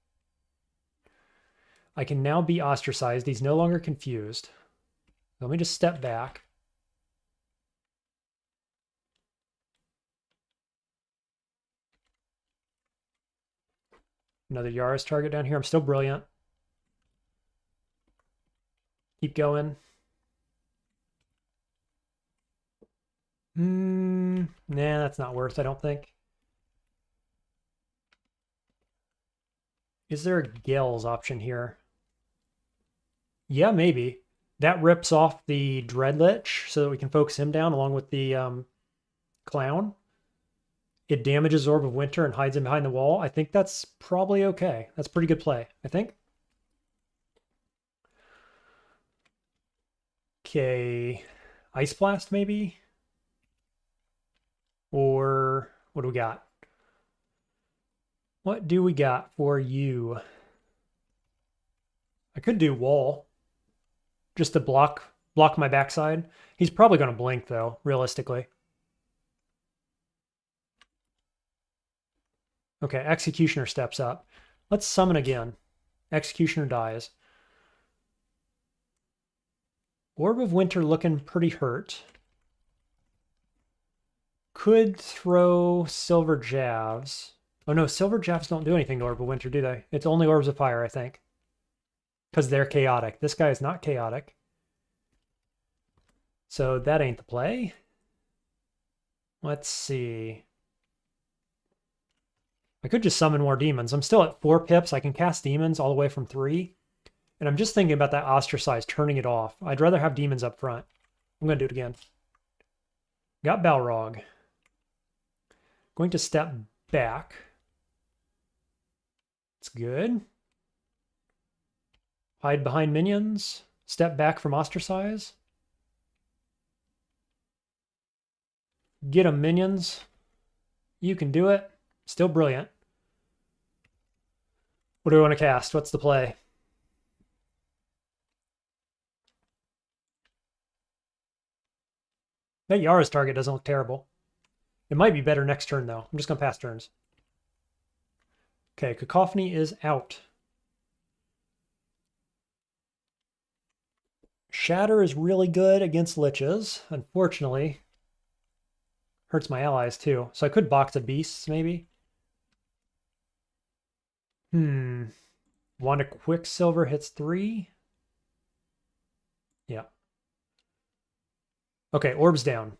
Speaker 1: I can now be ostracized. He's no longer confused. Let me just step back. Another Yara's target down here. I'm still brilliant. Keep going. Nah, that's not worth, I don't think. Is there a Gales option here? Yeah, maybe. That rips off the Dreadlich so that we can focus him down along with the Clown. It damages Orb of Winter and hides him behind the wall. I think that's probably okay. That's pretty good play, I think. Okay. Ice Blast, maybe? Or what do we got? What do we got for you? I could do Wall. Just to block my backside. He's probably going to blink, though, realistically. Okay, Executioner steps up. Let's summon again. Executioner dies. Orb of Winter looking pretty hurt. Could throw Silver Jabs. Oh no, Silver Jabs don't do anything to Orb of Winter, do they? It's only Orbs of Fire, I think. Because they're chaotic. This guy is not chaotic. So that ain't the play. Let's see. I could just summon more demons. I'm still at 4 pips. I can cast demons all the way from 3. And I'm just thinking about that ostracize, turning it off. I'd rather have demons up front. I'm going to do it again. Got Balrog. Going to step back. It's good. Hide behind minions. Step back from ostracize. Get them, minions. You can do it. Still brilliant. What do we want to cast? What's the play? That Yara's target doesn't look terrible. It might be better next turn, though. I'm just going to pass turns. Okay, Cacophony is out. Shatter is really good against liches. Unfortunately, hurts my allies too. So I could box a beasts, maybe. Wand of Quicksilver hits 3. Yeah. Okay, orbs down.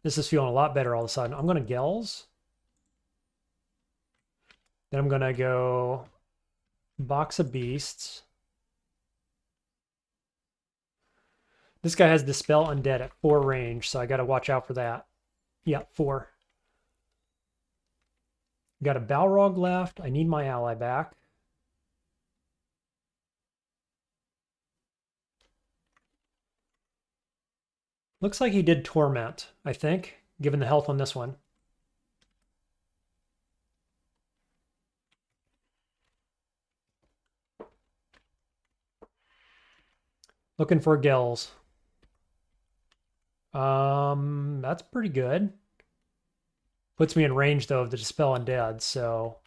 Speaker 1: This is feeling a lot better all of a sudden. I'm going to Gels. Then I'm going to go box of beasts. This guy has Dispel Undead at 4 range, so I got to watch out for that. Yeah, 4. Got a Balrog left. I need my ally back. Looks like he did Torment, I think, given the health on this one. Looking for Gels. That's pretty good. Puts me in range, though, of the Dispel Undead, so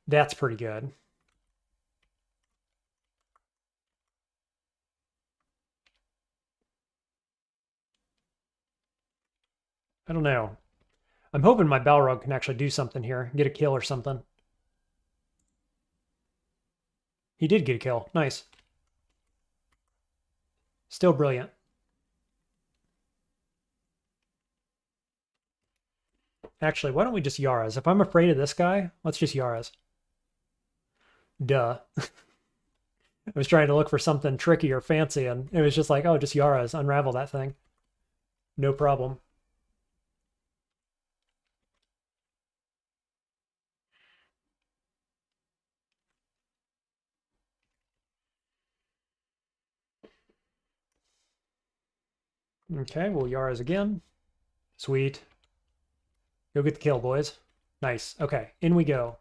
Speaker 1: that's pretty good. I don't know. I'm hoping my Balrog can actually do something here, get a kill or something. He did get a kill. Nice. Still brilliant. Actually, why don't we just Yara's? If I'm afraid of this guy, let's just Yara's. Duh. I was trying to look for something tricky or fancy, and it was just like, oh, just Yara's. Unravel that thing. No problem. Okay, we'll Yara's again. Sweet. Go get the kill, boys. Nice. Okay, in we go.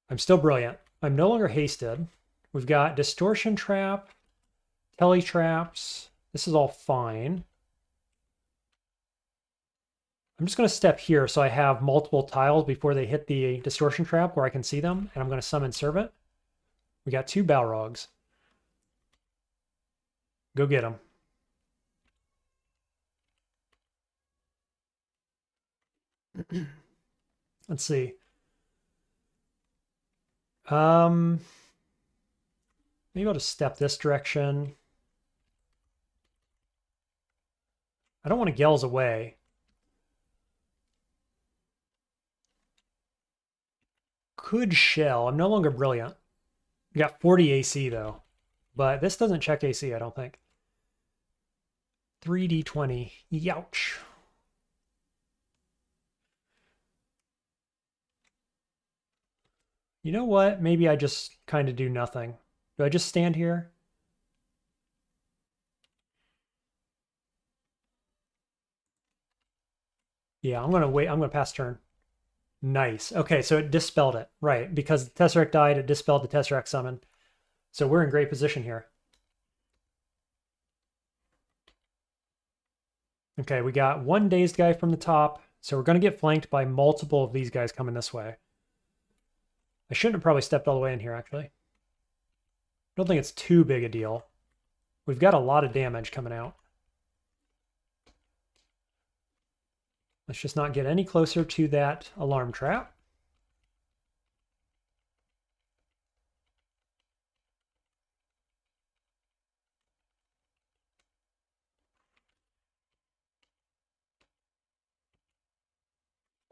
Speaker 1: I'm still brilliant. I'm no longer hasted. We've got Distortion Trap, Telly Traps. This is all fine. I'm just going to step here so I have multiple tiles before they hit the Distortion Trap where I can see them, and I'm going to summon Servant. We got 2 Balrogs. Go get them. Let's see. Maybe I'll just step this direction. I don't want to Gels away. Could shell. I'm no longer brilliant. We got 40 AC though. But this doesn't check AC, I don't think. 3d20. Youch. You know what? Maybe I just kind of do nothing. Do I just stand here? Yeah, I'm gonna wait. I'm gonna pass turn. Nice. Okay, so it dispelled it. Right, because the Tesseract died, it dispelled the Tesseract summon. So we're in great position here. Okay, we got 1 dazed guy from the top, so we're going to get flanked by multiple of these guys coming this way. I shouldn't have probably stepped all the way in here, actually. I don't think it's too big a deal. We've got a lot of damage coming out. Let's just not get any closer to that alarm trap.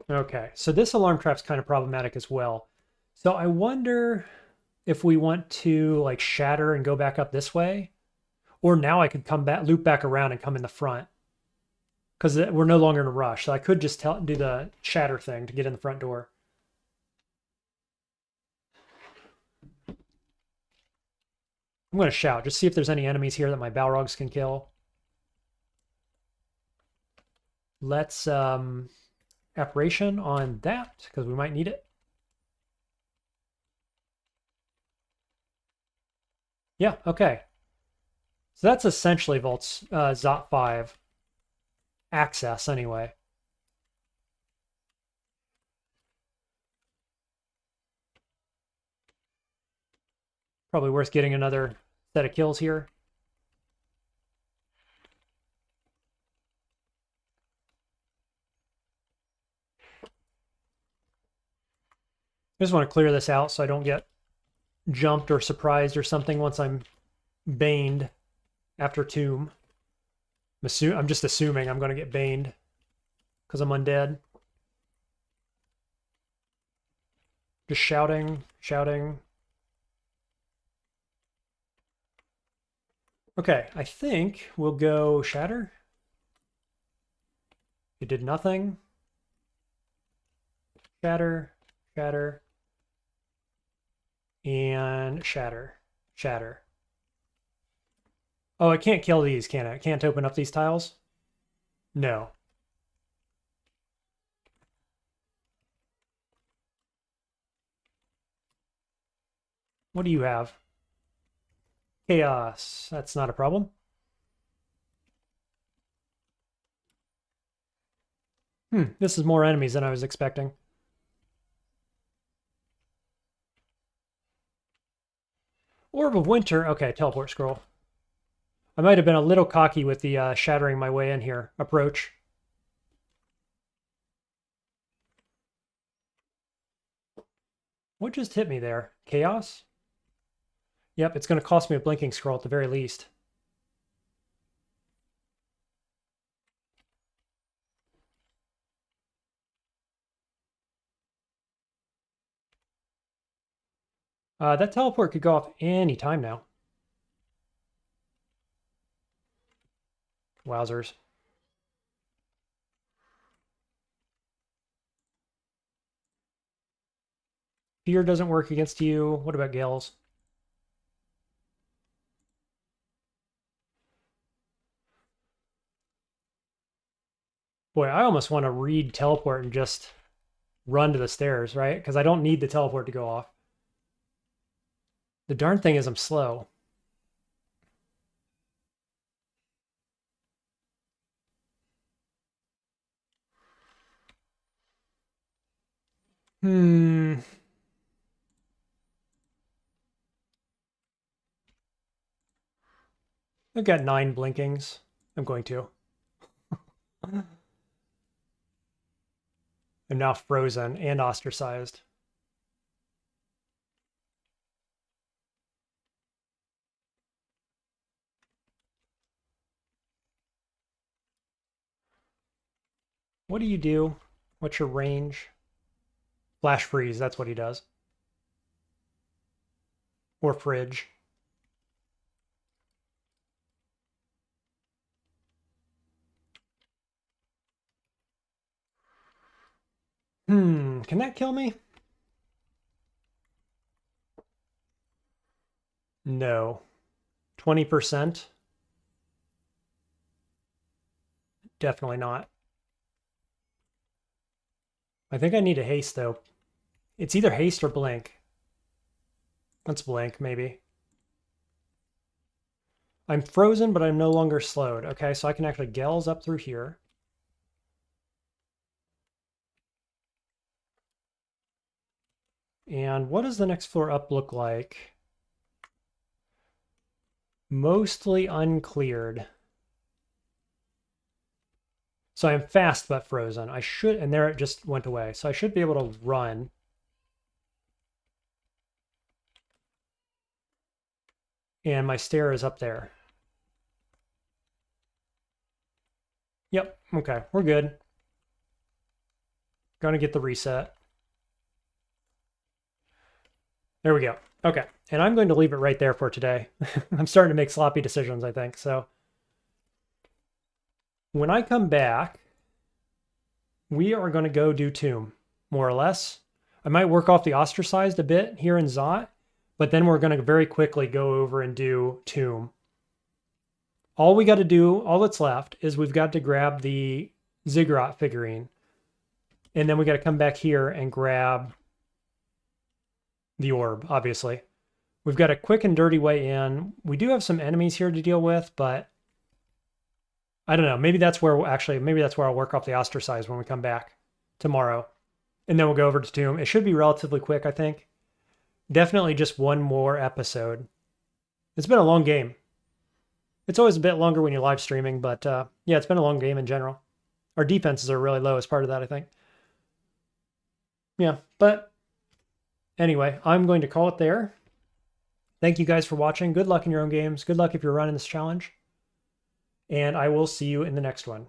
Speaker 1: Okay, so this alarm trap's kind of problematic as well. So I wonder if we want to like shatter and go back up this way, or now I could come back, loop back around and come in the front because we're no longer in a rush. So I could just do the shatter thing to get in the front door. I'm going to shout, just see if there's any enemies here that my Balrogs can kill. Let's apparition on that because we might need it. Yeah, okay. So that's essentially Volt's Zot 5 access anyway. Probably worth getting another set of kills here. I just want to clear this out so I don't get jumped or surprised or something once I'm baned after Tomb. I'm just assuming I'm going to get baned because I'm undead. Just shouting, shouting. Okay, I think we'll go Shatter. It did nothing. Shatter, Shatter, and Shatter, Shatter. Oh, I can't kill these, can I? Can't open up these tiles? No. What do you have? Chaos. That's not a problem. This is more enemies than I was expecting. Orb of Winter. Okay, teleport scroll. I might have been a little cocky with the shattering my way in here approach. What just hit me there? Chaos? Yep, it's going to cost me a blinking scroll at the very least. That teleport could go off any time now. Wowzers. Fear doesn't work against you. What about Gales? Boy, I almost want to read teleport and just run to the stairs, right? Because I don't need the teleport to go off. The darn thing is I'm slow. I've got 9 blinkings. I'm going to. I'm now frozen and ostracized. What do you do? What's your range? Flash freeze, that's what he does. Or fridge. Can that kill me? No. 20%? Definitely not. I think I need a haste, though. It's either haste or blink. Let's blink, maybe. I'm frozen, but I'm no longer slowed. Okay, so I can actually Gels up through here. And what does the next floor up look like? Mostly uncleared. So I'm fast but frozen. I should, and there it just went away. So I should be able to run. And my stair is up there. Yep, okay, we're good. Gonna get the reset. There we go. Okay, and I'm going to leave it right there for today. I'm starting to make sloppy decisions, I think. So when I come back, we are going to go do Tomb, more or less. I might work off the ostracized a bit here in Zot, but then we're going to very quickly go over and do Tomb. All we got to do, all that's left, is we've got to grab the Ziggurat figurine. And then we got to come back here and grab the orb, obviously. We've got a quick and dirty way in. We do have some enemies here to deal with, but I don't know. Maybe that's where I'll work off the ostracize when we come back tomorrow. And then we'll go over to Tomb. It should be relatively quick, I think. Definitely just one more episode. It's been a long game. It's always a bit longer when you're live streaming, but yeah, it's been a long game in general. Our defenses are really low as part of that, I think. Yeah, but anyway, I'm going to call it there. Thank you guys for watching. Good luck in your own games. Good luck if you're running this challenge. And I will see you in the next one.